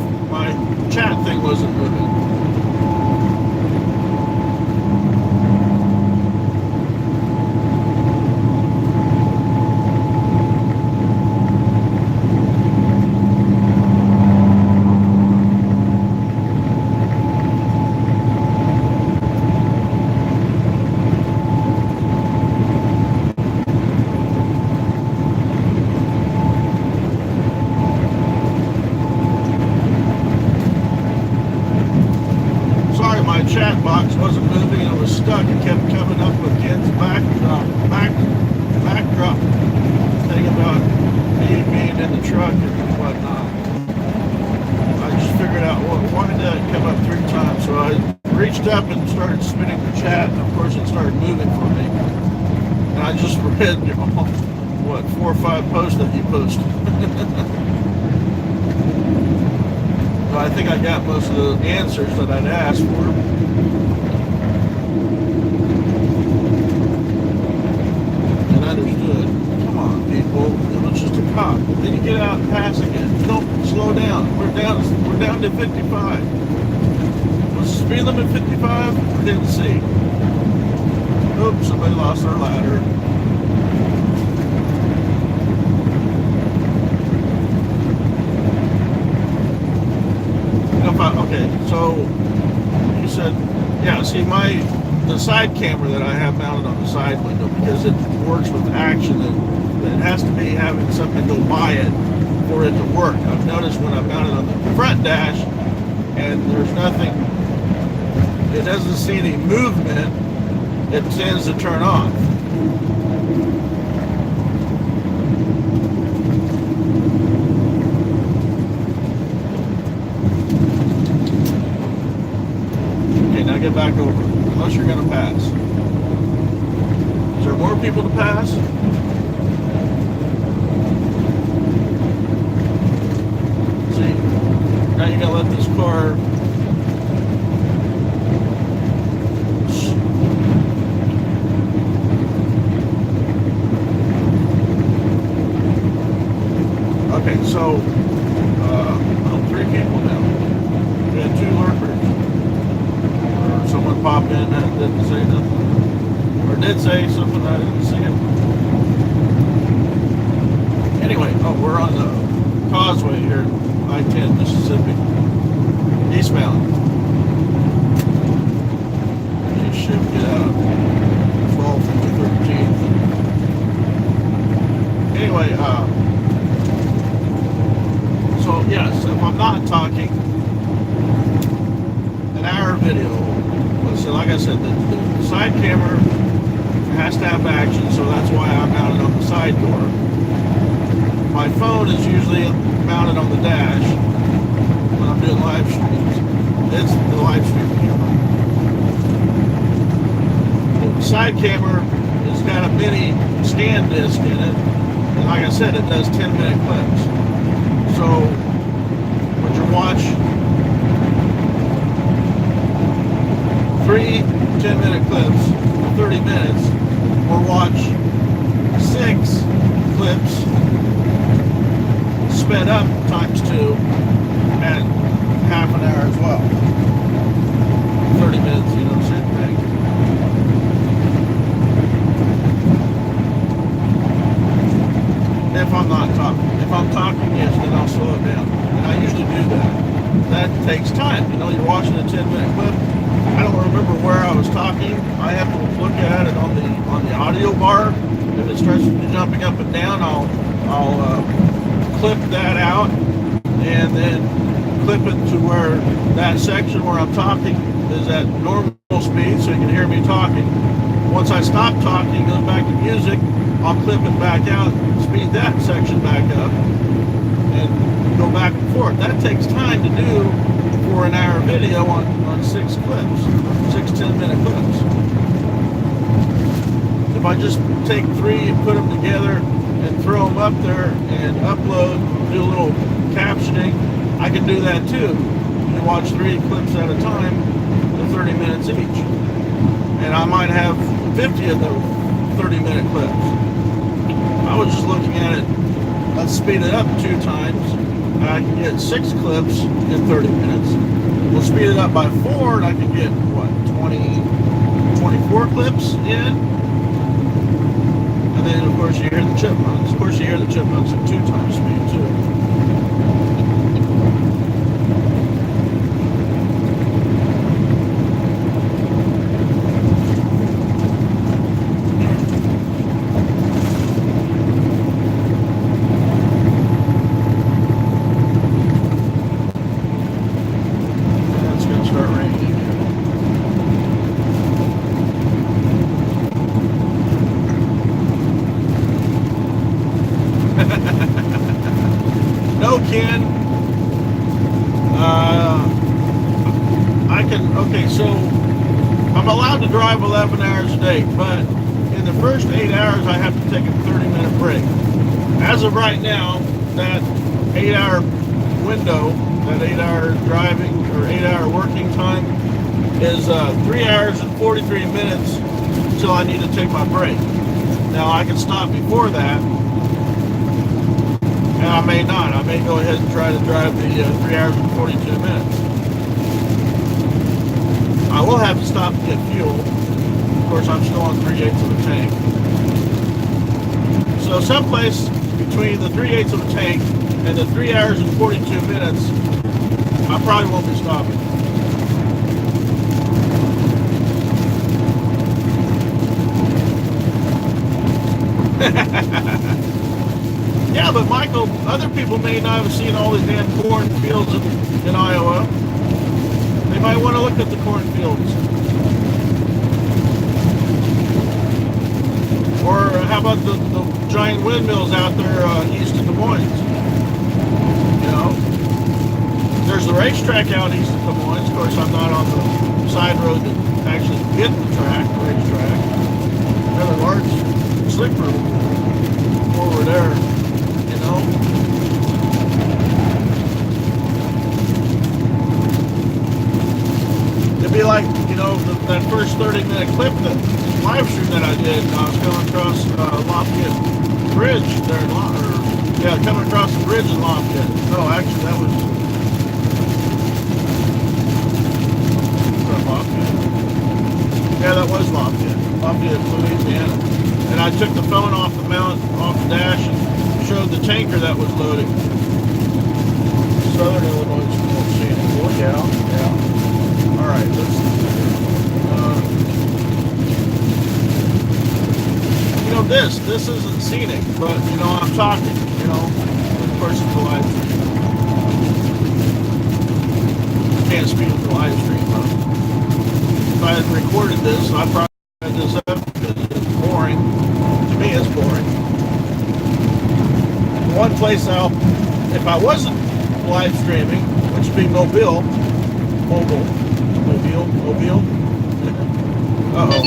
chat thing wasn't moving. Chat box wasn't moving and it was stuck. It kept coming up with Ken's backdrop thing about me being in the truck and whatnot. I just figured out, why did that come up 3 times? So I reached up and started spinning the chat, and of course it started moving for me. And I just read, 4 or 5 posts that you posted. I think I got most of the answers that I'd asked for. And understood. Come on, people. It was just a cop. Then you get out and pass again. Don't slow down. We're down to 55. Was the speed limit 55? I didn't see. Oops, somebody lost their ladder. Okay, so you said Yeah, see, the side camera that I have mounted on the side window, because it works with action, it has to be having something go by it for it to work. I've noticed when I mount it on the front dash and there's nothing, it doesn't see any movement, it tends to turn off. Okay, now get back over, unless you're going to pass. Is there more people to pass? See, now you got to let this car. Okay, so, 3 people now. We had 2 lurkers. Or someone popped in that didn't say nothing. Or did say something I didn't see it. Anyway, we're on the causeway here, I-10, Mississippi. Eastbound. You should get out 12th and the 13th. Anyway, so yes, if I'm not talking, an hour video, so like I said, the side camera has to have action, so that's why I'm mounted on the side door. My phone is usually mounted on the dash when I'm doing live streams. It's the live stream camera. The side camera has got a mini scan disc in it, and like I said, it does 10-minute clips. So, would you watch 3 10-minute clips for 30 minutes, or watch 6 clips sped up times 2 at half an hour as well? 30 minutes, you know, same thing. If I'm not talking. If I'm talking, yes, then I'll slow it down. And I usually do that. That takes time. You know, you're watching a 10-minute clip. I don't remember where I was talking. I have to look at it on the audio bar. If it starts jumping up and down, I'll clip that out and then clip it to where that section where I'm talking is at normal speed, so you can hear me talking. Once I stop talking, it goes back to music. I'll clip it back out, speed that section back up, and go back and forth. That takes time to do for an hour video on 6 clips, 6 10-minute clips. If I just take 3 and put them together and throw them up there and upload, do a little captioning, I can do that too. You watch 3 clips at a time, for 30 minutes each. And I might have 50 of those 30-minute clips. I was just looking at it, let's speed it up 2 times, and I can get 6 clips in 30 minutes. We'll speed it up by 4, and I can get, 24 clips in? And then, of course, you hear the chipmunks. Of course, you hear the chipmunks at 2 times speed, too. No, Ken. Okay, so I'm allowed to drive 11 hours a day, but in the first 8 hours, I have to take a 30-minute break. As of right now, that 8-hour window, that 8-hour driving or 8-hour working time is 3 hours and 43 minutes until I need to take my break. Now, I can stop before that, and I may not. I may go ahead and try to drive the 3 hours and 42 minutes. I will have to stop to get fuel. Of course, I'm still on 3/8 of the tank. So someplace between the 3/8 of the tank and the 3 hours and 42 minutes, I probably won't be stopping. Yeah, but Michael, other people may not have seen all these damn cornfields in Iowa. They might want to look at the cornfields. Or how about the giant windmills out there east of Des Moines? You know, there's the racetrack out east of Des Moines. Of course, I'm not on the side road that actually get the racetrack. Another large slick room over there, you know. It'd be like, you know, that first 30-minute clip, that live stream that I did. I was coming across Lafayette Bridge there in coming across the bridge in Lafayette. No, actually, that was Lafayette. Yeah, that was Lafayette, Louisiana. And I took the phone off the dash, and showed the tanker that was loading. Southern Illinois School Scenic. Oh, yeah. All right, let's. You know, this isn't scenic, but you know, I'm talking. You know, of course, it's a live stream. Can't speak to the live stream, huh? If I had recorded this, I probably had this up because it's boring. To me, it's boring. One place if I wasn't live streaming, which would be Mobile. Uh-oh.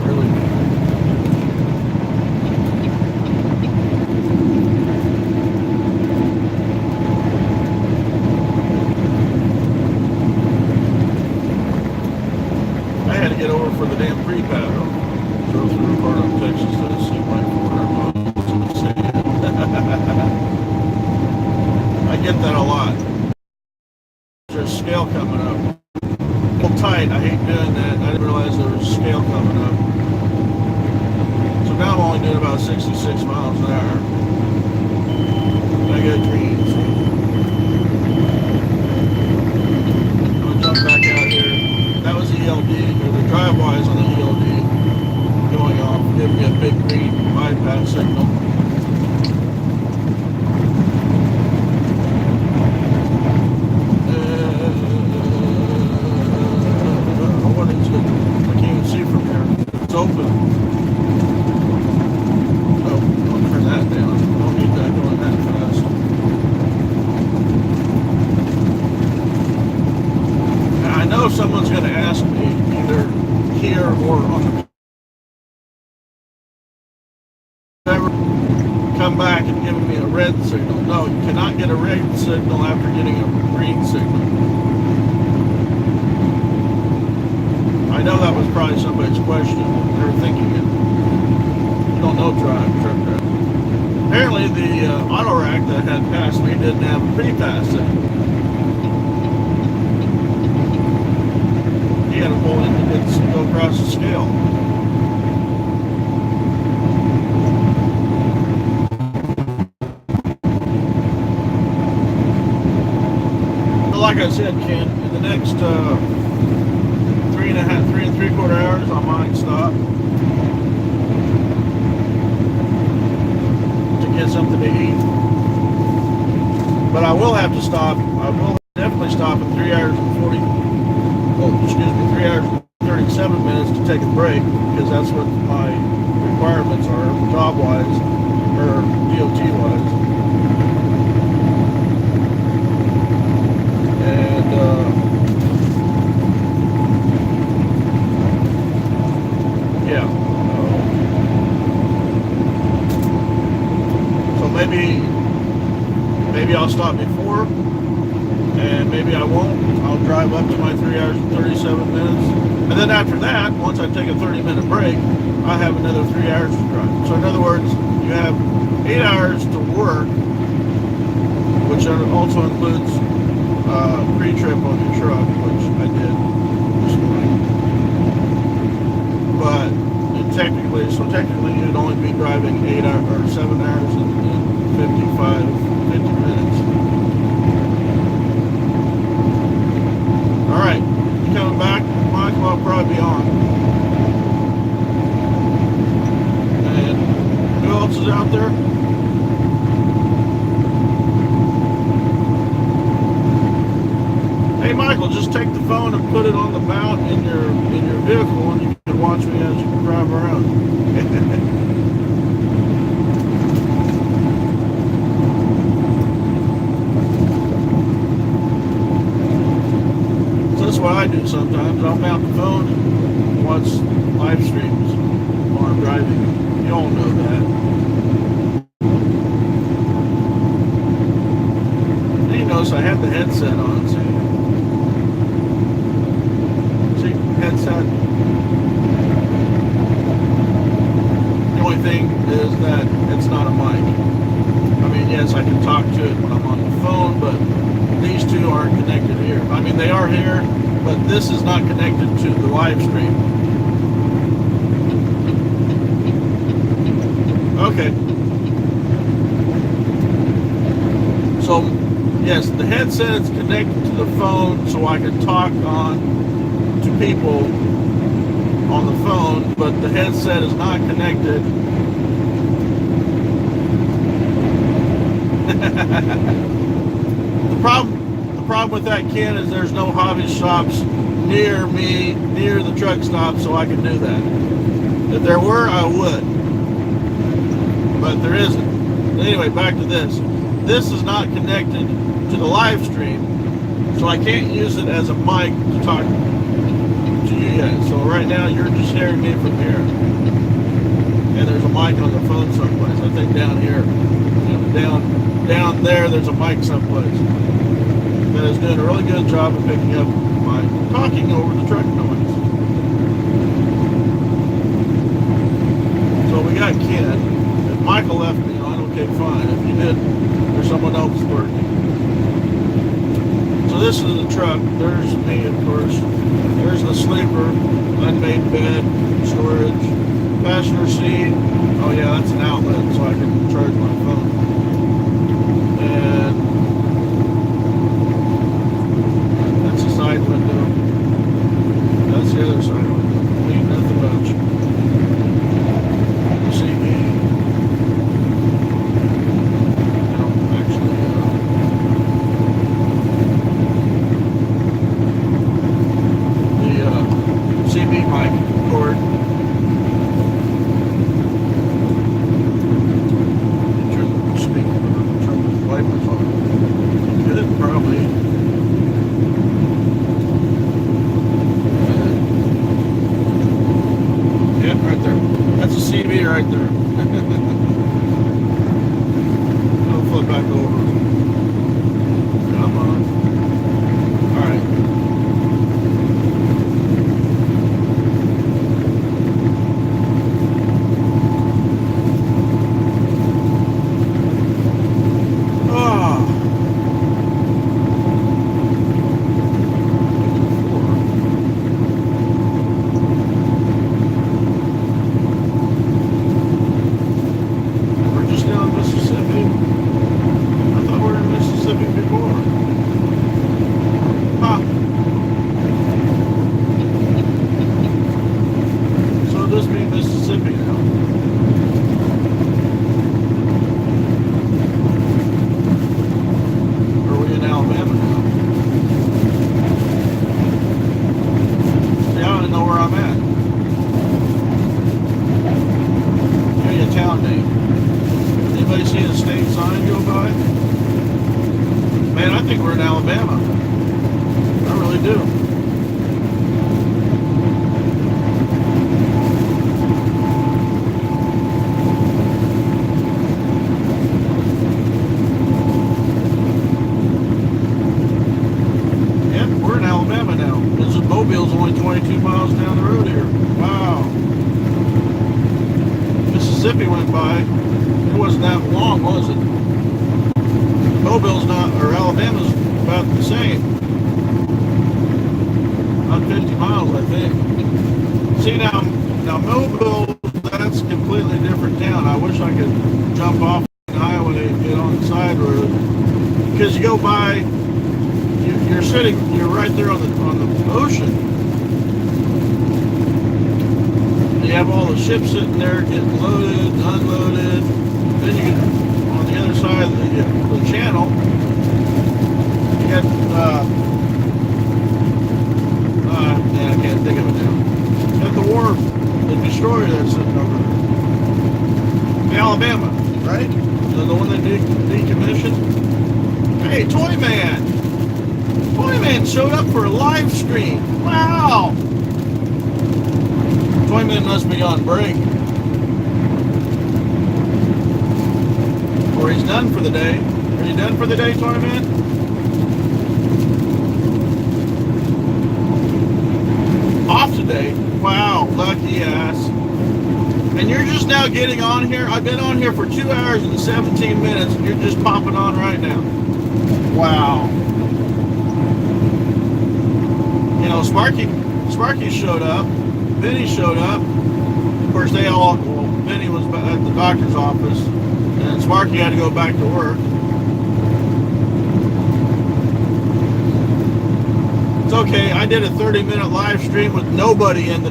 Really? I had to get over for the damn pre-pad. Drove through part of Texas, Tennessee, right before I get that a lot. There's scale coming up. Hold tight, I hate doing that. I didn't realize there was scale coming up. So now I'm only doing about 66 miles an hour. I got green, so I'm gonna jump back out here. That was ELD, or the drive-wise on the ELD. Going off, give me a big green bypass signal. What is it? I can't even see from here. It's open. Oh, I'll turn that down. I don't need that going that fast. Now, I know someone's going to ask me either here or on the come back and giving me a red signal. No, you cannot get a red signal after getting a green signal. I know that was probably somebody's question. They're thinking it. You don't know truck driver. Apparently the auto rack that had passed me didn't have a pre-pass signal. He had to pull in to go across the scale. Like I said, Ken, in the next 3 and 3/4 hours, I might stop to get something to eat. But I will have to stop. I will definitely stop in 3 hours and 3 hours and 37 minutes to take a break, because that's what my requirements are, job-wise, or DOT-wise. Yeah. So maybe I'll stop before, and maybe I won't. I'll drive up to my 3 hours and 37 minutes. And then after that, once I take a 30-minute break, I have another 3 hours to drive. So in other words, you have 8 hours to work, which also includes pre-trip on your truck, which I did this morning. But technically you'd only be driving 8 hours or 7 hours and 50 minutes. Hey Michael, just take the phone and put it on the mount in your vehicle, and you can watch me as you drive around. So that's what I do sometimes. I'll mount the phone and watch live streams while I'm driving. You all know that. And you notice I have the headset on, see? Headset. The only thing is that it's not a mic. I mean, yes, I can talk to it when I'm on the phone, but these two aren't connected here. I mean, they are here, but this is not connected to the live stream. Okay. So, yes, the headset is connected to the phone so I can talk to people on the phone, but the headset is not connected. The problem with that, Ken, is there's no hobby shops near me, near the truck stop, so I can do that. If there were, I would, but there isn't. Anyway, back to this. This is not connected to the live stream, so I can't use it as a mic to talk to you guys. So right now you're just hearing me from here, and there's a mic on the phone someplace. I think down here, down there, there's a mic someplace that is doing a really good job of picking up my talking over the truck noise. So we got Ken. If Michael left me on, okay, fine. If you did, there's someone else working. So this is the truck. There's me, of course. There's the sleeper, unmade bed, storage, passenger seat. Oh yeah, that's an outlet, so I can charge my phone. And that's the side window. That's the other side window. Ain't nothing much. You see me. No, actually, CB mic cord. Turn the speaker, turn the wipers on. Good, probably. Yeah, right there. That's a CB right there. I'll flip back over. Come on. All right. Mississippi went by. It wasn't that long, was it? Mobile's not, or Alabama's about the same. About 50 miles, I think. See, now Mobile, that's a completely different town. I wish I could jump off the highway and get on the side road. Because you go by, you're right there on the ocean. You have all the ships sitting there getting loaded, unloaded. Then you get on the other side of the channel. You got before the destroyer that's sitting over there. Alabama, right? The one that decommissioned. Hey, Toy Man! Toy Man showed up for a live stream. Wow! Toy Man must be on break. Or he's done for the day. Are you done for the day, Toy Man? Off today? Wow, lucky ass. And you're just now getting on here? I've been on here for 2 hours and 17 minutes and you're just popping on right now. Wow. You know, Sparky showed up. Benny showed up. Of course, Benny was at the doctor's office, and Sparky had to go back to work. It's okay. I did a 30-minute live stream with nobody in the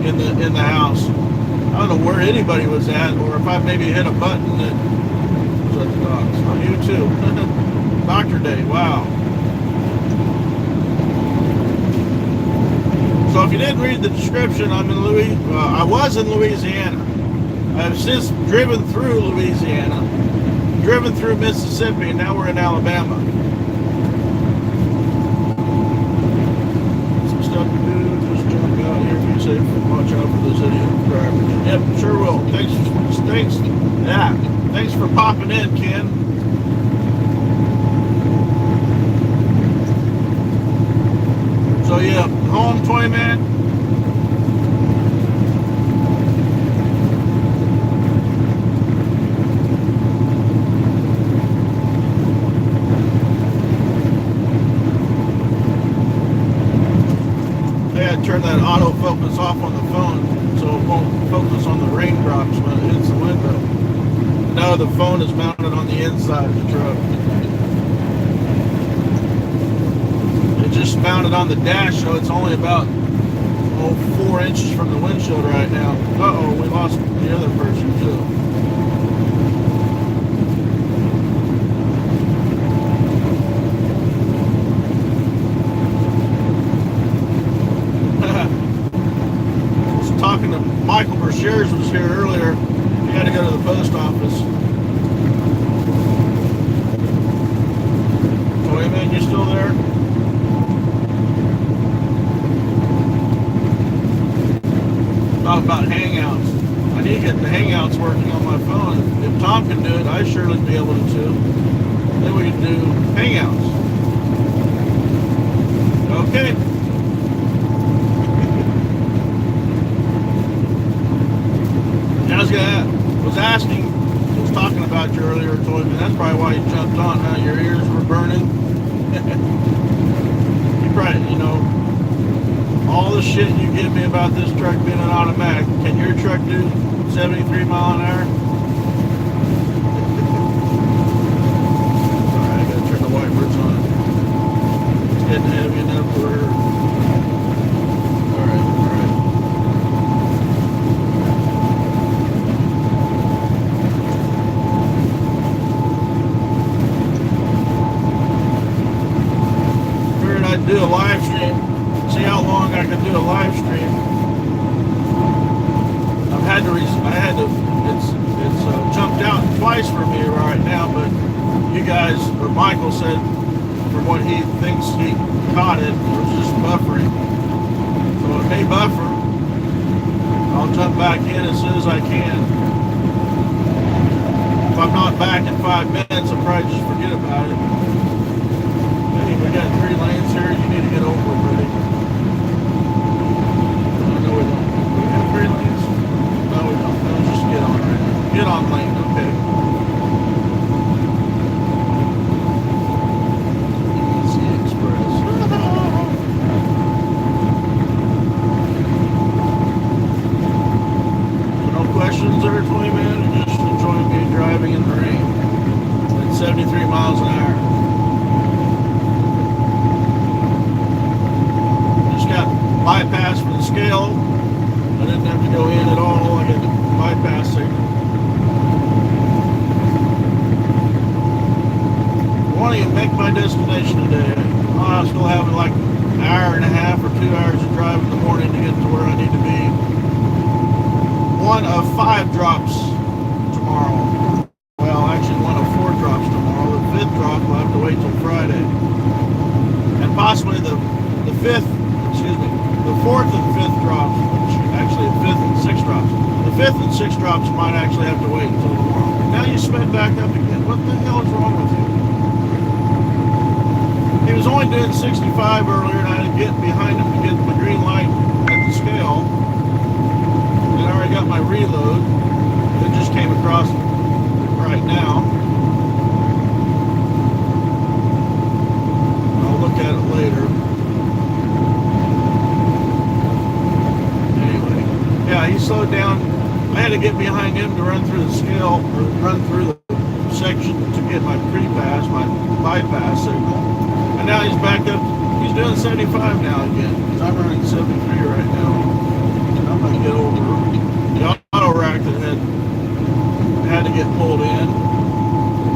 in the house. I don't know where anybody was at, or if I maybe hit a button that was at the dogs. On YouTube. Doctor Day. Wow. So if you didn't read the description, I was in Louisiana. I have since driven through Louisiana, driven through Mississippi, and now we're in Alabama. Some stuff to do, just jump out here, be safe, and watch out for those idiot drivers. Yep, sure will. Thanks for popping in, Ken. So yeah, home, Toy Man. They had to turn that autofocus off on the phone so it won't focus on the raindrops when it hits the window. Now the phone is mounted on the inside of the truck. Just mounted on the dash, so it's only about 4 inches from the windshield right now. Uh-oh, we lost the other person too. I was talking to Michael Brashears was here earlier. He had to go to the post office. Toy Man, you still there? Talk about Hangouts. I need to get the Hangouts working on my phone. If Tom can do it, I surely be able to too. Then we can do Hangouts. Okay. I was talking about you earlier, Toy Man. That's probably why you jumped on, huh? Your ears were burning. You probably, all the shit you give me about this truck being an automatic, can your truck do 73 mile an hour? Alright, I gotta turn the wipers on. It's getting heavy enough for her. Alright. Figured I'd do a live stream. See how long I can do a live stream. It's jumped out twice for me right now, but you guys, or Michael said, from what he thinks he caught it was just buffering. So it may buffer. I'll jump back in as soon as I can. If I'm not back in 5 minutes, I'll probably just forget about it. Hey, we got 3 lanes here. You need to get over it, buddy. No, we don't. Do we have 3 lanes? No, we don't. No, just get on right now. Get on lane, okay. Easy Express. So no questions there, Toy Man? You're just enjoying me driving in the rain at 73 miles an hour. Bypass for the scale. I didn't have to go in at all. I got the bypass signal. I want to make my destination today. I still have like an hour and a half or 2 hours of drive in the morning to get to where I need to be. One of 5 drops tomorrow. Well, actually one of 4 drops tomorrow. The 5th drop will have to wait till Friday. And possibly the 5th, the 4th and 5th drops, which actually the 5th and 6th drops. The 5th and 6th drops might actually have to wait until tomorrow. Now you sped back up again. What the hell is wrong with you? He was only doing 65 earlier, and I had to get behind him to get the green light at the scale. And I already got my reload. It just came across right now. I'll look at it later. Anyway, yeah, he slowed down. I had to get behind him to run through the scale, or run through the section to get my pre-pass, my bypass signal. And now he's back up. He's doing 75 now again. Because I'm running 73 right now. And I'm going to get over the auto rack that had to get pulled in.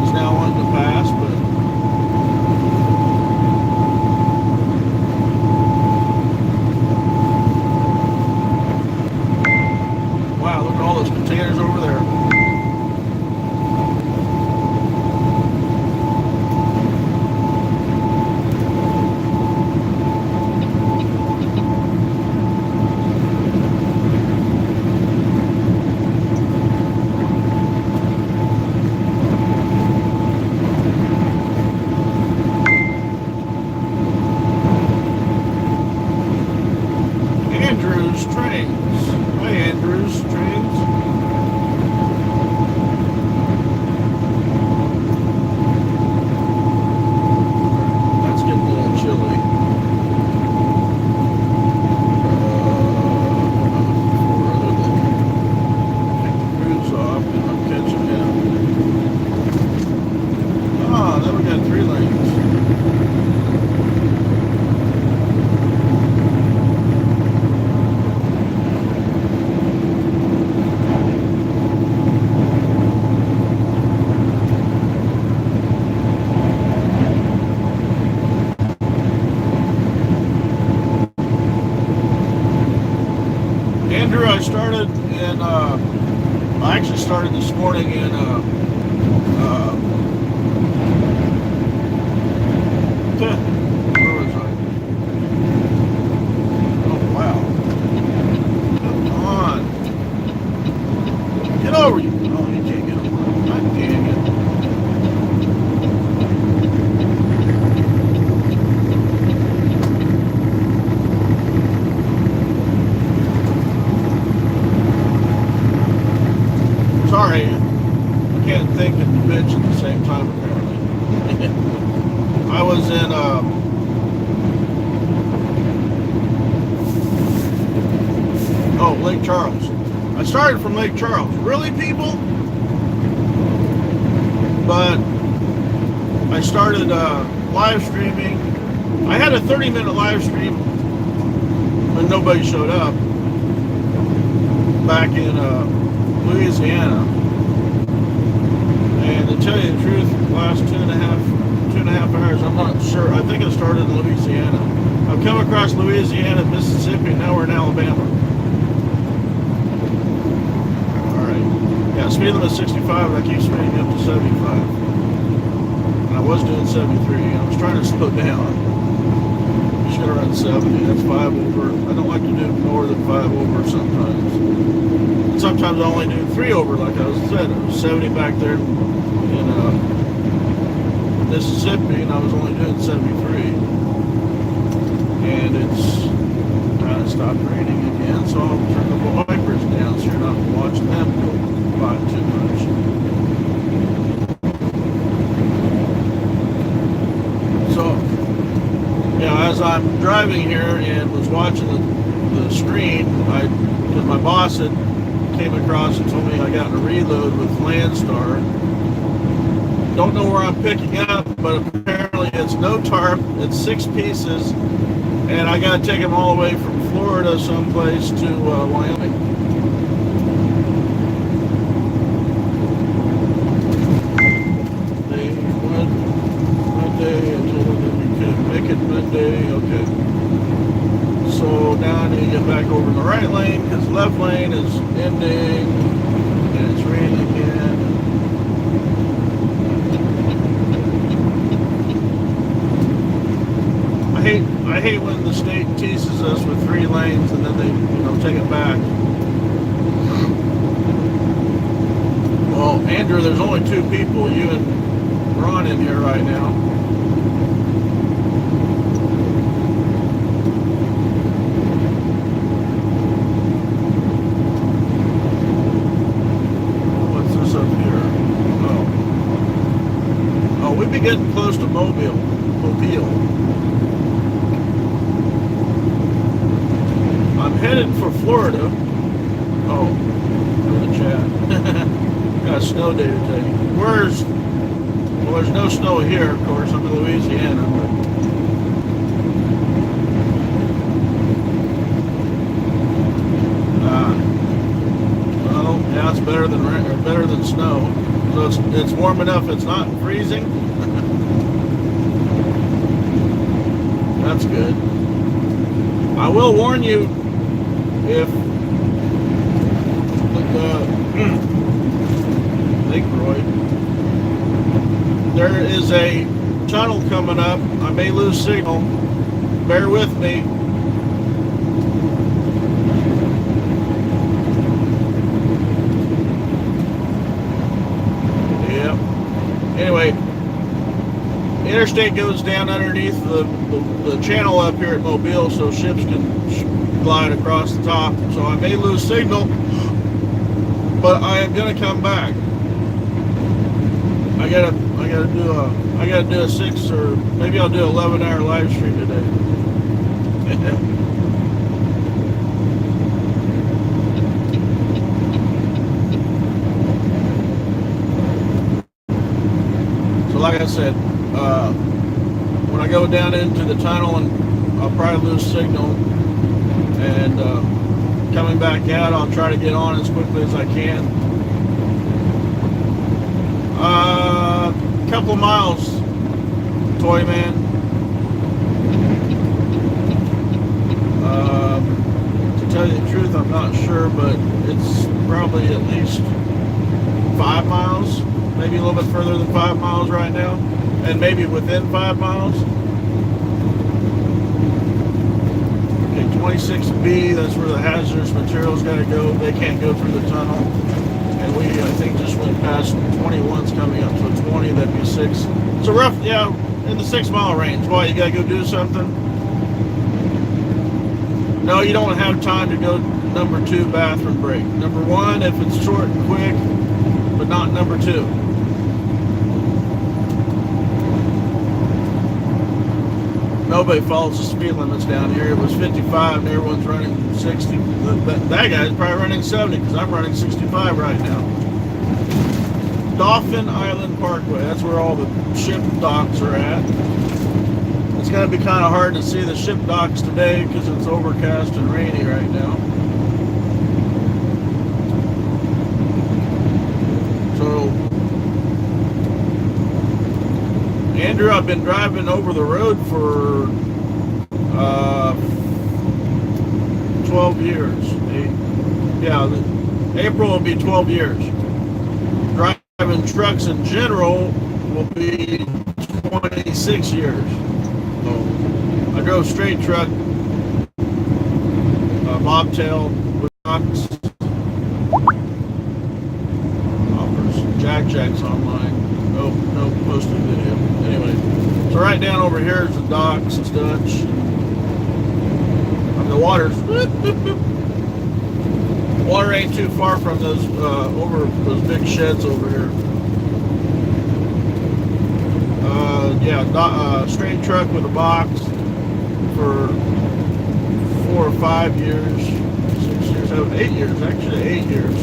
He's now wanting to pass, but wow, look at all those containers over there. I started in, I actually started this morning in, where was I? Oh, wow. Come on. Get over you. Oh, you can't get over. God dang it. Sorry, I can't think and bitch at the same time, apparently. I was in, Lake Charles. I started from Lake Charles. Really, people? But I started live streaming. I had a 30-minute live stream when nobody showed up back in Louisiana, and to tell you the truth, the last two and a half hours, I'm not sure. I think I started in Louisiana. I've come across Louisiana, Mississippi, now we're in Alabama. Alright. Yeah, speed limit 65, and I keep speeding up to 75. And I was doing 73. I was trying to slow down. Should have run 70. That's 5 over. I don't like to do more than 5 over sometimes. Sometimes I only do 3 over, like I said. It was 70 back there in Mississippi, and I was only doing 73. And it's kind of stopped raining again, so I'll turn the wipers down so you're not watching them go by too much. So, yeah, as I'm driving here and was watching the screen, because my boss had came across and told me I got a reload with Landstar. Don't know where I'm picking up, but apparently it's no tarp, it's 6 pieces, and I got to take them all the way from Florida someplace to Wyoming. Monday, I told them you can make it Monday, okay. slow down and you get back over in the right lane because left lane is ending and it's raining again. I hate when the state teases us with 3 lanes and then they, take it back. Well, Andrew, there's only 2 people, you and Ron, in here right now. What's this up here? Oh, we'd be getting close to Mobile. I'm headed for Florida. Oh, in the chat. Got a snow day today. Well, there's no snow here, of course. I'm in Louisiana. Well, yeah, it's better than snow. So it's warm enough. It's not freezing. That's good. I will warn you, if there is a tunnel coming up. I may lose signal. Bear with me. Yeah. Anyway, interstate goes down underneath the channel up here at Mobile, so ships can glide across the top. So I may lose signal, but I am gonna come back. I gotta do a 6 or maybe I'll do 11-hour live stream today. So like I said, when I go down into the tunnel, and I'll probably lose signal, and coming back out, I'll try to get on as quickly as I can. Couple miles, Toy Man. To tell you the truth, I'm not sure, but it's probably at least 5 miles, maybe a little bit further than 5 miles right now, and maybe within 5 miles. Okay, 26B, that's where the hazardous materials got to go. They can't go through the tunnel. And we, I think, just went past 21's coming up, so 20, that'd be 6. So rough, yeah, in the 6 mile range. Why, you gotta go do something? No, you don't have time to go number 2 bathroom break. Number 1, if it's short and quick, but not number 2. Nobody follows the speed limits down here. It was 55 and everyone's running 60. That guy's probably running 70 because I'm running 65 right now. Dauphin Island Parkway, that's where all the ship docks are at. It's going to be kind of hard to see the ship docks today because it's overcast and rainy right now. So, Andrew, I've been driving over the road for 12 years. April will be 12 years. Driving trucks in general will be 26 years. So I drove straight truck, bobtail with box offers, Jacks online. No posted video. Anyway, so right down over here is the docks. It's Dutch. And the water's water ain't too far from those over those big sheds over here. Straight truck with a box for 4 or 5 years, 6 years, 8 years, actually 8 years.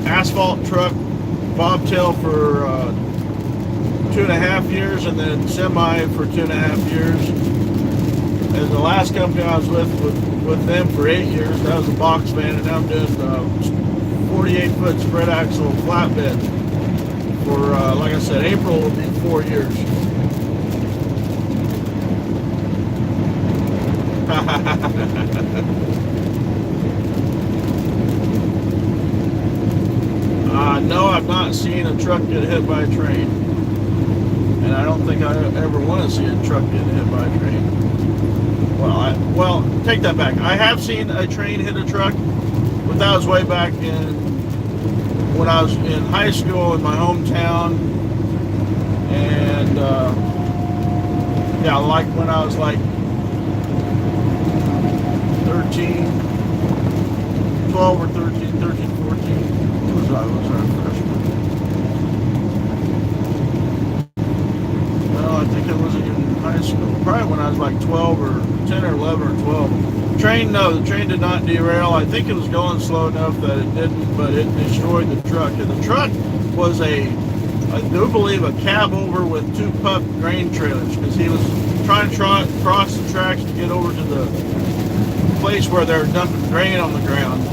Asphalt truck, bobtail for 2.5 years, and then semi for 2.5 years. And the last company I was with them for 8 years, that was a box van, and now I'm doing 48-foot spread axle flatbed. For, like I said, April will be 4 years. No, I've not seen a truck get hit by a train. And I don't think I ever want to see a truck get hit by a train. Well, take that back. I have seen a train hit a truck, but that was way back when I was in high school in my hometown. And, yeah, like when I was like 13, 12 or 13, 14. I was a freshman. Well, I think it was in high school. Probably when I was like 12 or 10 or 11 or 12. The train did not derail. I think it was going slow enough that it didn't, but it destroyed the truck. And the truck was I do believe, a cab over with 2 pup grain trailers, because he was trying to cross the tracks to get over to the place where they're dumping grain on the ground.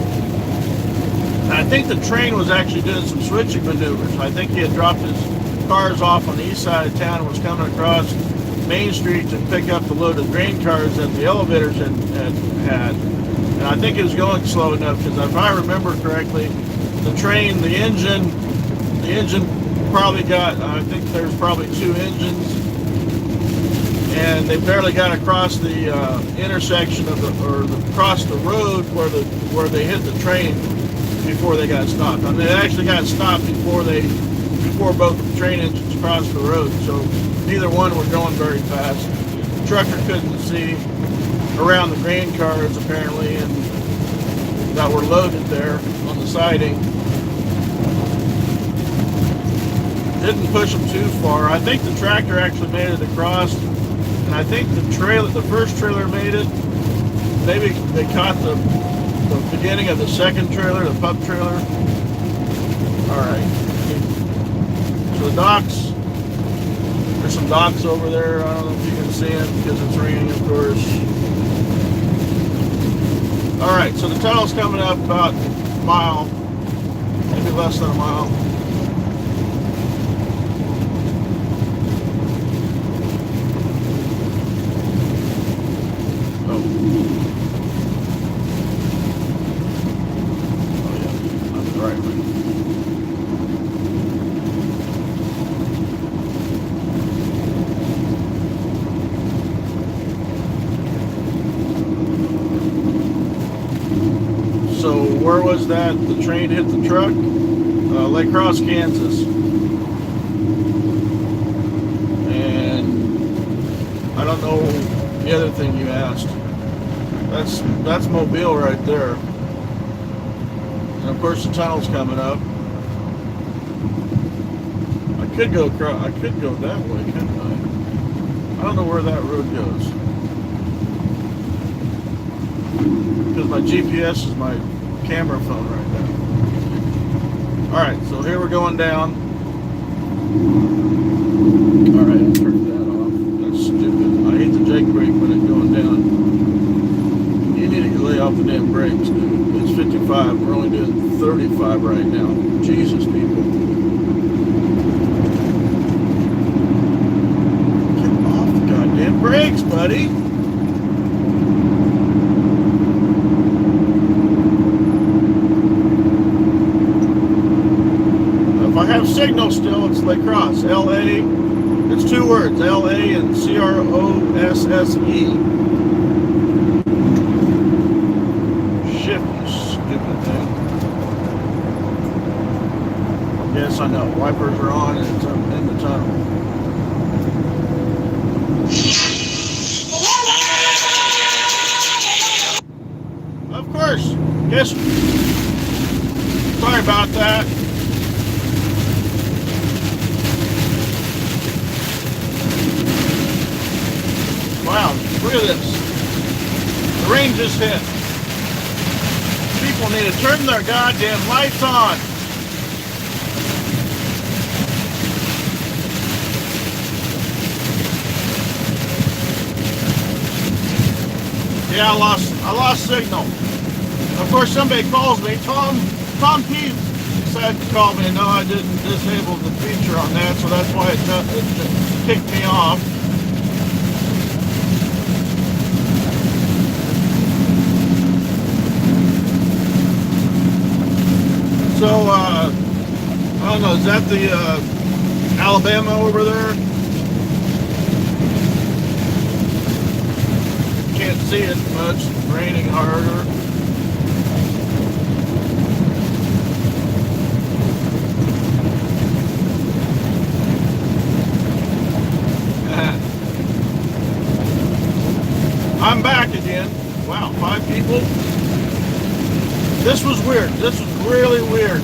And I think the train was actually doing some switching maneuvers. I think he had dropped his cars off on the east side of town and was coming across Main Street to pick up the load of grain cars that the elevators had. And I think it was going slow enough, because if I remember correctly, the engine probably got, I think there's probably 2 engines, and they barely got across the intersection across the road where they hit the train before they got stopped. I mean, they actually got stopped before both train engines crossed the road, so neither one were going very fast. The trucker couldn't see around the grain cars, apparently, and that were loaded there on the siding. Didn't push them too far. I think the tractor actually made it across, and I think the first trailer made it. Maybe they caught the beginning of the second trailer, the pup trailer. Alright. So the docks, there's some docks over there. I don't know if you can see them because it's raining, of course. Alright, so the tunnel's coming up about a mile, maybe less than a mile. Where was that the train hit the truck? Lake Cross, Kansas. And I don't know the other thing you asked. That's Mobile right there. And of course the tunnel's coming up. I could go that way, couldn't I? I don't know where that road goes. Because my GPS is my camera phone right now. Alright, so here we're going down. Alright, I'll turn that off. That's stupid. I hate the jake brake when it's going down. You need to lay off the damn brakes, dude. It's 55. We're only doing 35 right now. Jesus, people. Get off the goddamn brakes, buddy. Signal still, it's Lake Cross. L-A, it's 2 words, L-A and C-R-O-S-S-E. Shift, you stupid thing. Yes, I know. Wipers are on and it's up in the tunnel. Of course. Yes. Sorry about that. Wow, look at this. The rain just hit. People need to turn their goddamn lights on. Yeah, I lost signal. Of course, somebody calls me. Tom P said to call me. No, I didn't disable the feature on that, so that's why it kicked me off. So, I don't know, is that the Alabama over there? Can't see it much, it's raining harder. I'm back again. Wow, 5 people. This was weird. This was really weird.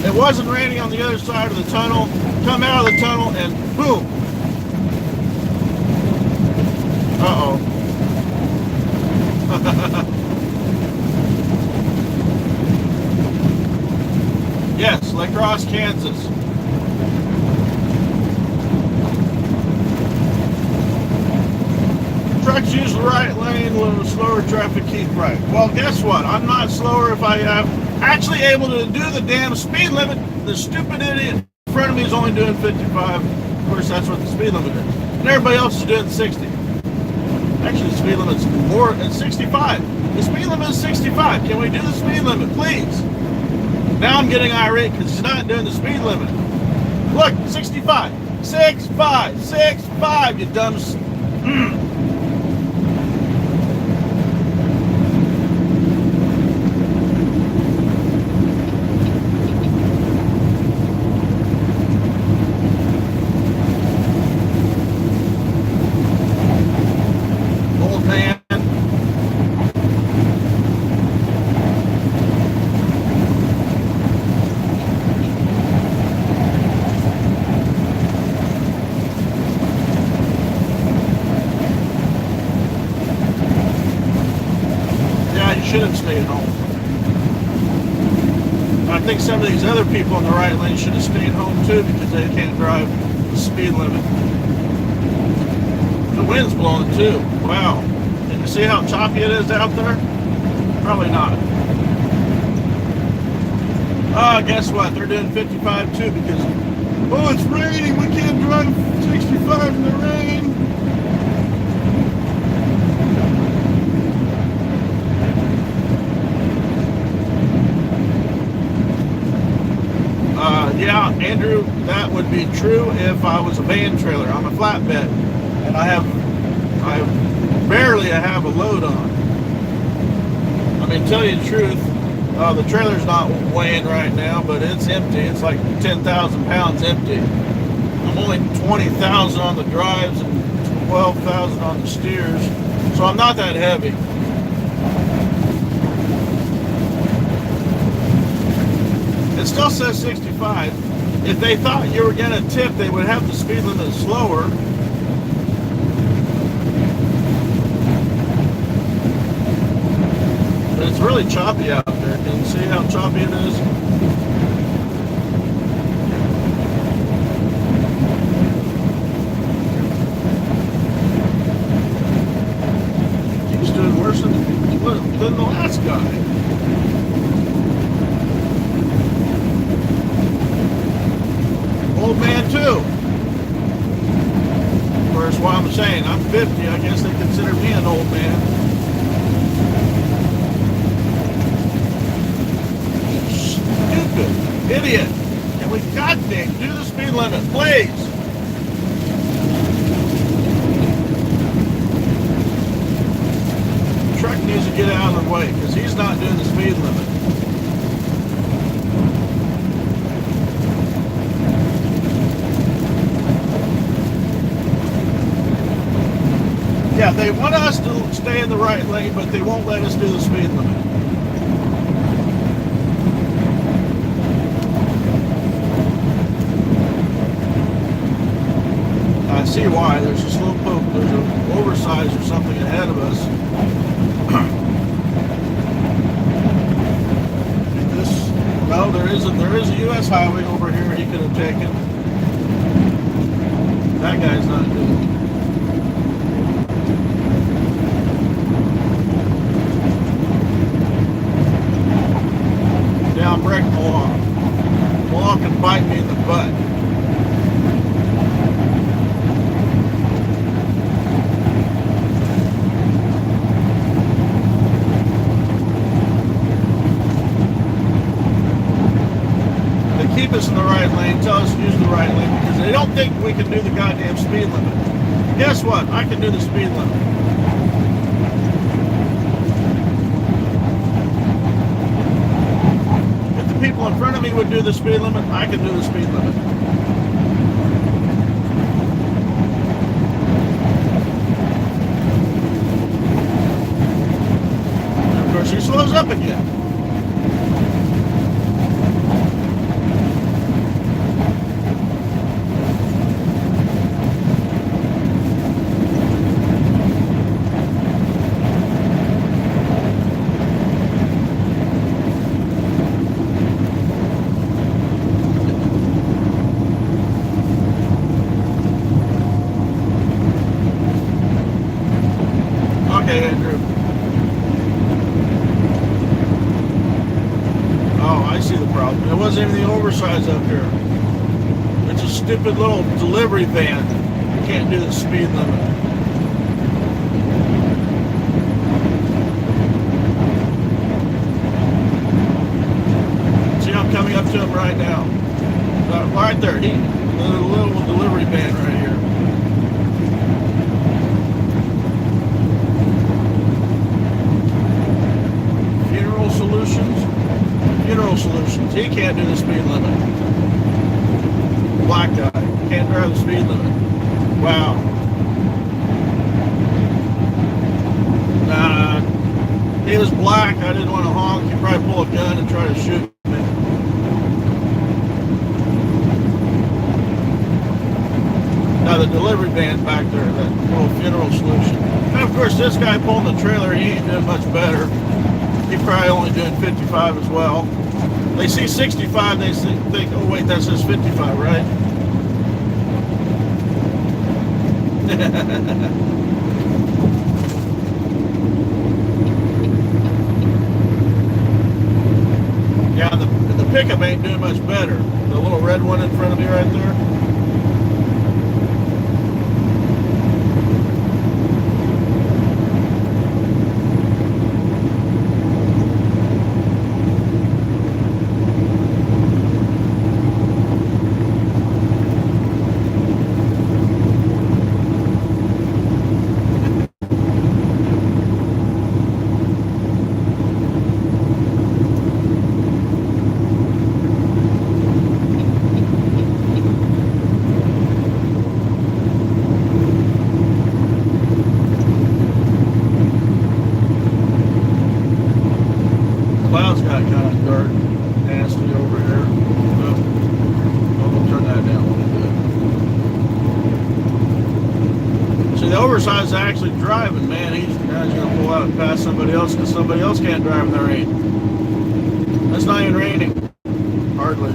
It wasn't raining on the other side of the tunnel. Come out of the tunnel and boom. Uh-oh. Yes, La Crosse, Kansas. Trucks use the right lane when slower traffic keep right. Well, guess what? I'm not slower if I am actually able to do the damn speed limit. The stupid idiot in front of me is only doing 55. Of course, that's what the speed limit is. And everybody else is doing 60. Actually, the speed limit's more than 65. The speed limit is 65. Can we do the speed limit, please? Now I'm getting irate because he's not doing the speed limit. Look, 65. 65. 65, you dumb... should have stayed home. I think some of these other people in the right lane should have stayed home too because they can't drive the speed limit. The wind's blowing too. Wow. Can you see how choppy it is out there? Probably not. Guess what? They're doing 55 too because, oh, it's raining. We can't drive 65 in the rain. Yeah, Andrew, that would be true if I was a van trailer. I'm a flatbed, and I barely have a load on. I mean, tell you the truth, the trailer's not weighing right now, but it's empty. It's like 10,000 pounds empty. I'm only 20,000 on the drives and 12,000 on the steers, so I'm not that heavy. It still says 65. If they thought you were going to tip, they would have the speed limit slower. But it's really choppy out there. Can you see how choppy it is? He's doing worse than the last guy. Old man too. Of course, what I'm saying, I'm 50. I guess they consider me an old man. Stupid idiot! Can we goddamn do the speed limit, please? The truck needs to get out of the way because he's not doing the speed limit. Yeah, they want us to stay in the right lane, but they won't let us do the speed limit. I see why. There's a slow poke. There's an oversize or something ahead of us. No, there is a U.S. highway over here he could have taken. That guy's not doing it. Down brake Mohawk. Mohawk can bite me in the butt. They don't think we can do the goddamn speed limit. Guess what? I can do the speed limit. If the people in front of me would do the speed limit, I can do the speed limit. And of course, he slows up again. Okay, Andrew. Oh, I see the problem. It wasn't even the oversize up here. It's a stupid little delivery van. You can't do the speed limit. See, I'm coming up to him right now. Right there. The little delivery van right here. Funeral Solutions. He can't do the speed limit. Black guy. Can't drive the speed limit. Wow. He was black. I didn't want to honk. He'd probably pull a gun and try to shoot me. Now the delivery van back there, that little Funeral Solution. And of course this guy pulling the trailer, he ain't doing much better. He's probably only doing 55 as well. They see 65, they think, oh wait, that says 55, right? Yeah, the pickup ain't doing much better. The little red one in front of me right there. Cloud's got kind of dark, nasty over here. We'll turn that down a little bit. See, the oversized is actually driving, man. He's going to pull out and pass somebody else because somebody else can't drive in the rain. It's not even raining. Hardly.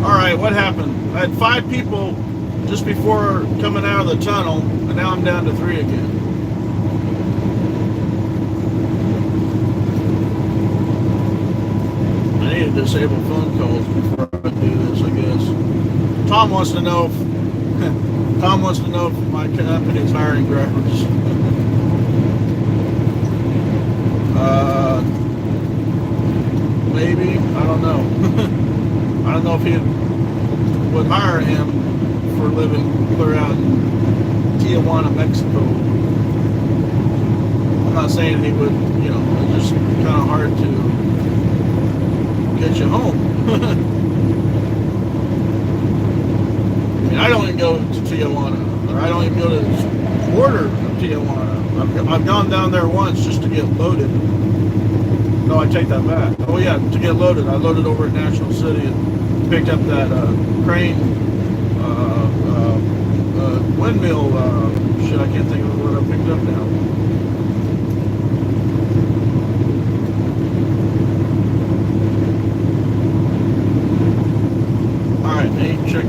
Alright, what happened? I had 5 people just before coming out of the tunnel, and now I'm down to 3 again. I need to disable phone calls before I do this, I guess. Tom wants to know if my company is hiring drivers. Maybe, I don't know. I don't know if he would hire him for living clear out in Tijuana, Mexico. I'm not saying he would, you know, it's just kind of hard to get you home. I mean, I don't even go to Tijuana, or I don't even go to the border of Tijuana. I've gone down there once just to get loaded. No, I take that back. Oh yeah, to get loaded. I loaded over at National City and picked up that crane windmill, shit, I can't think of what I picked up now. Alright, hey, check.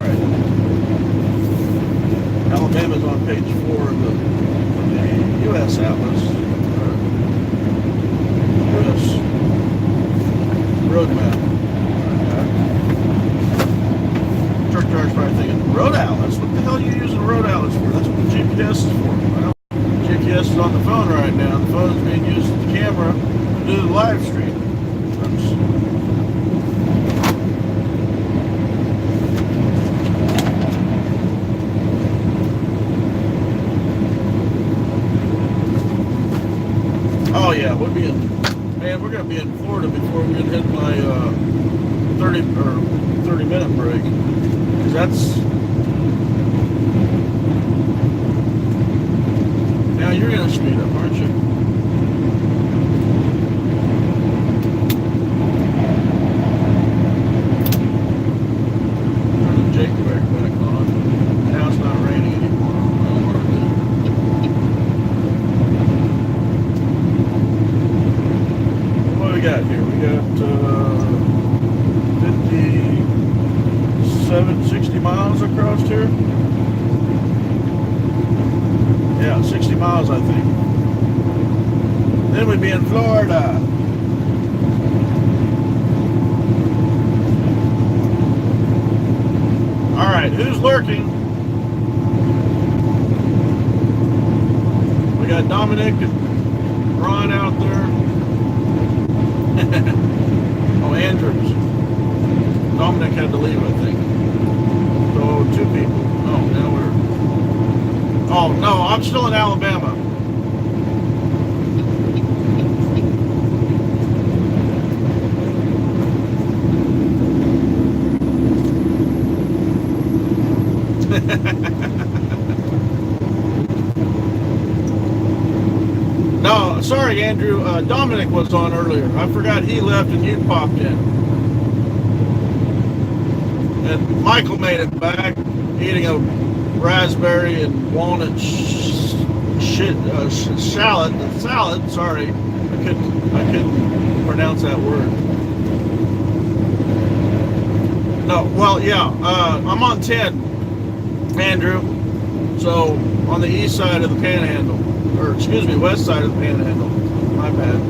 Alright. Alabama's on page 4 of the U.S. Atlas, U.S. road map. on the phone right now. The phone is being used as the camera to do the live stream. Oops. Oh yeah, we're gonna be in Florida before we can hit my 30-minute break. 'Cause that's now you're gonna speed up, aren't you? Turn the Jake brake back on. Now it's not raining anymore. I don't know what to do. What do we got here? We got 60 miles across here. Yeah, 60 miles, I think. Then we'd be in Florida. All right, who's lurking? We got Dominic and Ron out there. Oh, Andrews. Dominic had to leave, I think. So, 2 people. Oh, now we're... Oh, no, I'm still in Alabama. No, sorry, Andrew. Dominic was on earlier. I forgot he left and you popped in. And Michael made it back, eating a raspberry and walnut salad. Sorry, I couldn't pronounce that word. No, well, yeah, I'm on 10, Andrew. So on the east side of the Panhandle, or excuse me, west side of the Panhandle. My bad.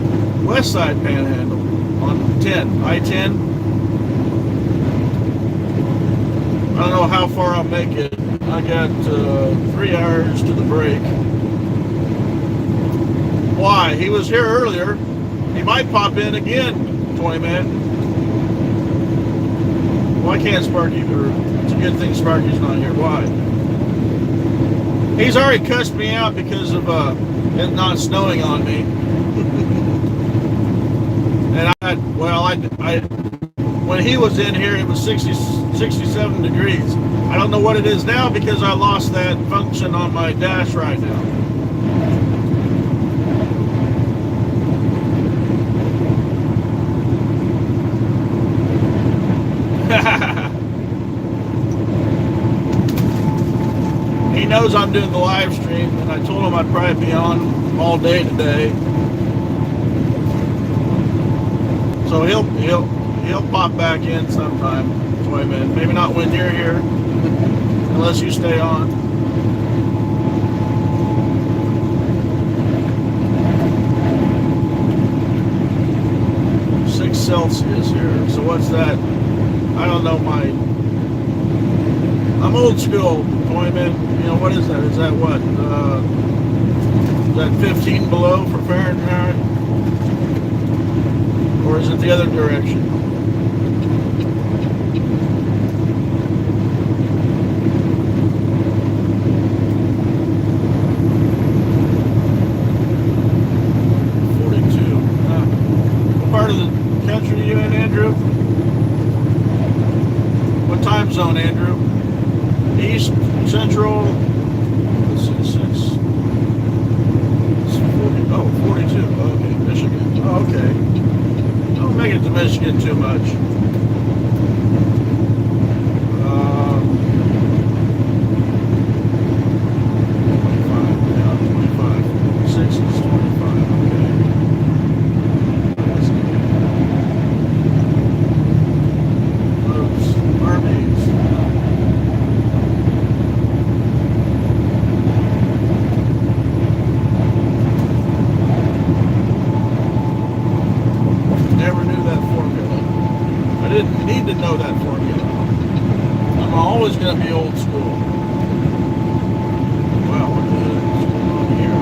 West side Panhandle on 10, I-10. I don't know how far I'll make it. I got 3 hours to the break. Why? He was here earlier. He might pop in again, Toy Man. Why can't Sparky? Or it's a good thing Sparky's not here. Why? He's already cussed me out because of it not snowing on me. And when he was in here, it was 67 degrees. I don't know what it is now because I lost that function on my dash right now. He knows I'm doing the live stream, and I told him I'd probably be on all day today. So he'll pop back in sometime. Wait a minute, maybe not when you're here, unless you stay on. Six Celsius here. So what's that? I don't know I'm old school, Toyman. You know, what is that? Is that what? Is that 15 below for Fahrenheit? Or is it the other direction? What part of the country are you in, Andrew? What time zone, Andrew? East, Central? Let's see, 6. It's 42. Okay, Michigan. Oh, okay. Don't make it to Michigan too much. 25, yeah, 25. 6 is 25, okay. Oops, Arby's. Never knew that formula. I didn't need to know that formula. I'm always going to be old school. Wow, what the heck is going on here?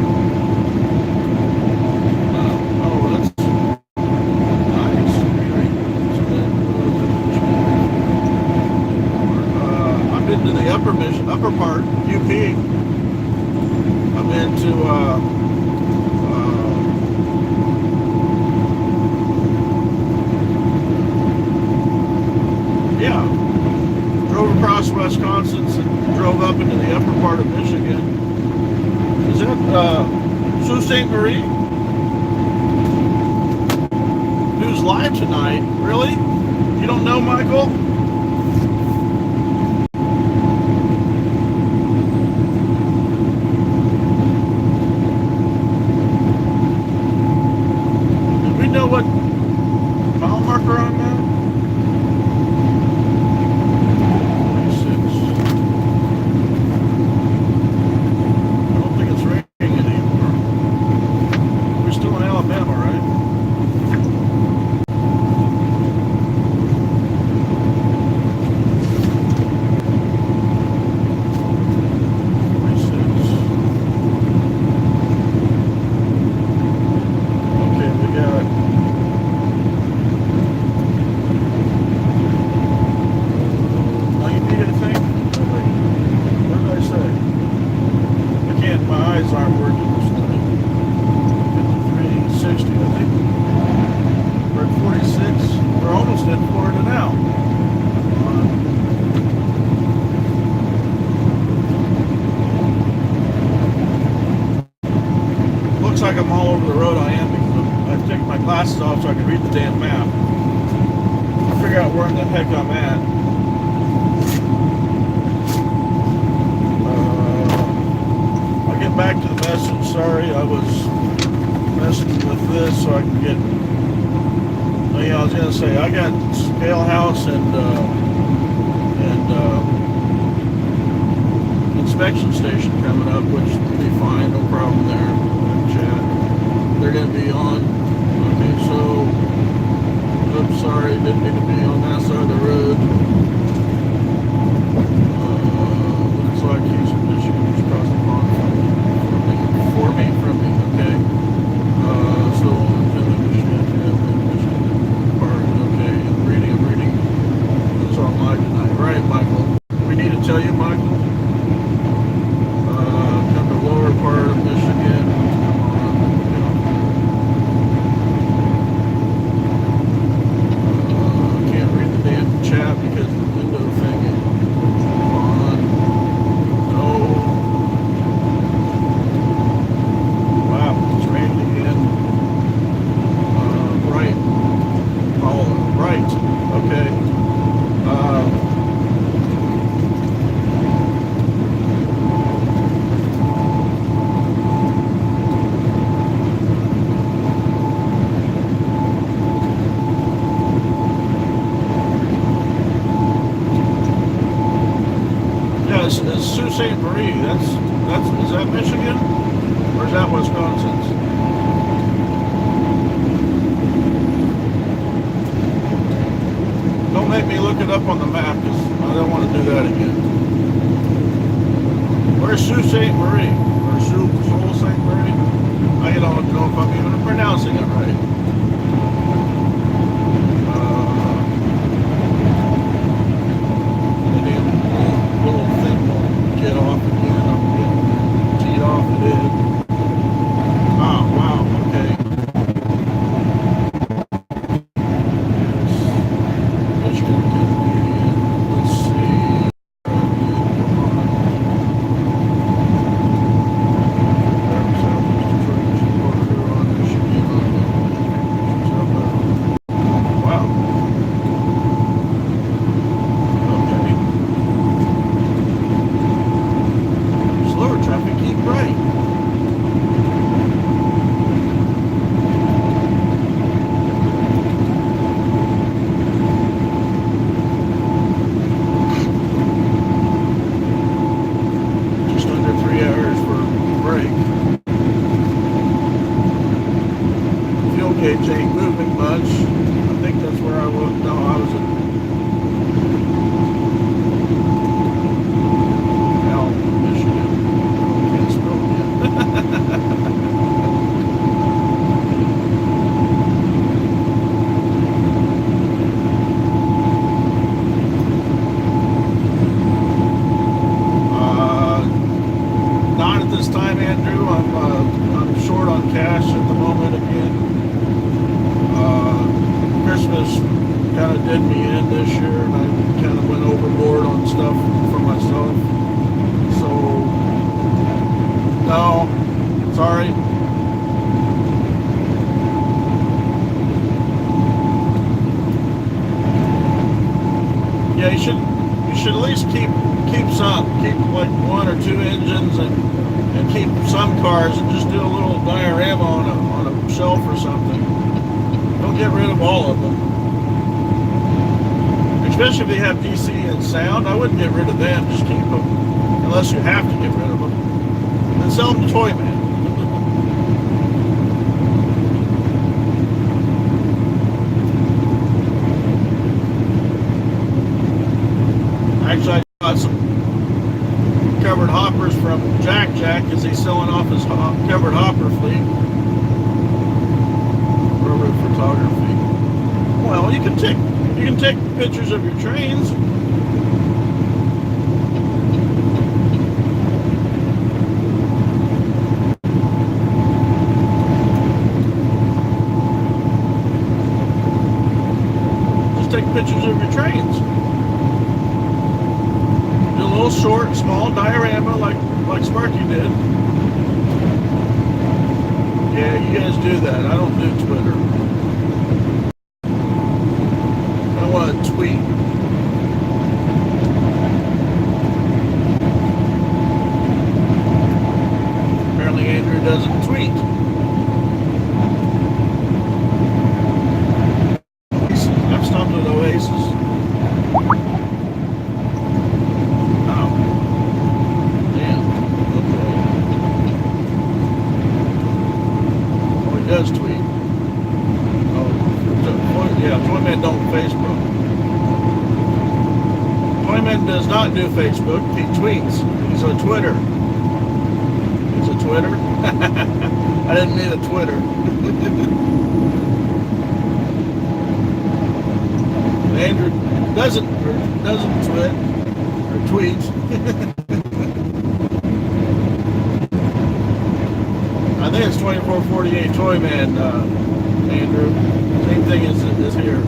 into the upper part, UP. I'm into yeah, drove across Wisconsin and drove up into the upper part of Michigan. Is that Sault Ste. Marie? Who's live tonight? Really? You don't know, Michael? Did we know what mile marker on that? 26. I don't think it's raining anymore. We're still in Alabama, right? Like I'm all over the road. I am, because I've taken my glasses off so I can read the damn map. Figure out where in the heck I'm at. I'll get back to the message. Sorry, I was messing with this so I can get. Oh yeah, I was gonna say I got Scale House and inspection station coming up, which will be fine, no problem there. Chat. They're going to be on. Okay, so, oops, sorry, didn't mean to be on that side of the road. Looks like he's from Michigan, just across the pond from me, okay. So, Michigan, part, okay, I'm reading. That's on live tonight. Right, Michael? We need to tell you, Michael? Come to lower part of Michigan. Chat because the window thing is on. No. Wow, it's raining again. Right. Paula, right. Okay. It's Sault Ste. Marie. That's is that Michigan or is that Wisconsin? Don't make me look it up on the map because I don't want to do that again. Where's Sault Ste. Marie or Sault Ste. Marie? I don't know if I'm even pronouncing it right. Little thing will get off again. I'm getting teed off it in. Oh, wow, okay. Yes. Michigan, let's see. Southeast Detroit, Michigan border on Michigan. time, Andrew. I'm short on cash at the moment again. Christmas kind of did me in this year, and I kind of went overboard on stuff for myself. So, no, sorry. Yeah, you should at least keep some, keep like 1 or 2 engines, and keep some cars, and just do a little diorama on a shelf or something. Don't get rid of all of them. Especially if they have DC and sound, I wouldn't get rid of them. Just keep them, unless you have to get rid of them, and sell them to Toy Man. Actually, I got some covered hoppers from Jack because he's selling off his covered hopper fleet. Railroad photography. Well, you can take pictures of your trains. Just take pictures of your trains. Do a little short, small diorama like Sparky did. Yeah, you guys do that. I don't do Twitter. I want to tweet. Apparently Andrew doesn't tweet. I've stopped at Oasis. Oh. Damn. Okay. Oh, he does tweet. Oh, yeah, Toyman don't Facebook. Toyman does not do Facebook. He tweets. He's on Twitter. He's a Twitter? I didn't mean a Twitter. Andrew doesn't tweet or tweets. I think it's 2448 Toyman, Andrew. Same thing as here.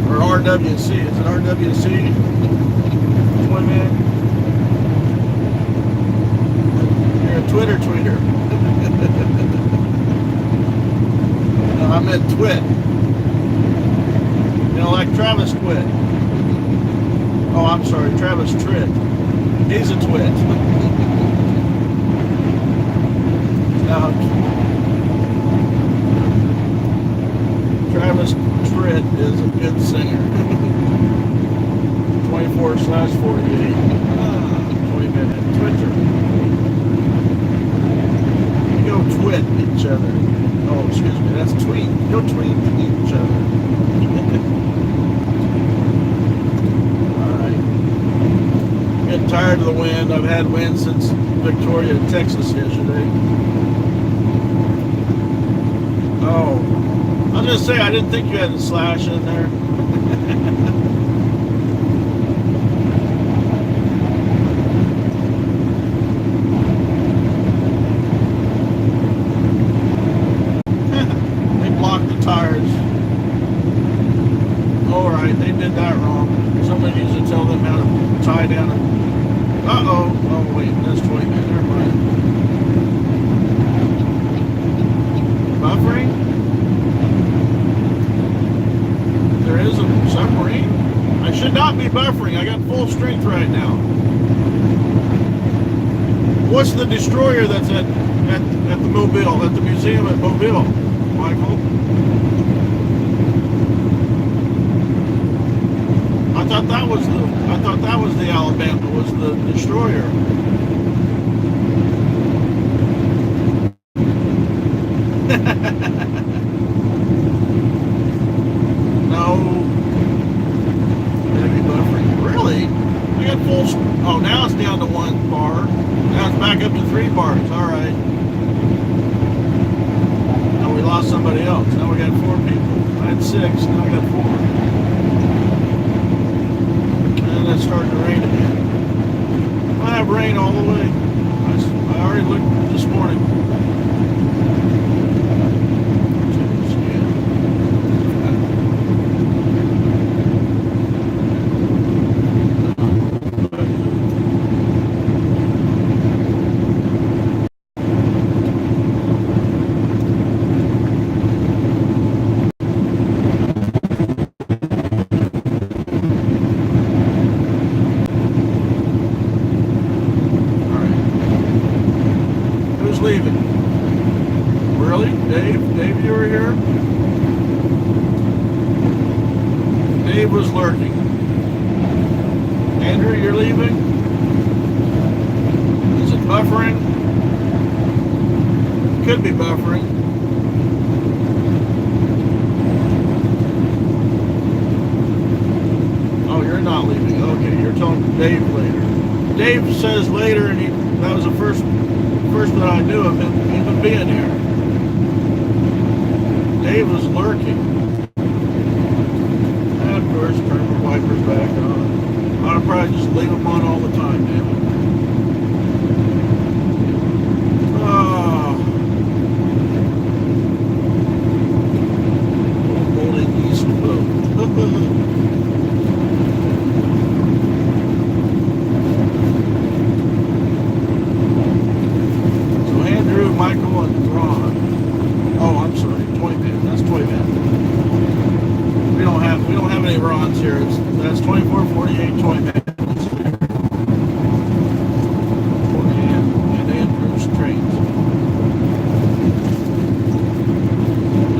Or RWC. Is it RWC? Toyman? You're a Twitter tweeter. No, I meant twit. You know, like Travis Twit. Oh, I'm sorry, Travis Tritt. He's a twit. Now, Travis Tritt is a good singer. 24/48. 20-minute Twitter. You go twit each other. Oh, excuse me, that's tweet. Go tweet each other. Alright. Getting tired of the wind. I've had wind since Victoria, Texas yesterday. Oh. I was going to say, I didn't think you had a slash in there. They blocked the tires. Alright, they did that wrong. Somebody needs to tell them how to tie down a... Uh-oh. Oh, wait, that's 20 minutes. Never mind. Buffering? There is a submarine? I should not be buffering. I got full strength right now. What's the destroyer that's at the Mobile, at the museum at Mobile, Michael? I thought that was the Alabama, was the destroyer. No. Maybe buffering. Really? I got full... Oh, now it's down to 1 bar. Now it's back up to 3 bars. Alright. Now we lost somebody else. Now we got 4 people. I had 6. Now we got 4. And it's starting to rain again. have rain all the way. I already looked this morning. Leaving. Really? Dave, you were here? Dave was lurking. Andrew, you're leaving? Is it buffering? Could be buffering. Oh, you're not leaving. Okay, you're talking to Dave later. Dave says later, and that was the first that I knew of him even being here. Dave was lurking. And of course, turn the wipers back on. I'll probably just leave them on all the time, damn it. Holding east boat. Michael and Ron. Oh, I'm sorry, Toyman. That's Toyman. We don't have any Rons here. That's 2448 Toyman. And Andrew's trains.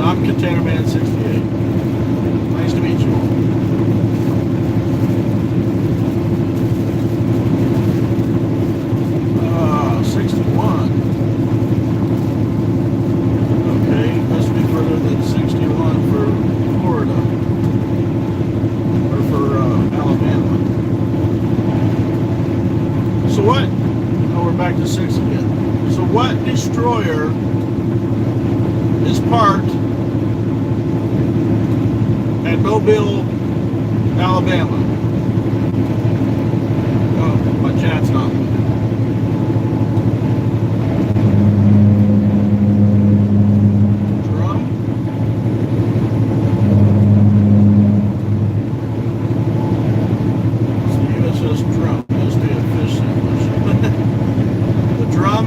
I'm Container Man 68. Nice to meet you all. 61. Further than 61 for Florida or for Alabama. So what? Oh, we're back to 6 again. So what destroyer is parked at Mobile, Alabama? Oh, my chat's not.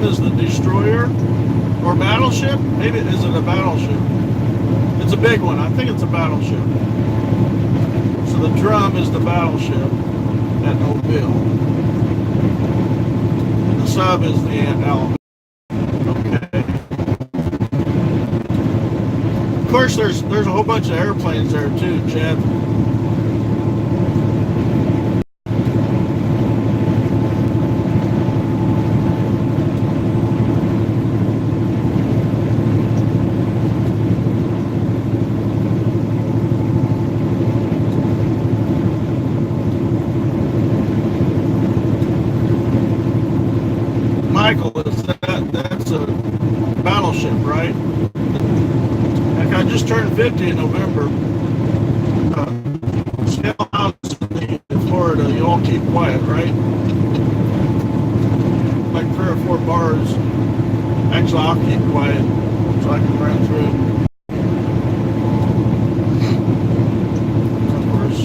Is the destroyer or battleship? Maybe is it a battleship? It's a big one. I think it's a battleship. So the drum is the battleship at Mobile. The sub is the Alabama. Okay. Of course, there's a whole bunch of airplanes there too, Chad. Michael, that's a battleship, right? Heck, I just turned 50 in November. Scale house in Florida, you all keep quiet, right? Like 3 or 4 bars. Actually, I'll keep quiet so I can run through. Of course,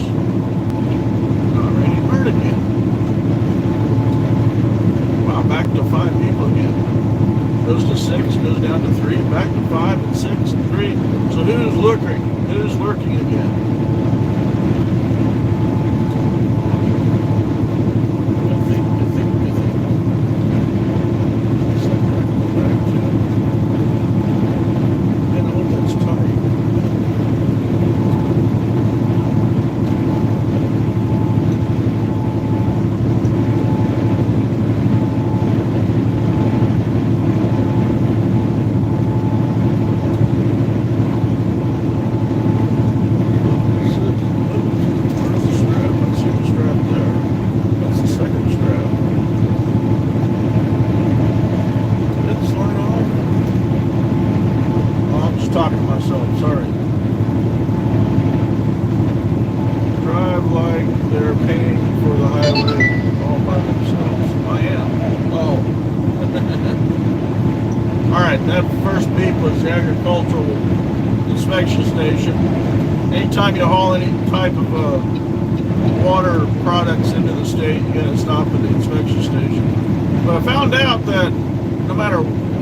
not ready bird again. Wow, back to 5 people again. Goes to 6, goes down to 3, back to 5 and 6 and 3. So who's lurking? Who's lurking again? I think. I know that's tight. Talking to myself, sorry. Drive like they're paying for the highway all by themselves. I am. first beep was the agricultural inspection station. Anytime you haul any type of water products into the state, you gotta stop at the inspection station. But I found out that no matter,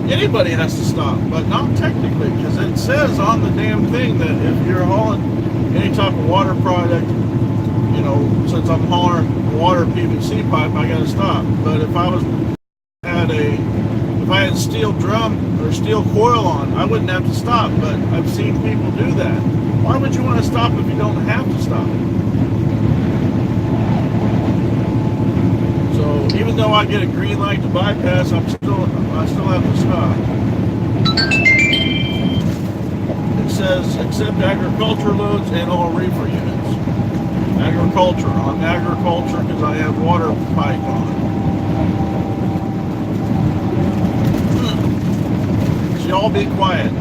anybody has to stop, but not technically, because it says on the damn thing that if you're hauling any type of water product, you know, since I'm hauling water PVC pipe, I gotta stop. But if I had steel drum or steel coil on, I wouldn't have to stop. But I've seen people do that. Why would you want to stop if you don't have to stop? So even though I get a green light to bypass, I still have to stop. It says accept agriculture loads and all reefer units. Agriculture. I'm agriculture because I have water pipe on. So y'all be quiet.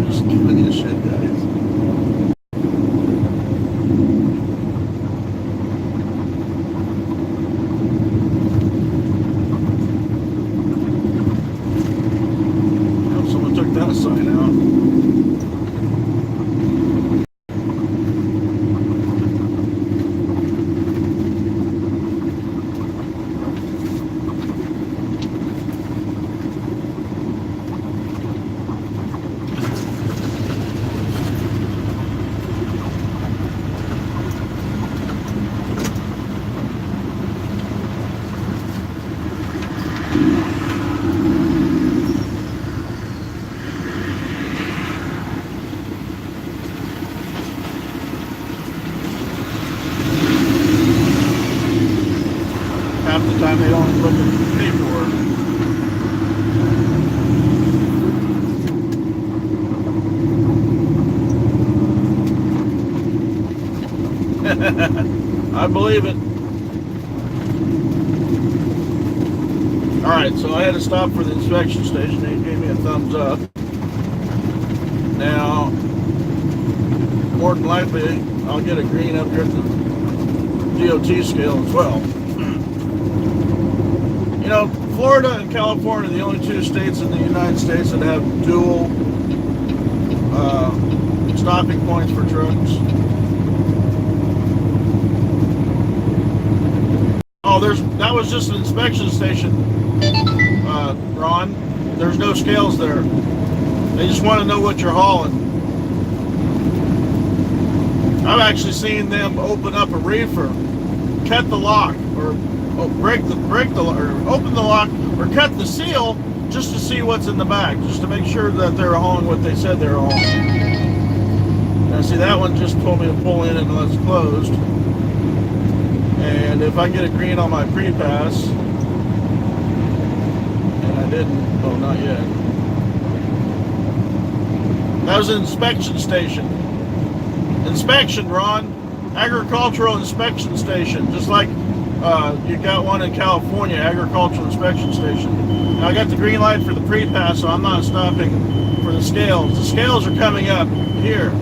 Just giving you shit, guys. Oh, someone took that sign out. Half the time they don't look at the paperwork. I believe it. Alright, so I had to stop for the inspection station. They gave me a thumbs up. Now, more than likely, I'll get a green up here at the DOT scale as well. You know, Florida and California are the only two states in the United States that have dual stopping points for trucks. Oh, that was just an inspection station, Ron. There's no scales there. They just want to know what you're hauling. I've actually seen them open up a reefer, cut the lock, or break the or open the lock, or cut the seal just to see what's in the back, just to make sure that they're hauling what they said they were hauling. Now, see, that one just told me to pull in until it's closed. And if I get a green on my pre-pass, and I didn't, well, not yet. That was an inspection station. Inspection, Ron. Agricultural inspection station. Just like you got one in California, agricultural inspection station. Now I got the green light for the pre-pass, so I'm not stopping for the scales. The scales are coming up here.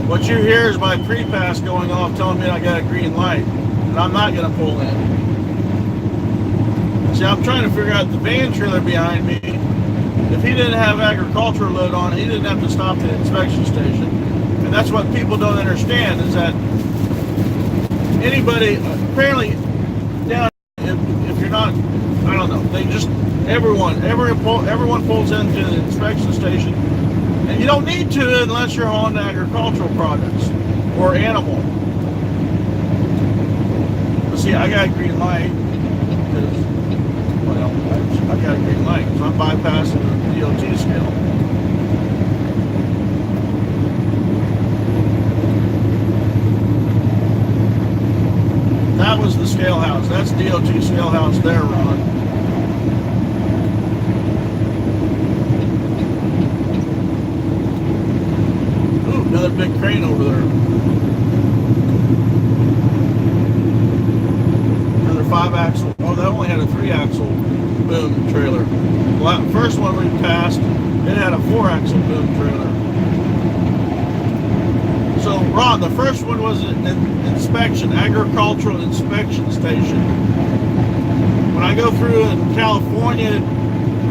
What you hear is my pre-pass going off telling me I got a green light, and I'm not going to pull in. See, I'm trying to figure out the van trailer behind me. If he didn't have agricultural load on, he didn't have to stop at the inspection station. And that's what people don't understand, is that anybody, apparently, down, if you're not, I don't know, they just, everyone pulls into the inspection station. And you don't need to unless you're hauling agricultural products or animal. But see, I got a green light because, well, I got a green light because I'm bypassing the DOT scale. That was the scale house. That's DOT scale house there, Ron. big crane over there. Another 5-axle. Oh, that only had a 3-axle boom trailer. Well, that first one we passed, it had a 4-axle boom trailer. So, Ron, the first one was an inspection, agricultural inspection station. When I go through in California,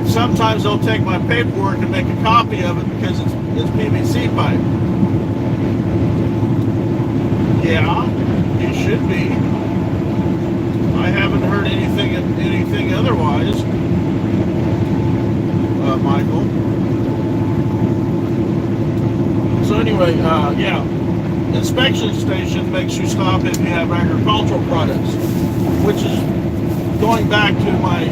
sometimes they'll take my paperwork and make a copy of it because it's PVC pipe. Yeah, it should be. I haven't heard anything otherwise, Michael. So anyway, yeah, inspection station makes you stop if you have agricultural products, which is going back to my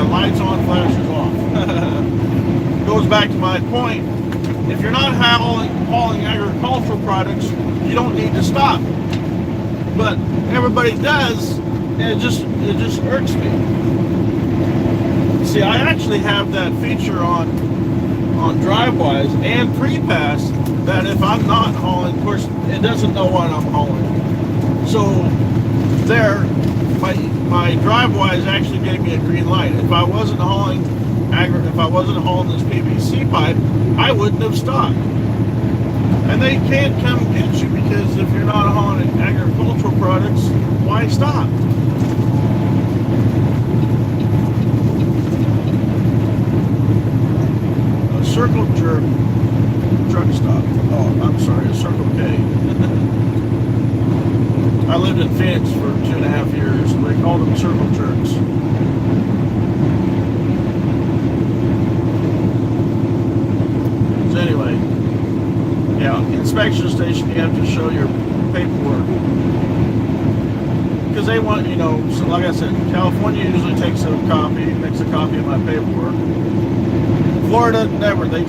lights on, flashes off. Goes back to my point. If you're not hauling agricultural products, you don't need to stop. But everybody does, and it just irks me. See, I actually have that feature on DriveWise and pre-pass that if I'm not hauling, of course, it doesn't know what I'm hauling. So there, my DriveWise actually gave me a green light. If I wasn't hauling this PVC pipe, I wouldn't have stopped. And they can't come get you because if you're not hauling agricultural products, why stop? A Circle Jerk truck stop. Oh, I'm sorry, a Circle K. I lived in Phoenix for 2.5 years, and they called them Circle Jerks. So anyway, yeah, inspection station, you have to show your paperwork. Because they want, so like I said, California usually makes a copy of my paperwork. Florida, never. They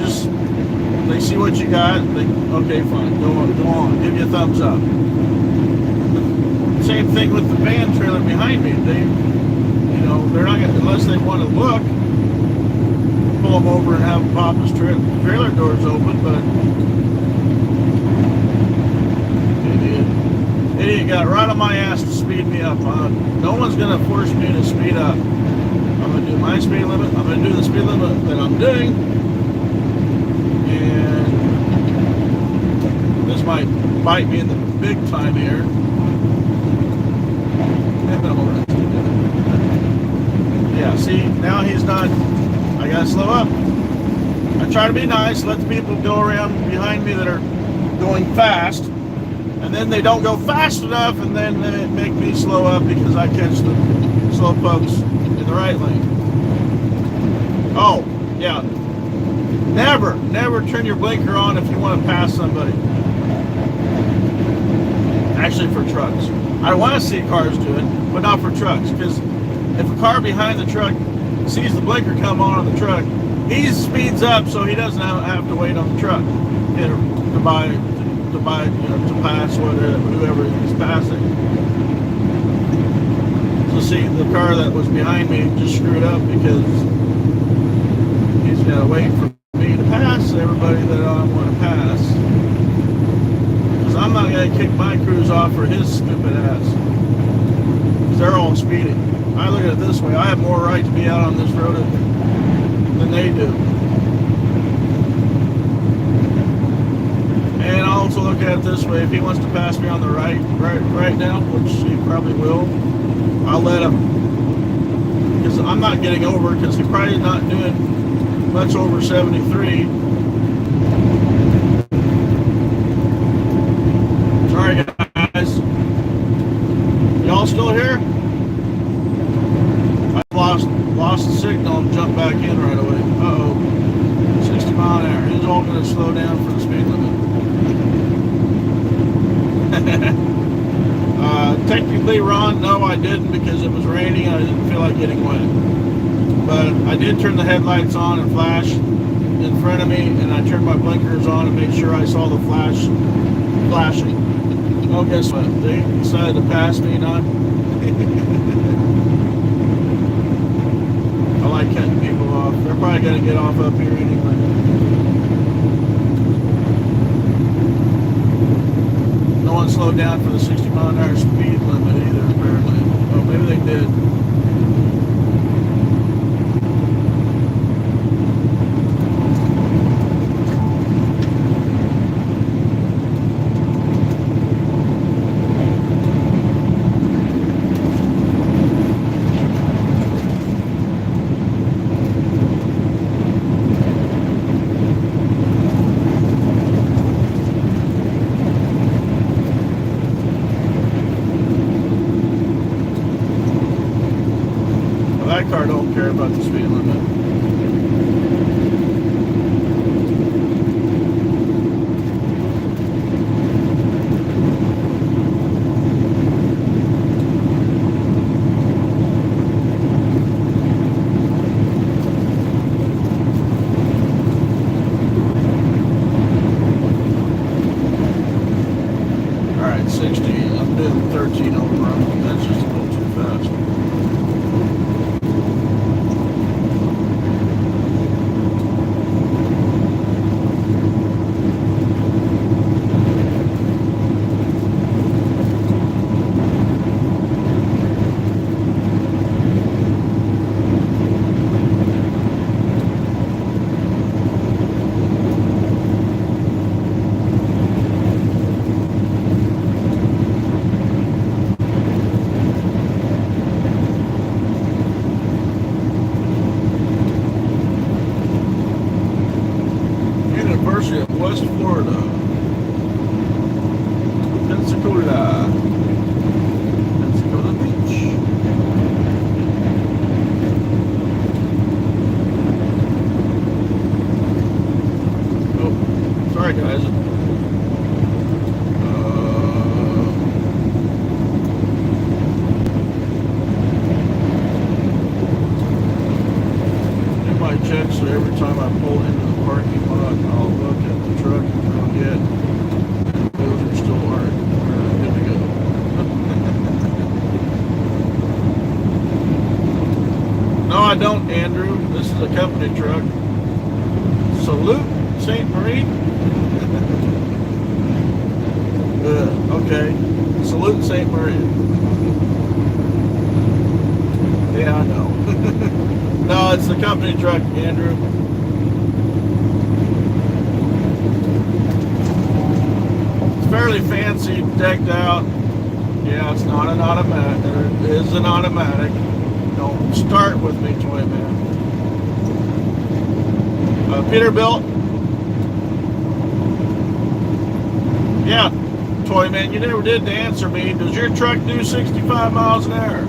see what you got, okay, fine, go on, give you a thumbs up. Same thing with the van trailer behind me. They're not gonna, unless they want to look, pull them over and have Papa's trailer doors open, but idiot got right on my ass to speed me up. No one's gonna force me to speed up. I'm gonna do my speed limit. I'm gonna do the speed limit that I'm doing, and this might bite me in the big time here. Yeah, see, now he's not. I gotta slow up. I try to be nice, let the people go around behind me that are going fast, and then they don't go fast enough, and then they make me slow up because I catch the slow folks in the right lane. Oh, yeah. Never turn your blinker on if you want to pass somebody. Actually, for trucks. I want to see cars do it, but not for trucks, because if a car behind the truck sees the blinker come on the truck, he speeds up so he doesn't have to wait on the truck to pass whoever he's passing. So see, the car that was behind me just screwed up because he's got to wait for me to pass everybody that I want to pass. Because I'm not going to kick my crews off for his stupid ass. Because they're all speeding. I look at it this way, I have more right to be out on this road than they do. And I also look at it this way, if he wants to pass me on the right now, which he probably will, I'll let him. Because I'm not getting over, because he's probably not doing much over 73. Sorry guys. Y'all still here? Lost the signal and jumped back in right away. Uh-oh. 60 mile an hour. He's all going to slow down for the speed limit. Technically, Ron, no, I didn't because it was raining and I didn't feel like getting wet. But I did turn the headlights on and flash in front of me, and I turned my blinkers on and made sure I saw the flashing. Oh, guess what? They decided to pass me, not. I like cutting people off. They're probably going to get off up here anyway. not slow down for the 60-mile-an-hour speed limit either, apparently. Well, maybe they did. That car don't care about the speed limit. All right, 60. I'm doing 13 over. That's just a little too fast. University of West Florida, Pensacola Beach. Oh, sorry guys. Do my checks so every time I pull into the parking lot, I'll look at the truck and forget those are still good to go. No, I don't, Andrew. This is a company truck. Salute, St. Marie. Okay. Salute, St. Marie. Yeah, I know. No, it's the company truck, Andrew. Fairly fancy, decked out. Yeah, it's not an automatic. It is an automatic. Don't start with me, Toy Man. Peterbilt. Yeah, Toy Man, you never did answer me. Does your truck do 65 miles an hour?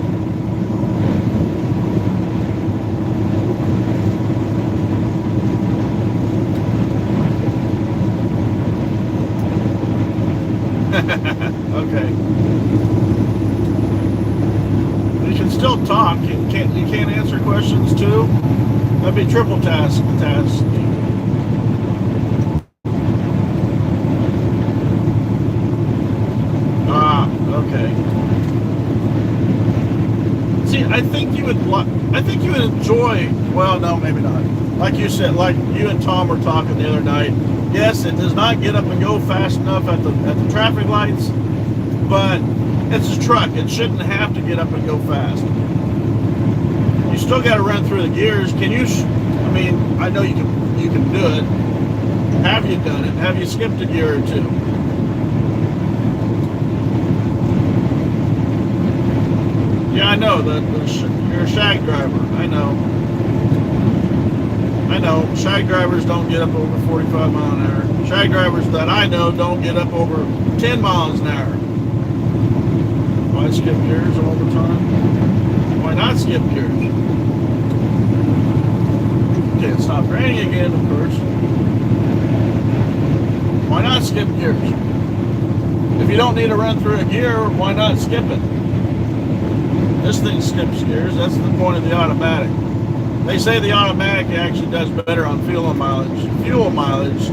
Okay. You can still talk. You can't answer questions too. That'd be triple task. Ah, okay. See, I think you would enjoy. Well, no, maybe not. Like you said, like you and Tom were talking the other night. Yes, it does not get up and go fast enough at the traffic lights, but it's a truck. It shouldn't have to get up and go fast. You still got to run through the gears. Can you? I mean, I know you can do it. Have you done it? Have you skipped a gear or two? Yeah, I know. You're a shag driver. I know. Shag drivers don't get up over 45 miles an hour. Shag drivers that I know don't get up over 10 miles an hour. Why skip gears all the time? Why not skip gears? Can't stop raining again, of course. Why not skip gears? If you don't need to run through a gear, why not skip it? This thing skips gears. That's the point of the automatic. They say the automatic actually does better on fuel mileage,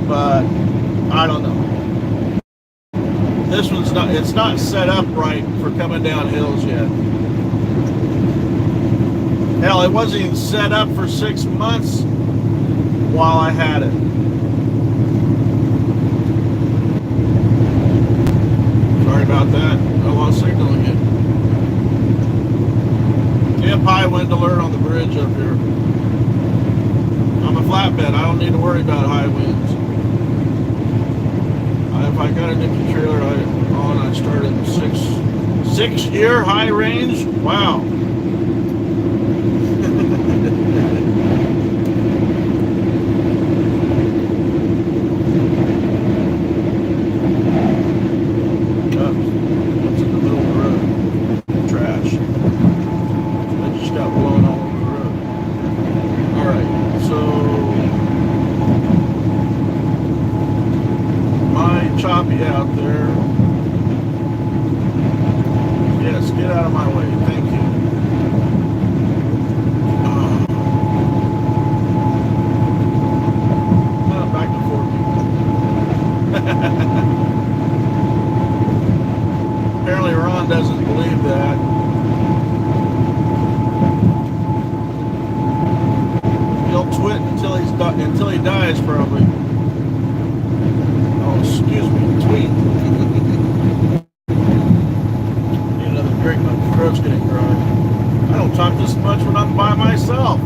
but I don't know. This one's not, it's not set up right for coming down hills yet. Hell, it wasn't even set up for 6 months while I had it. on the bridge up here. I'm a flatbed. I don't need to worry about high winds. If I got an empty trailer, I started 6-year high range. Wow. What's in the middle of the road? Trash. I just got blown all over the road. Alright, so my choppy out there. Yes, get out of my way. Thank you. Back to 4 people. Apparently Ron doesn't believe that. He'll twit until he dies, probably. Oh, excuse me, tweet. Need another drink, my throat's getting dry. I don't talk this much when I'm by myself.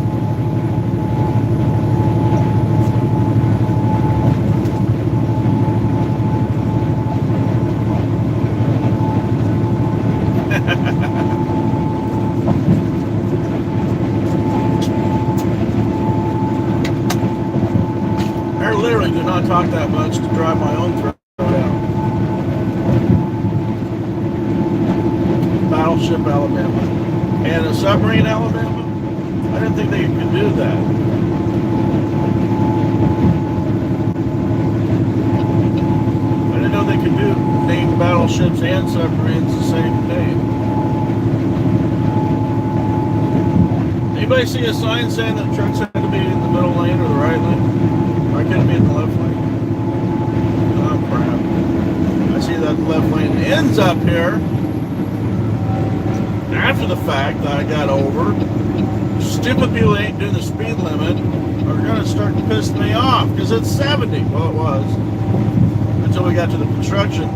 I literally do not talk that much to drive my own throat out. Battleship, Alabama. And a submarine, Alabama? I didn't think they could do that. I didn't know they could name battleships and submarines the same name. Anybody see a sign saying that trucks had to be in the middle lane or the right lane? Why couldn't it be in the left lane? Oh, crap. I see that the left lane ends up here. After the fact that I got over, stupid people ain't doing the speed limit are going to start pissing me off because it's 70. Well, it was. Until we got to the construction.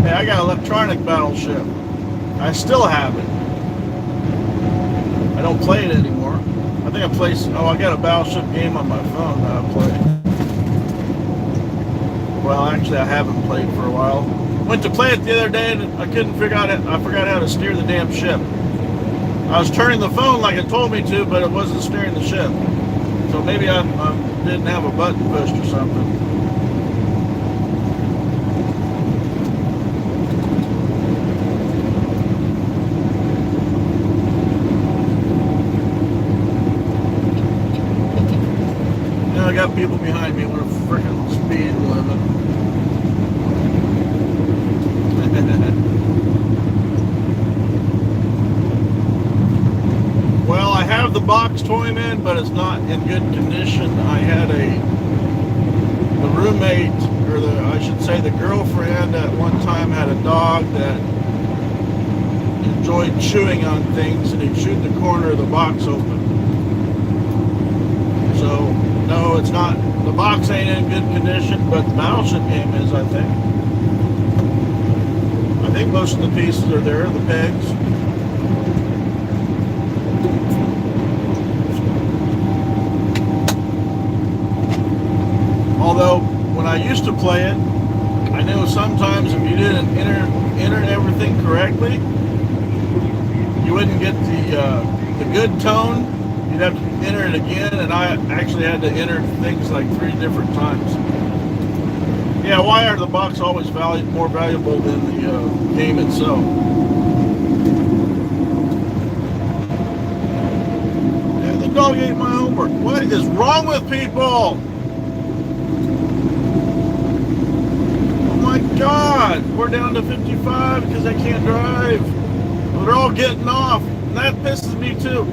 Hey, I got an electronic battleship. I still have it. I don't play it anymore. I think I got a battleship game on my phone that I play. Well, actually, I haven't played for a while. Went to play it the other day and I couldn't figure out it. I forgot how to steer the damn ship. I was turning the phone like it told me to, but it wasn't steering the ship. So maybe I didn't have a button pushed or something. I got people behind me with a freaking speed limit. Well, I have the box toyman, but it's not in good condition. I had the roommate, or I should say the girlfriend at one time had a dog that enjoyed chewing on things, and he chewed the corner of the box open. So, no, it's not. The box ain't in good condition, but the battleship game is, I think. I think most of the pieces are there, the pegs. Although, when I used to play it, I knew sometimes if you didn't enter everything correctly, you wouldn't get the good tone. You'd have to enter it again, and I actually had to enter things like 3 different times. Yeah, why are the box always more valuable than the game itself? Yeah, the dog ate my homework. What is wrong with people? Oh my God, we're down to 55 because they can't drive. They're all getting off, and that pisses me too.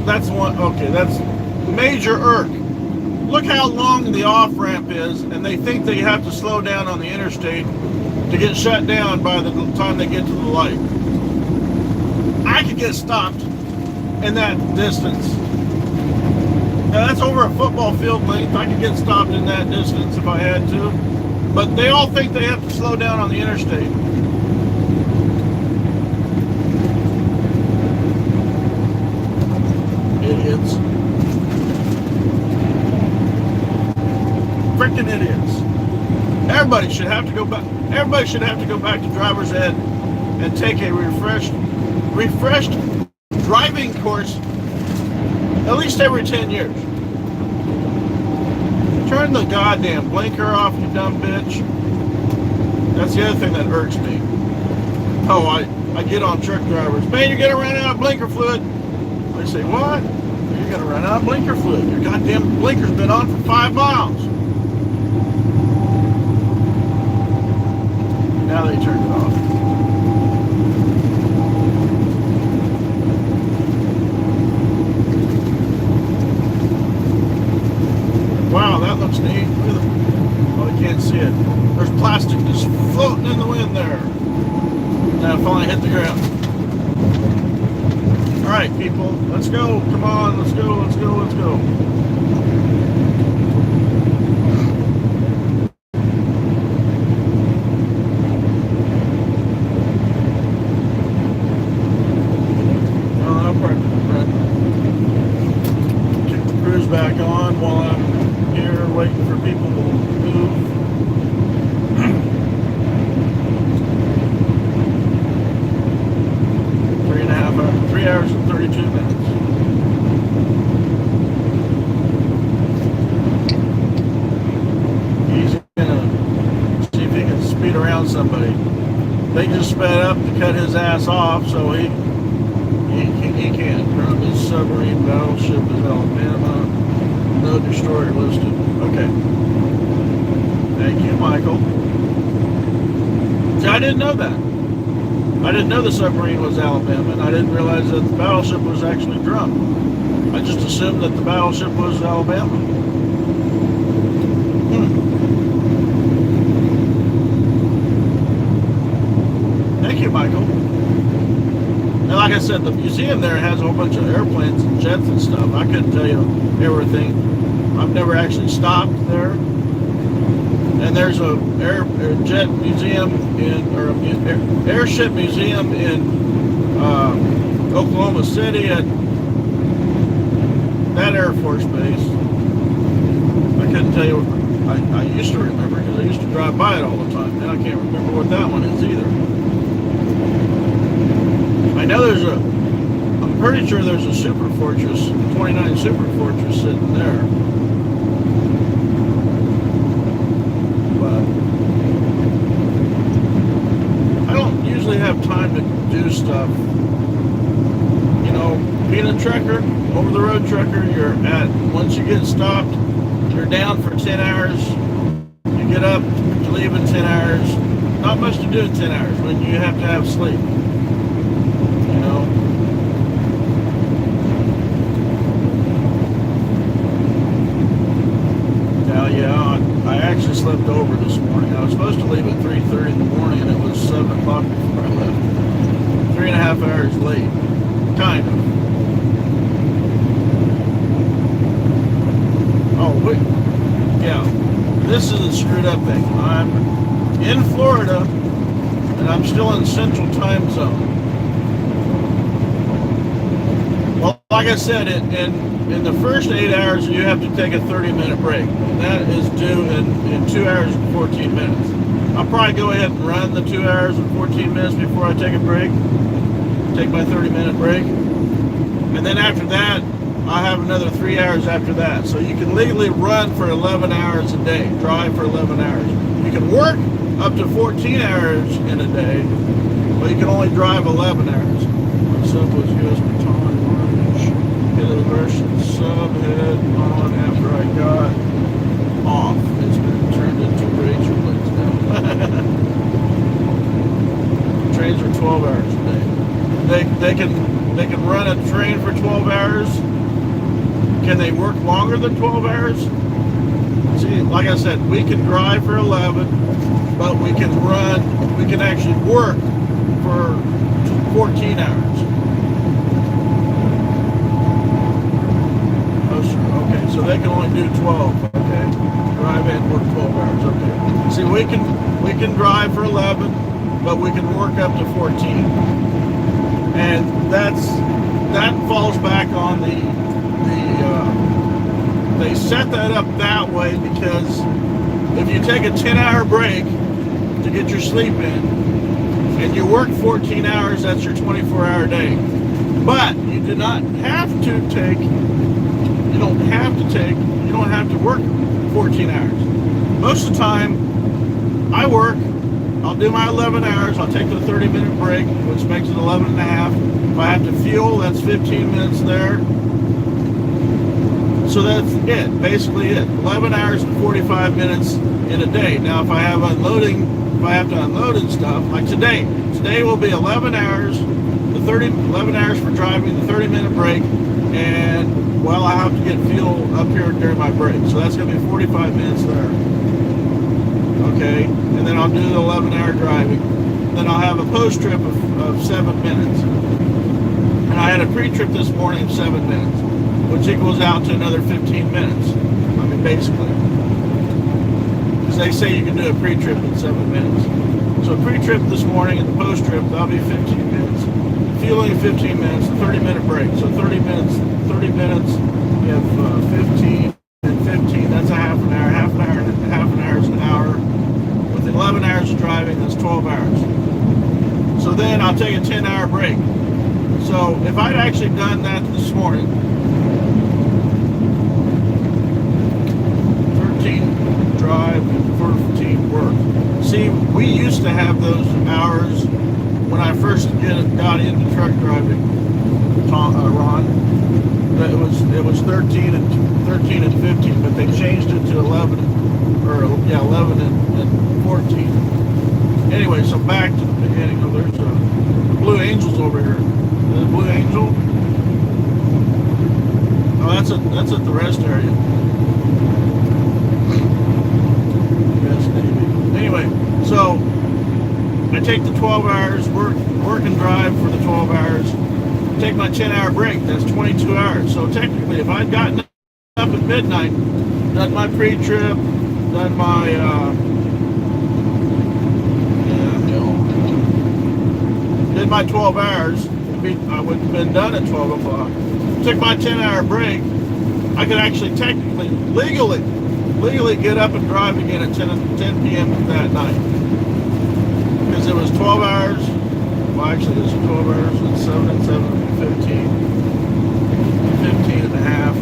That's one. Okay, that's major irk. Look how long the off-ramp is, and they think they have to slow down on the interstate to get shut down by the time they get to the light. I could get stopped in that distance. Now, that's over a football field length. I could get stopped in that distance if I had to. But they all think they have to slow down on the interstate. Idiots. Freaking idiots. Everybody should have to go back. Everybody should have to go back to driver's ed and take a refreshed driving course at least every 10 years. Turn the goddamn blinker off, you dumb bitch. That's the other thing that irks me. Oh, I get on truck drivers. Man, you're gonna run out of blinker fluid. I say, what? You're gonna run out of blinker fluid. Your goddamn blinker's been on for 5 miles. Now they turned it off. Wow, that looks neat. Look at the, oh, you can't see it. There's plastic just floating in the wind there. Now it finally hit the ground. All right, people, let's go. Come on, let's go, let's go, let's go. Kick the cruise back on while I'm here waiting for people to move. 3 hours and 32 minutes. He's gonna see if he can speed around somebody. They just sped up to cut his ass off, so he can't. From his submarine battleship is Alabama. No destroyer listed. Okay. Thank you, Michael. See, I didn't know that. I didn't know the submarine was Alabama, and I didn't realize that the battleship was actually drunk. I just assumed that the battleship was Alabama. Thank you, Michael. And like I said, the museum there has a whole bunch of airplanes and jets and stuff. I couldn't tell you everything. I've never actually stopped there. And there's a jet museum or airship museum in Oklahoma City at that Air Force base. I couldn't tell you. I used to remember because I used to drive by it all the time. Now I can't remember what that one is either. I know I'm pretty sure there's a Super Fortress, 29 Super Fortress sitting there. Have time to do stuff. You know, being a trucker, over the road trucker, once you get stopped, you're down for 10 hours. You get up, you leave in 10 hours. Not much to do in 10 hours when you have to have sleep. You know? Now, yeah, I actually slept over this morning. I was supposed to leave at 3:30 in the morning, and it was 7 o'clock before I left. 3.5 hours late. Kind of. Oh, wait. Yeah. This is a screwed up thing. I'm in Florida, and I'm still in Central Time Zone. Well, like I said, in the first 8 hours, you have to take a 30-minute break. And that is due in 2 hours and 14 minutes. I'll probably go ahead and run the 2 hours and 14 minutes before I take a break. Take my 30-minute break. And then after that, I'll have another 3 hours after that. So you can legally run for 11 hours a day, drive for 11 hours. You can work up to 14 hours in a day, but you can only drive 11 hours. My sub was US baton orange. Hit a Russian subhead on after I got off. It's been turned into Rachel Blades now. Trains are 12 hours a day. They can run a train for 12 hours. Can they work longer than 12 hours? See, like I said, we can drive for 11, but we can actually work for 14 hours. Oh, sure. Okay, So they can only do 12, okay? Drive and work 12 hours, okay. See, we can drive for 11, but we can work up to 14. And that falls back on they set that up that way because if you take a 10-hour break to get your sleep in and you work 14 hours, that's your 24-hour day. But you do not have to take, you don't have to work 14 hours. Most of the time, I work, I'll do my 11 hours, I'll take the 30-minute break, which makes it 11 and a half. If I have to fuel, that's 15 minutes there. So that's it, basically it. 11 hours and 45 minutes in a day. Now, if I have to unload and stuff, like today will be 11 hours, 11 hours for driving, the 30-minute break, and well, I have to get fuel up here during my break. So that's going to be 45 minutes there. Okay, and then I'll do the 11-hour driving. Then I'll have a post-trip of 7 minutes. And I had a pre-trip this morning of 7 minutes, which equals out to another 15 minutes. I mean, basically. Because they say you can do a pre-trip in 7 minutes. So pre-trip this morning and the post-trip, that'll be 15 minutes. Fueling 15 minutes, 30-minute break. So 30 minutes, you have 15 and 15, that's a half an hour. Half an hour is an hour. With 11 hours of driving, that's 12 hours. So then I'll take a 10-hour break. So if I'd actually done that this morning, 13 drive and 14 work. See, we used to have those hours when I first got into truck driving, Ron. It was 13 and 15, but they changed it to 11 and 14. Anyway, so back to the beginning. Oh, there's the Blue Angels over here. The Blue Angel. Oh, that's at the rest area. Yes, maybe. Anyway, so I take the 12 hours, work and drive for the 12 hours, take my 10-hour break, that's 22 hours. So technically, if I'd gotten up at midnight, done my pre-trip, done my, did my 12 hours, I wouldn't have been done at 12 o'clock. Took my 10-hour break, I could actually technically, legally get up and drive again at 10 p.m. that night. Because it was 12 hours, well actually it was 12 hours and 7 and 15 and a half.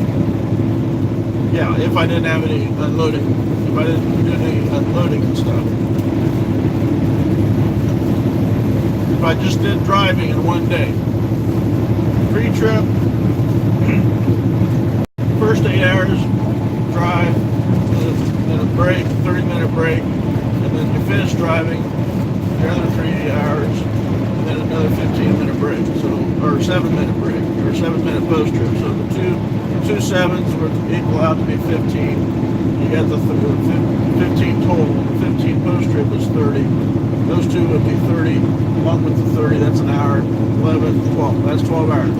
Yeah, if I didn't have any unloading, if I didn't do any unloading and stuff. If I just did driving in one day. Pre-trip, first 8 hours, drive, then a break, 30-minute break, and then you finish driving, the other 3 hours, and then another 15-minute break, or 7-minute break, or 7-minute post-trip. So the two 7s would equal out to be 15. You got the 15 total. The 15 post-trip is 30. Those two would be 30, along with the 30, that's an hour, 11, 12, that's 12 hours.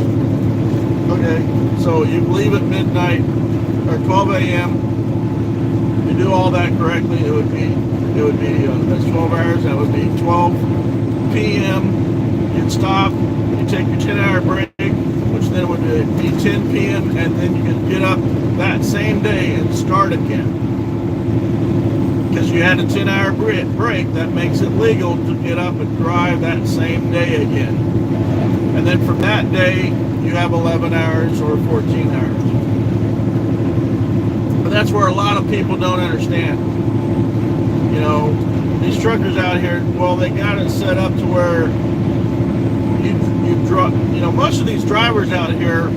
Okay, so you leave at midnight, or 12 a.m., you do all that correctly, it would be that's 12 hours, that would be 12 p.m., you'd stop, you take your 10-hour break, which then would be 10 p.m., and then you can get up that same day and start again. Because you had a 10-hour break, that makes it legal to get up and drive that same day again. And then from that day, you have 11 hours or 14 hours. But that's where a lot of people don't understand. You know, these truckers out here, well, they got it set up to where most of these drivers out here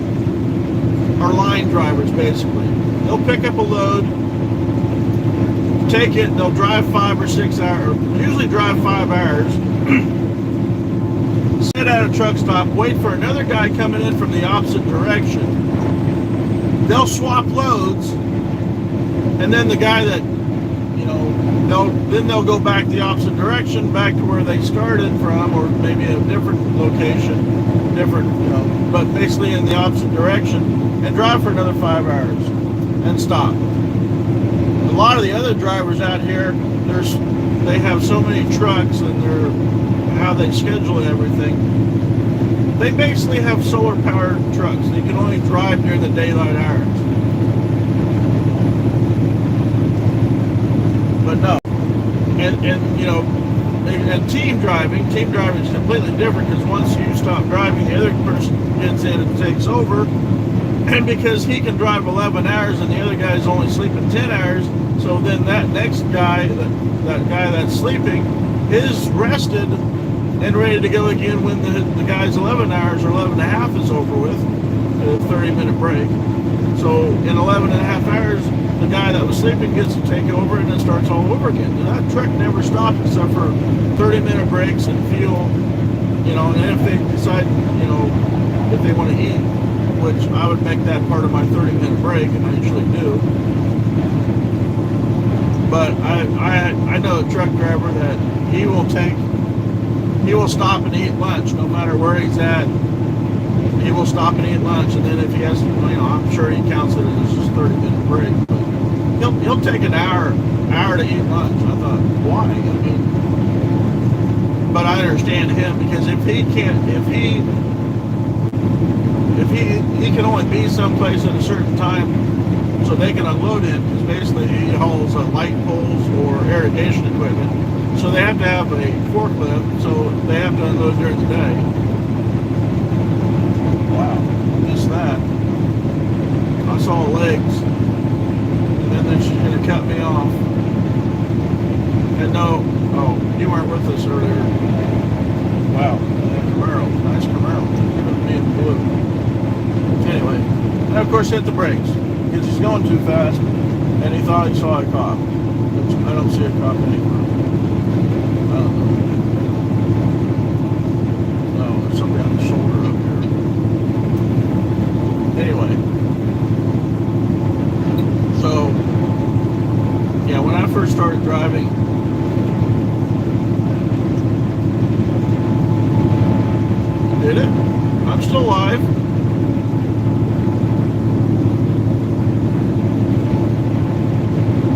are line drivers, basically. They'll pick up a load, take it, they'll drive 5 or 6 hours, usually drive 5 hours, sit at a truck stop, wait for another guy coming in from the opposite direction. They'll swap loads, and then the guy that, they'll go back the opposite direction, back to where they started from, or maybe a different location, but basically in the opposite direction, and drive for another 5 hours. and stop. A lot of the other drivers out here, they have so many trucks and how they schedule everything. They basically have solar powered trucks. They can only drive during the daylight hours. But no, and you know, and team driving is completely different, because once you stop driving, the other person gets in and takes over, and because he can drive 11 hours and the other guy's only sleeping 10 hours, so then that next guy, that guy that's sleeping, is rested and ready to go again when the guy's 11 hours or 11 and a half is over with, a 30-minute break. So in 11 and a half hours, the guy that was sleeping gets to take over, and it starts all over again. And that truck never stops except for 30-minute breaks and fuel, you know, and if they decide, you know, if they want to eat, which I would make that part of my 30-minute break, and I usually do. But I know a truck driver that he will stop and eat lunch no matter where he's at. He will stop and eat lunch, and then if he has to, you know, I'm sure he counts it as just 30-minute break. But he'll take an hour to eat lunch. I thought, why? I mean, but I understand him, because if he can only be someplace at a certain time, so they can unload him, because basically he hauls light poles or irrigation equipment, so they have to have a forklift, so they have to unload during the day. Wow, missed that. I saw legs, and then she's going to cut me off. And no, oh, you weren't with us earlier. Wow, Camaro, nice Camaro, being blue. Anyway, and of course hit the brakes, because he's going too fast, and he thought he saw a cop, which I don't see a cop anymore. I don't know. No, there's somebody on the shoulder up here. Anyway, so, yeah, when I first started driving, did it? I'm still alive.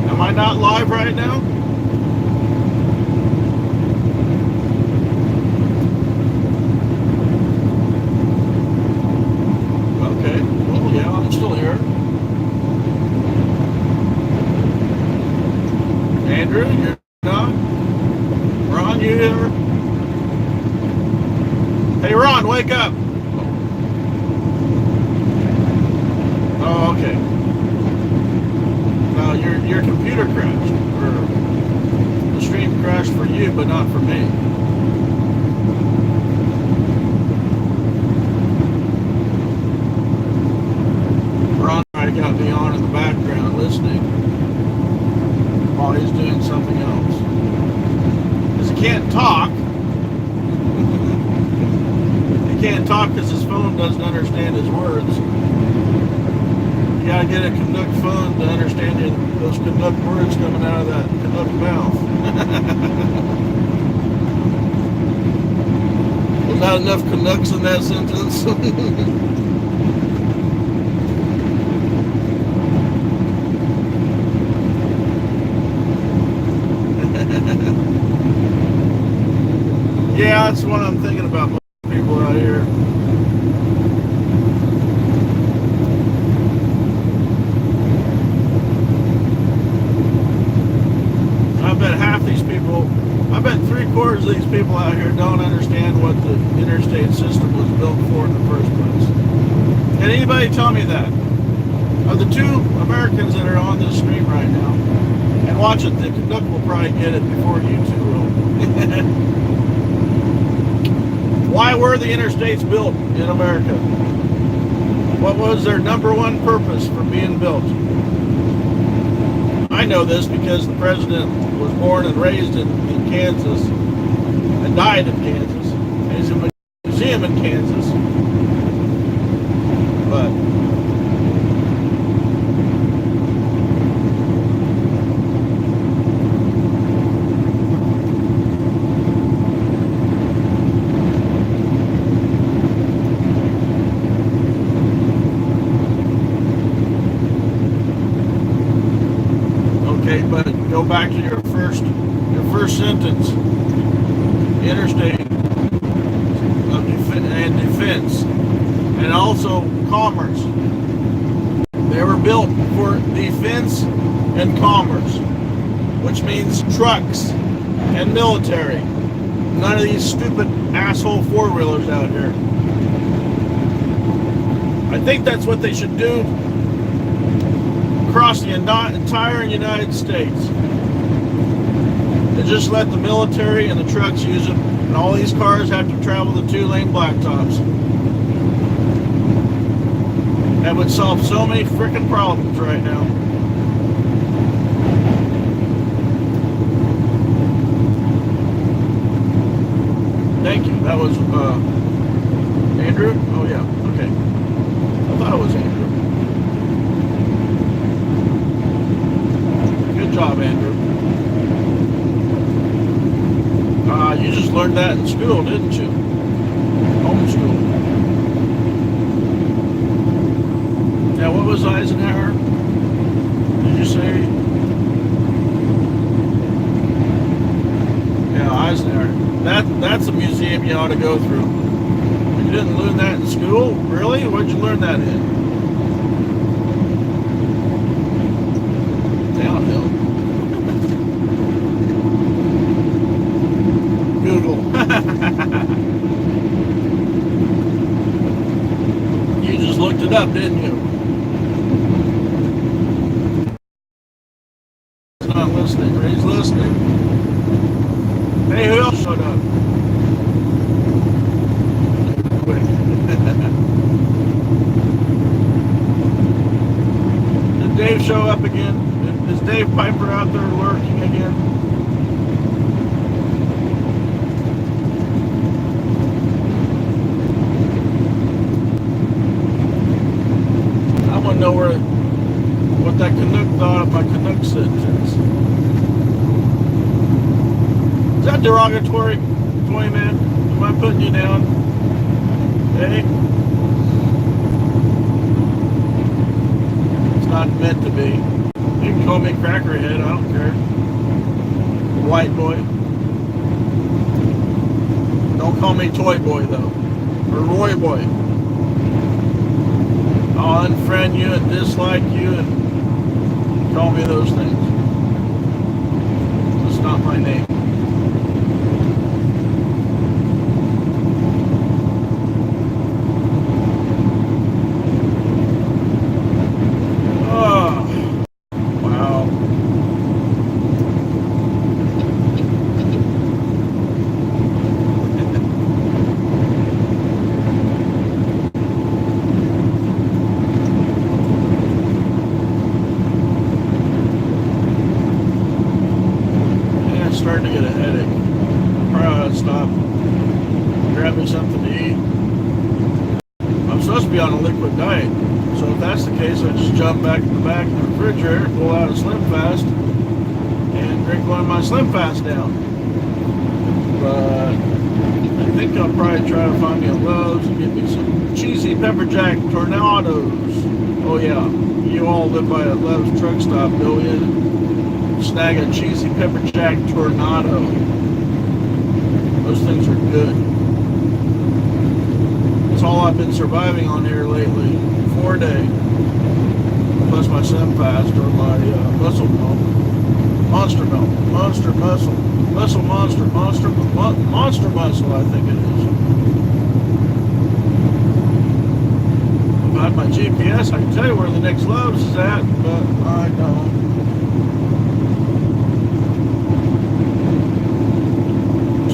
Am I not live right now? Okay. Well, yeah, I'm still here. Andrew, you're not? Ron, you here? Hey, Ron, wake up. Oh, okay. No, your computer crashed, or the stream crashed for you, but not for me. Ron got me on in the background listening while he's doing something else. Because he can't talk. He can't talk because his phone doesn't understand his words. You gotta get a Canuck phone to understand those Canuck words coming out of that Canuck mouth. Was that enough Canucks in that sentence? Yeah, that's what I'm thinking about, most people out here. I bet 3/4 of these people out here don't understand what the interstate system was built for in the first place. Can anybody tell me that? Of the two Americans that are on this stream right now, and watch it, the Canuck will probably get it before you two will. Why were the interstates built in America? What was their number one purpose for being built? I know this because the president was born and raised in Kansas and died in Kansas. And he's in a museum in Kansas. But interstate, but go back to your first sentence. Interstate and defense, and also commerce. They were built for defense and commerce, which means trucks and military. None of these stupid asshole four-wheelers out here. I think that's what they should do across the entire United States. They just let the military and the trucks use them, and all these cars have to travel the two-lane blacktops. That would solve so many freaking problems right now. Thank you. That was Andrew? Oh yeah, okay. I thought it was Andrew. Good job, Andrew. You just learned that in school, didn't you? Homeschool. Now, what was Eisenhower? Did you say? Yeah, Eisenhower. That's a museum you ought to go through. You didn't learn that in school? Really? Where'd you learn that in? Downhill. Google. You just looked it up, didn't you? He's not listening, or he's listening. Hey, who else showed up? Quick. Did Dave show up again? Is Dave Piper out there lurking again? I want to know what that Canuck thought of my Canuck sentence. Is that derogatory, toy man? Am I putting you down? Hey? It's not meant to be. You can call me crackerhead, I don't care. White boy. Don't call me toy boy though. Or Roy boy. I'll unfriend you and dislike you and call me those things. It's not my name. Starting to get a headache. Probably ought to stop, grab me something to eat. I'm supposed to be on a liquid diet, so if that's the case, I just jump back in the back of the refrigerator, pull out a Slim Fast, and drink one of my Slim Fast down. But I think I'll probably try to find me a Lowe's and get me some cheesy pepper jack tornadoes. Oh yeah, you all live by a Lowe's truck stop, go in. Snag a cheesy pepper jack tornado. Those things are good. That's all I've been surviving on here lately. 4 days. Plus my Semfast or my muscle milk. Monster milk. Monster muscle. Muscle monster. Monster muscle, I think it is. If I had my GPS, I can tell you where the next Love's is at, but I don't.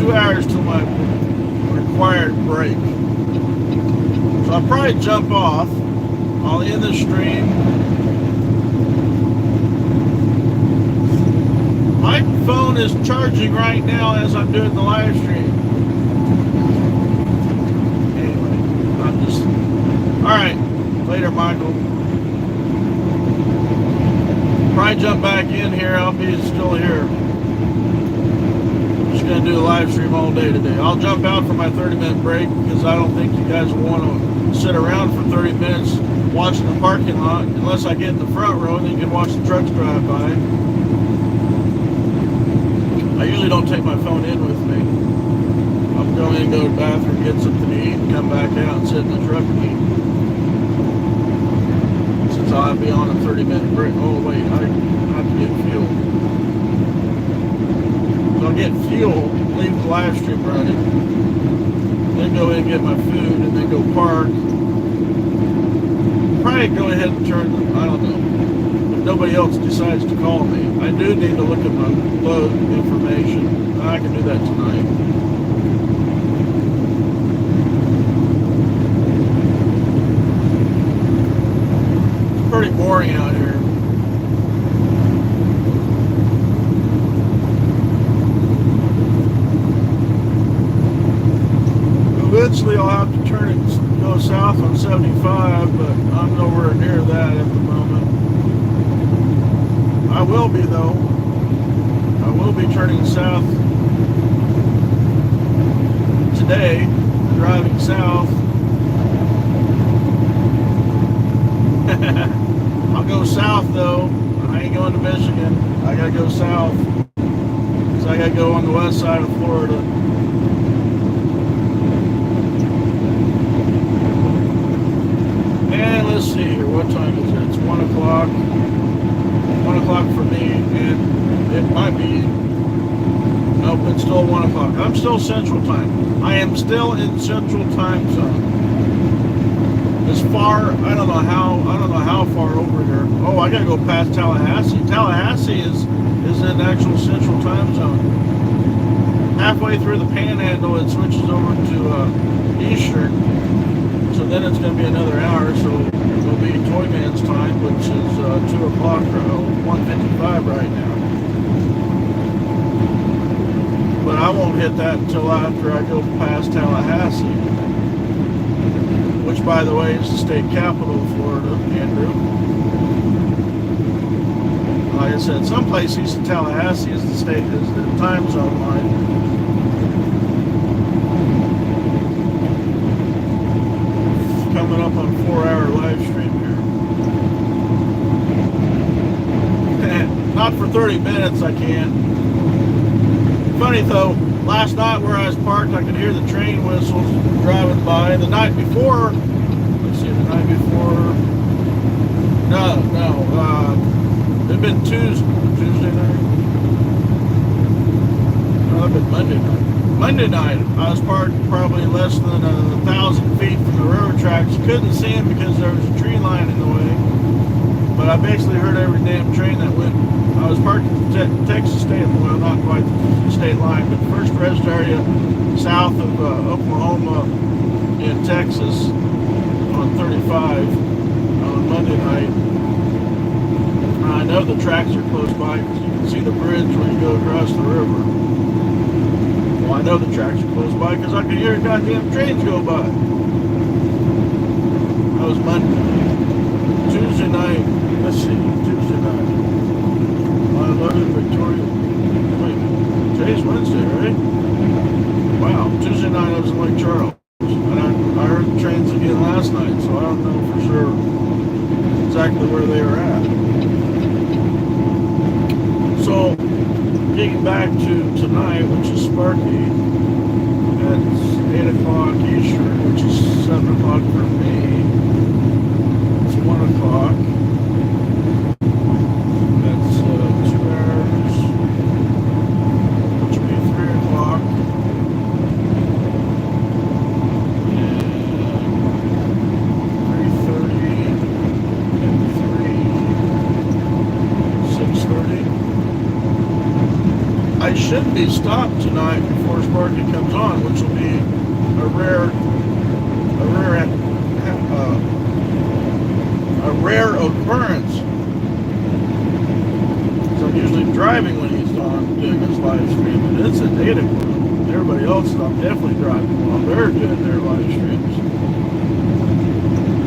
2 hours till my required break. So I'll probably jump off. I'll end the stream. My phone is charging right now as I'm doing the live stream. Anyway, I'm just... Alright, later Michael. Probably jump back in here. I'll be still here. Going to do a live stream all day today. I'll jump out for my 30-minute break because I don't think you guys will want to sit around for 30 minutes watching the parking lot unless I get in the front row and you can watch the trucks drive by. I usually don't take my phone in with me. I'm going in, go to the bathroom, get something to eat, and come back out and sit in the truck and eat. Since I'll be on a 30-minute break. Oh wait, I have to get fuel. So I'll get fuel, leave the live stream running, then go in and get my food, and then go park. Probably go ahead and turn them, I don't know. If nobody else decides to call me. I do need to look at my load information. I can do that tonight. It's pretty boring out here. Eventually I'll have to turn it, go south on 75, but I'm nowhere near that at the moment. I will be though. I will be turning south today, driving south. I'll go south though. I ain't going to Michigan. I gotta go south. So I gotta go on the west side of Florida. And let's see here, what time is it? It's 1 o'clock. 1 o'clock for me, and it might be, nope, it's still 1 o'clock. I'm still Central Time. I am still in Central Time Zone. As far, I don't know how far over here. Oh, I gotta go past Tallahassee. Tallahassee is in actual Central Time Zone. Halfway through the Panhandle, it switches over to Eastern. So then it's going to be another hour, so it'll be Toyman's time, which is 2 o'clock, 1:55 right now. But I won't hit that until after I go past Tallahassee, which, by the way, is the state capital of Florida, Andrew. Like I said, someplace east of Tallahassee is the time zone line. Coming up on 4-hour live stream here. Not for 30 minutes, I can't. Funny though, last night where I was parked, I could hear the train whistles driving by. The night before, let's see, the night before, it'd been Tuesday night. No, it'd been Monday night. Monday night, I was parked probably less than 1,000 feet from the railroad tracks. Couldn't see him because there was a tree line in the way. But I basically heard every damn train that went. I was parked at the Texas state, well, not quite the state line, but the first rest area south of Oklahoma in Texas on 35 on Monday night. I know the tracks are close by because you can see the bridge when you go across the river. Well, I know the tracks are close by because I can hear goddamn trains go by. That was Monday. Tuesday night, let's see, Tuesday night. I loaded Victoria. Wait, today's Wednesday, right? Wow, Tuesday night I was in Lake Charles. And I heard the trains again last night, so I don't know for sure exactly where they were at. So, getting back to tonight, which is Sparky, that's 8 o'clock Eastern, which is 7 o'clock for me. It's 1 o'clock. That's 2 hours, which will be 3 o'clock. And 3:30 and 6:30. I should be stopped tonight before Sparky comes on, which will be a rare occurrence. So I'm usually driving when he's on doing his live stream, and it's at 8 o'clock. Everybody else, I'm definitely driving while they're doing their live streams.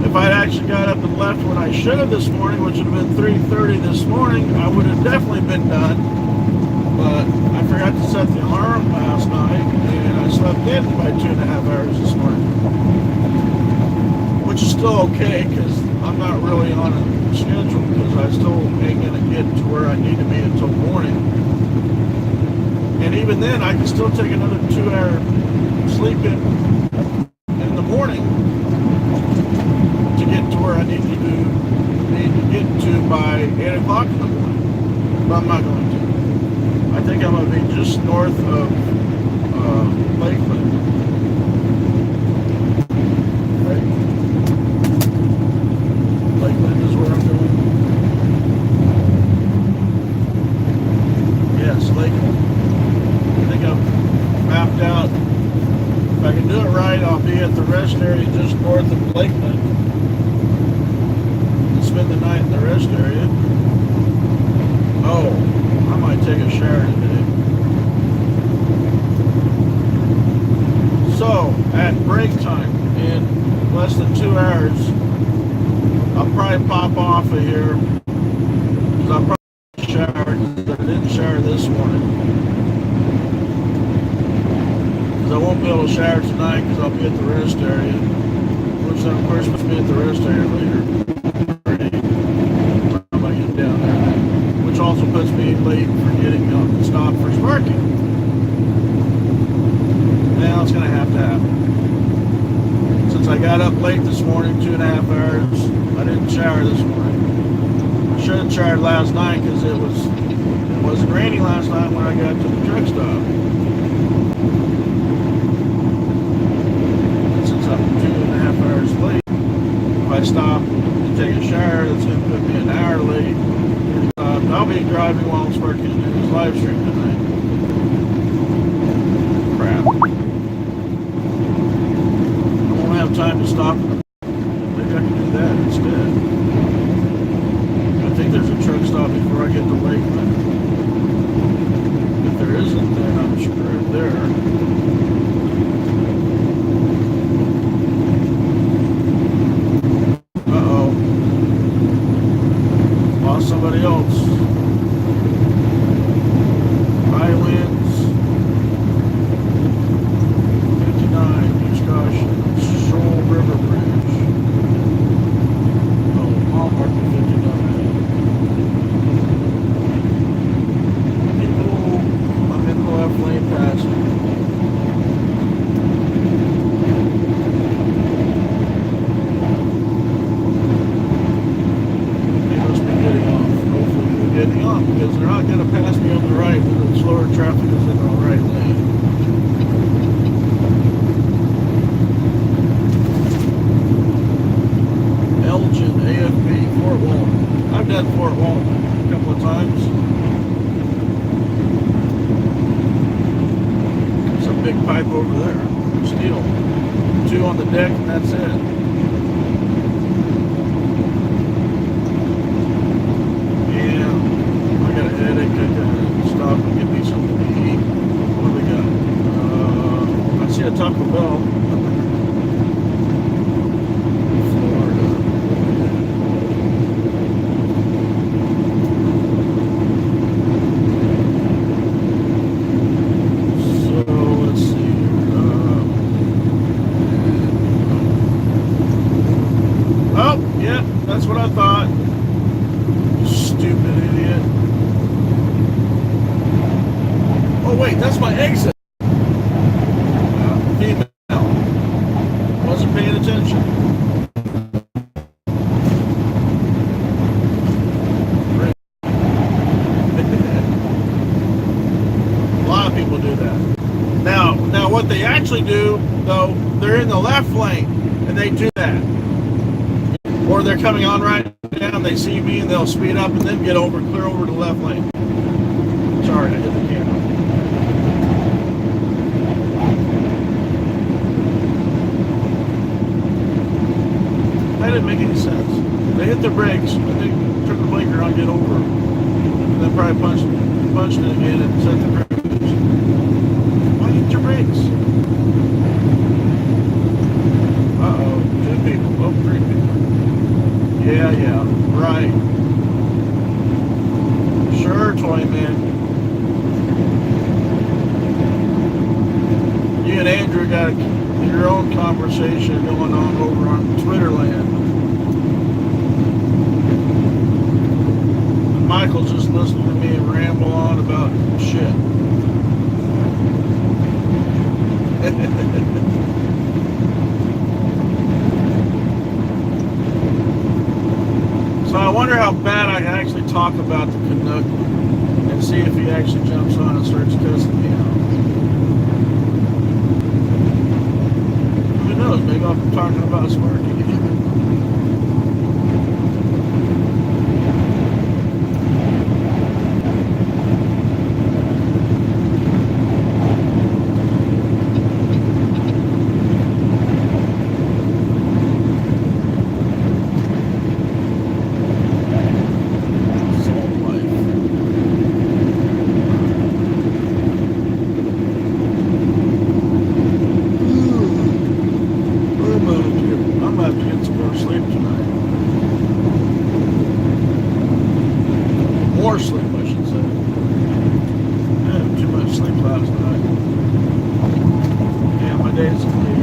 If I'd actually got up and left when I should have this morning, which would have been 3:30 this morning, I would have definitely been done. But I forgot to set the alarm last night, and I slept in by 2.5 hours this morning. Which is still okay, because I'm not really on a schedule, because I still ain't going to get to where I need to be until morning. And even then, I can still take another 2-hour sleep in the morning to get to where I need to get to by 8 o'clock in the morning. But I'm not going to. I think I'm going to be just north of Lakeland. Right? Lakeland is where I'm going. Yes, Lakeland. I think I've mapped out. If I can do it right, I'll be at the rest area just north of Lakeland. And spend the night in the rest area. Oh, I might take a shower today. So, at break time, in less than 2 hours, I'll probably pop off of here. Because I'll probably shower, because I didn't shower this morning. Because I won't be able to shower tonight because I'll be at the rest area. Which I'm, of course, supposed to be at the rest area later. I'm going to get down there. Which also puts me late for getting up and stop for sparking. Now it's going to happen. Since I got up late this morning, 2.5 hours, I didn't shower this morning. I should have showered last night because it wasn't raining last night when I got to the truck stop. And since I'm 2.5 hours late, if I stop and take a shower, that's going to put me an hour late. I'll be driving while I'm sparking in this live stream tonight. Crap. I won't have time to stop. Maybe I can do that instead. I think there's a truck stop before I get to Lakeland. If there isn't, then I'm screwed there. Uh-oh. Lost somebody else. High winds. 59, use caution. Shoal River Bridge. Oh, mile marker 59. People, I'm in the left lane passing. They must be getting off. Hopefully they're getting off because they're not going to pass me on the right when the slower traffic is in the right lane. Elgin, AFB, Fort Walton. I've done Fort Walton a couple of times. There's a big pipe over there. Steel. 2 on the deck and that's it. Yeah. I got a headache. I gotta stop and get me something to eat. What do we got? I see a Taco Bell. Florida. So let's see. Oh, yeah, that's what I thought. Stupid idiot. Oh wait, that's my exit. Female. Wasn't paying attention. A lot of people do that. Now what they actually do, though, they're in the left lane and they do that. Or they're coming on right down, they see me and they'll speed up and then get over, clear over to the left lane. Sorry, I hit the camera. That didn't make any sense. They hit their brakes, and they took the blinker on, get over, and then probably punched it again and set the brakes. Why hit your brakes? Uh-oh, 2 people, oh, 3 people. Yeah, right. Sure, Toy Man. You and Andrew got your own conversation going on over on Twitter land. And Michael's just listening to me ramble on about shit. So I wonder how bad I can actually talk about the Canuck and see if he actually jumps on and starts cussing me out. Who knows? Maybe I'll be talking about Sparky again. More sleep, I should say. I had too much sleep last night. Yeah, my day's only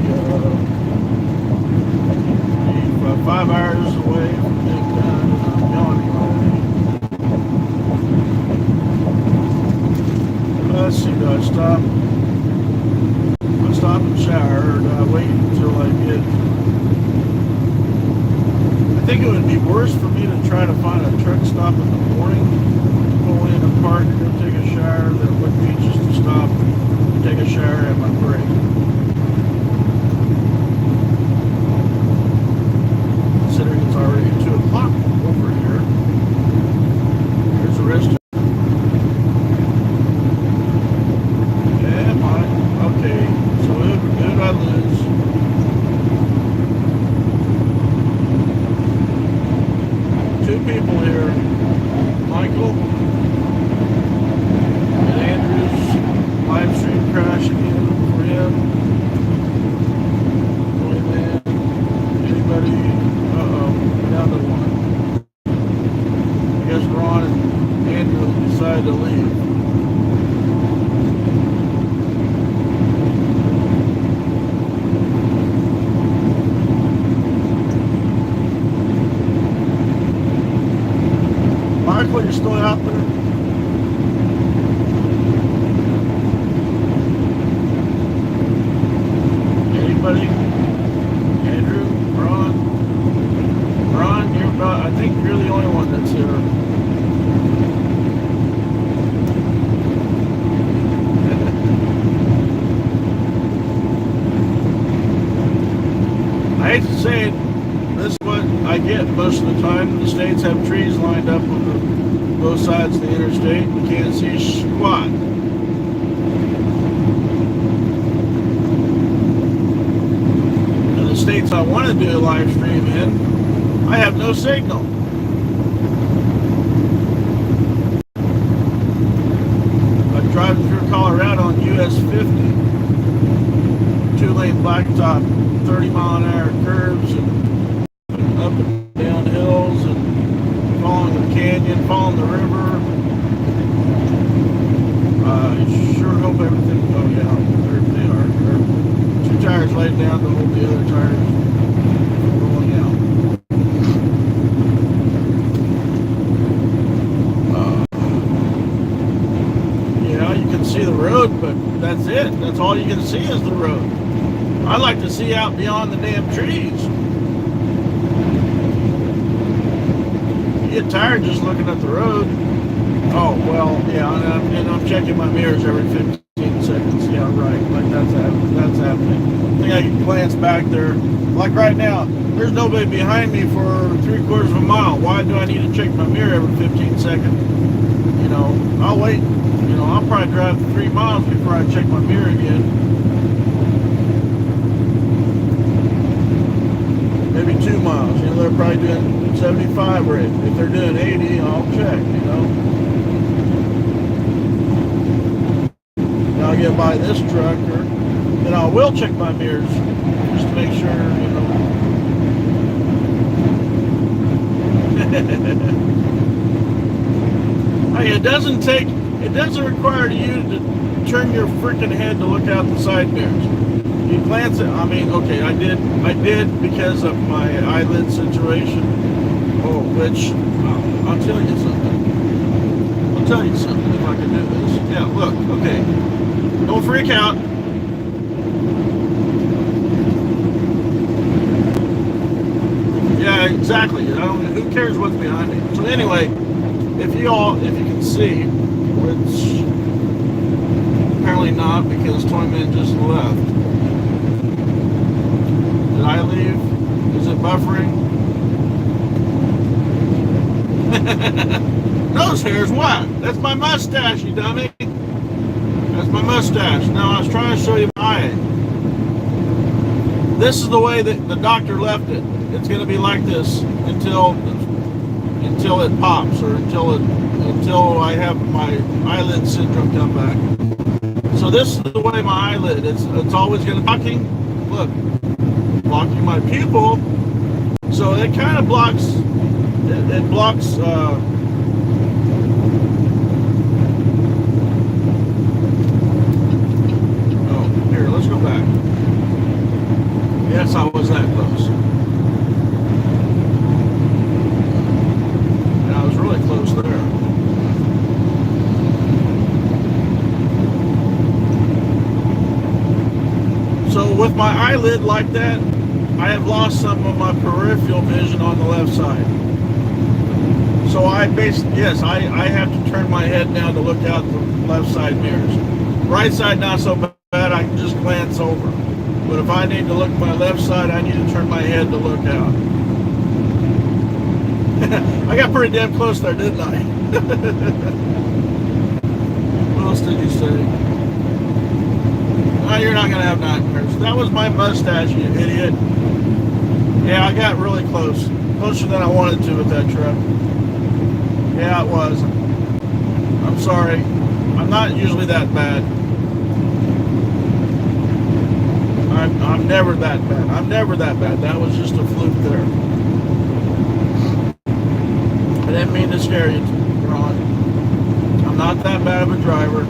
5 hours away from being done, and I'm yawning already. Let's see, do I stop? I stop and shower, or do I wait until I get... I think it would be worse for me to try to find a truck stop in the morning, go in and park and go take a shower, than it would be just to stop, take a shower at my break. Considering it's already 2 o'clock over here. Here's the rest of yeah, mine. Okay, so who did I lose? Two people here. Michael and Andrew's live stream crash again for him. Going in. Anybody? Down to one. I guess Ron and Andrew decided to leave. Michael, you're still out there? Anybody? Andrew? Ron? Ron, you're about, I think you're the only one that's here. I hate to say it, this is what I get most of the time. The states have trees lined up on both sides of the interstate. You can't see squat. And the states I want to do a live stream in, I have no signal. I'm driving through Colorado on US 50. 2-lane blacktop, 30-mile-an-hour curves, and up and down hills, and following the canyon, following the river. I sure hope everything, oh yeah, there they are. There are 2 tires laid down to hold the other tires from rolling out. Yeah, you can see the road, but that's it. That's all you can see is the road. I like to see out beyond the damn trees. You get tired just looking at the road. Oh, well, yeah, and I'm checking my mirrors every 15 seconds. Yeah, right, like that's happening. I think I can glance back there. Like right now, there's nobody behind me for 3/4 of a mile. Why do I need to check my mirror every 15 seconds? You know, I'll wait. You know, I'll probably drive 3 miles before I check my mirror again. Maybe 2 miles. You know, they're probably doing 75 rate. If they're doing 80, I'll check, you know. Now I'll get by this truck, or then I will check my mirrors just to make sure, you know. Hey, it doesn't require you to turn your freaking head to look out the side mirrors. You glance at, I mean, okay, I did because of my eyelid situation. Oh, which, I'll tell you something. I'll tell you something if I can do this. Yeah, look, okay. Don't freak out. Yeah, exactly. I don't. Who cares what's behind me? So anyway, if you can see, which apparently not because Toyman just left. Did I leave? Is it buffering? Nose hairs, what? That's my mustache, you dummy. That's my mustache. Now I was trying to show you my eye. This is the way that the doctor left it. It's going to be like this until it pops, or until I have my eyelid syndrome come back. So this is the way my eyelid. It's always going to blocking my pupil. So it kind of blocks. It blocks. Oh, here, let's go back. Yes, I was that close. Yeah, I was really close there. So with my eyelid like that, I have lost some of my peripheral vision on the left side. So I have to turn my head down to look out the left side mirrors. Right side not so bad, I can just glance over. But if I need to look at my left side, I need to turn my head to look out. I got pretty damn close there, didn't I? What else did you say? Oh, you're not going to have nightmares. That was my mustache, you idiot. Yeah, I got really close. Closer than I wanted to with that truck. Yeah, it was. I'm sorry. I'm not usually that bad. I'm never that bad. I'm never that bad. That was just a fluke there. I didn't mean to scare you, Ron. I'm not that bad of a driver.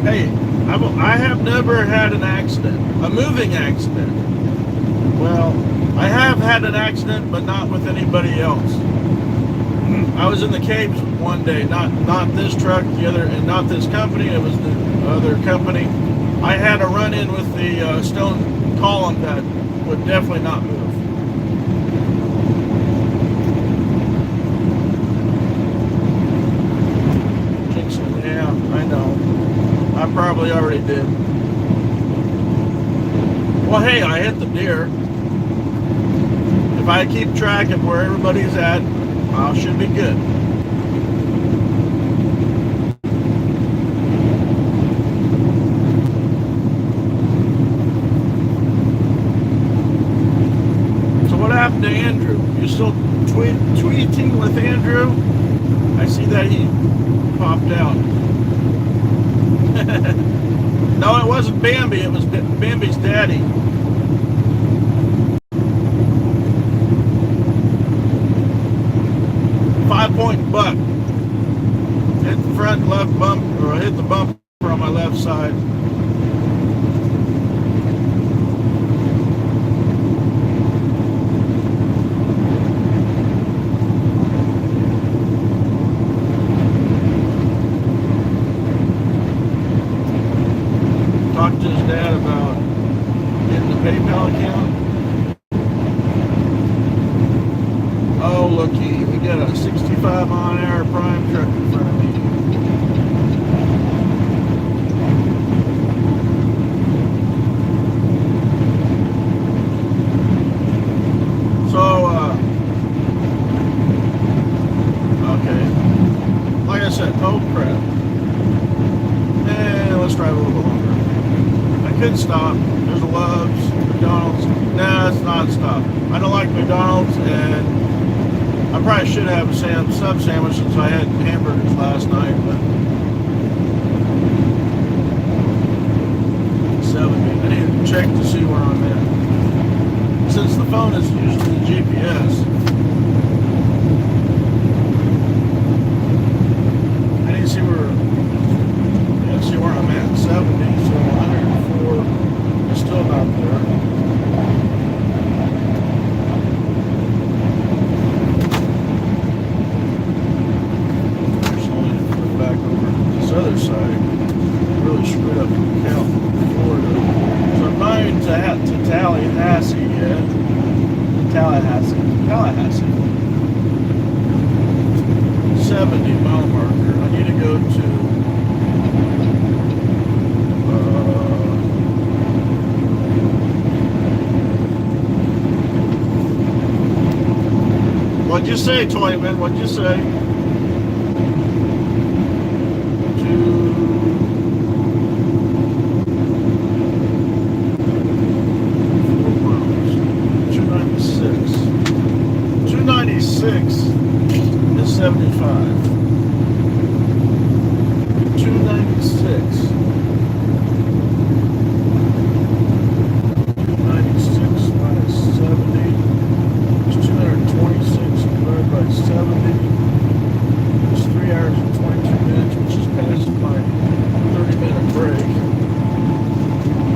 Hey, I have never had an accident. A moving accident. Well, I have had an accident, but not with anybody else. I was in the Capes one day, not this truck, the other, and not this company. It was the other company. I had a run-in with the stone column that would definitely not move. Jinxon, yeah, I know. I probably already did. Well, hey, I hit the deer. If I keep track of where everybody's at, I should be good. So what happened to Andrew? You still tweeting with Andrew? I see that he popped out. No, it wasn't Bambi. It was Bambi's daddy. Five-point buck. Hit the front left bumper, or hit the bumper on my left side. Talked to his dad about getting the PayPal account. Oh, looky, we got a 65-mile-an-hour prime truck in front of me. So, okay. Like I said, oh crap. Let's drive a little longer. I could stop. There's a Love's, McDonald's. Nah, it's not stop. I don't like McDonald's, and I probably should have a sub sandwich since I had hamburgers last night, but 70. I need to check to see where I'm at. Since the phone is usually the GPS, I need to see where I'm at. 70, so 104 is still not there. Other side really screwed up the count. Tallahassee. 70 mile marker. I need to go to what'd you say, Toyman? What'd you say? 296 is 75. 296. 96 minus 70 is 226 divided by 70. It's 3 hours and 22 minutes, which is past my 30-minute break.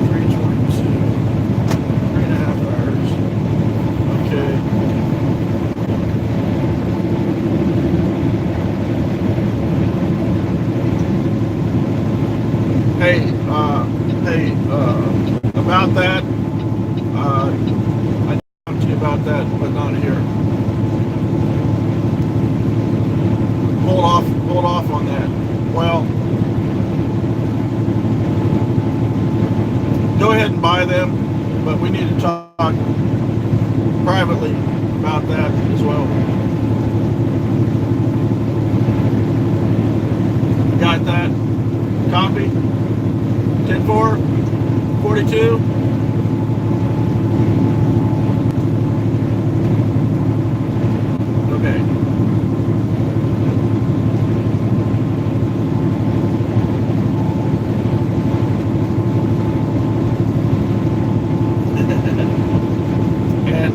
322. 3.5 hours. Okay. About that, I talked to you about that, but not here. Hold off on that. Well, go ahead and buy them, but we need to talk privately about that as well. Got that? Copy? 10-4? 42. Okay. And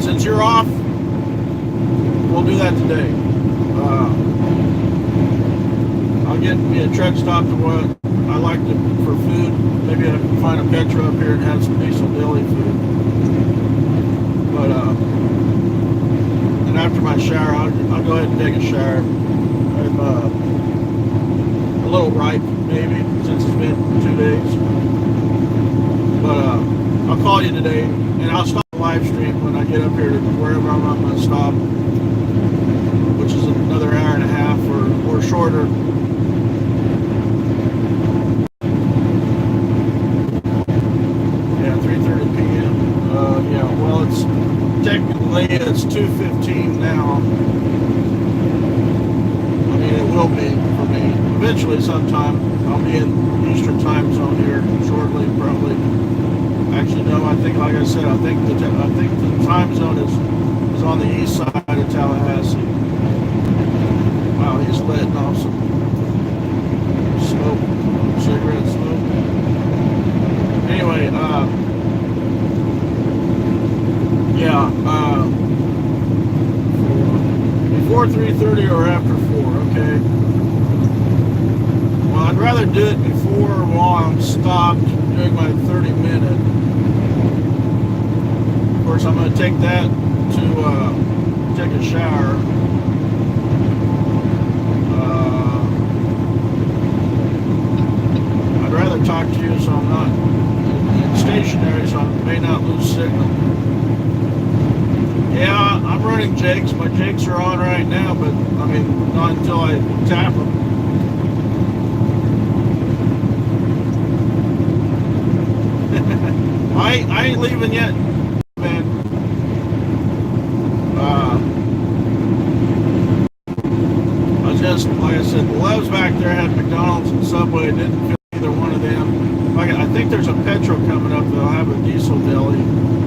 since you're off, we'll do that today. I'll get me a truck stop to what I like for food. Maybe I can find a Petra up here and have some diesel deli food. But and after my shower, I'll go ahead and take a shower. I'm a little ripe, maybe, since it's been 2 days. But I'll call you today, and I'll stop the live stream when I get up here to wherever I'm going to stop, which is another hour and a half or shorter. Technically, it's 2:15 now. I mean, it will be for me. Eventually, sometime, I'll be in Eastern time zone here shortly, probably. Actually, no. I think, like I said, I think the time zone is on the east side of Tallahassee. Wow, he's letting off some smoke, cigarette smoke. Anyway, yeah, before 3:30 or after 4, okay? Well, I'd rather do it before while I'm stopped during my 30-minute. Of course, I'm going to take that to take a shower. I'd rather talk to you so I'm not stationary, so I may not lose signal. Yeah, I'm running jakes. My jakes are on right now, but I mean, not until I tap them. I ain't leaving yet, man. I was just, like I said, the Loves back there had McDonald's and Subway. Didn't feel either one of them. I think there's a Petro coming up that'll have a diesel deli.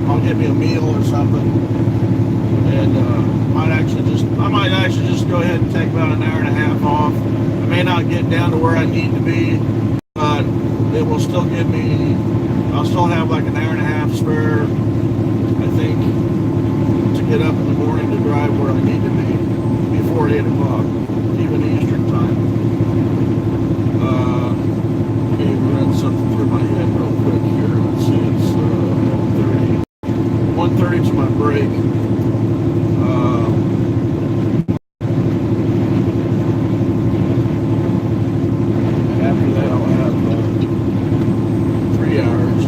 I'll get me a meal or something. And I might actually just go ahead and take about an hour and a half off. I may not get down to where I need to be, but it will still give me, I'll still have like an hour and a half spare, I think, to get up in the morning to drive where I need to be before 8 o'clock, even Eastern time. Let me run something through my head real quick here. Let's see, it's 1:30 to my break. After that, I'll have 3 hours.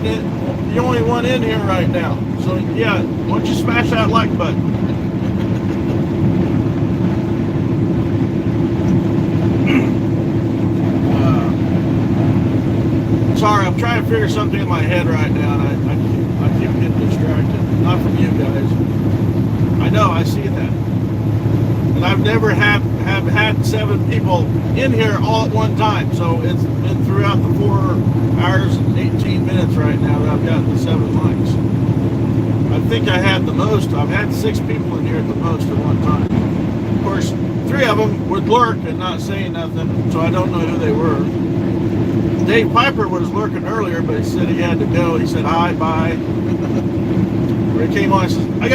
the only one in here right now. So yeah, why don't you smash that like button? Sorry, I'm trying to figure something in my head right now, and I keep getting distracted. Not from you guys. I know, I see that. And I've never have had 7 people in here all at one time. So it's been throughout the 4 hours and 18 minutes right now that I've gotten the 7 likes. I think I had the most. I've had 6 people in here at the most at one time. Of course, 3 of them would lurk and not say nothing, so I don't know who they were. Dave Piper was lurking earlier, but he said he had to go. He said hi, bye. When he came on, he says, I got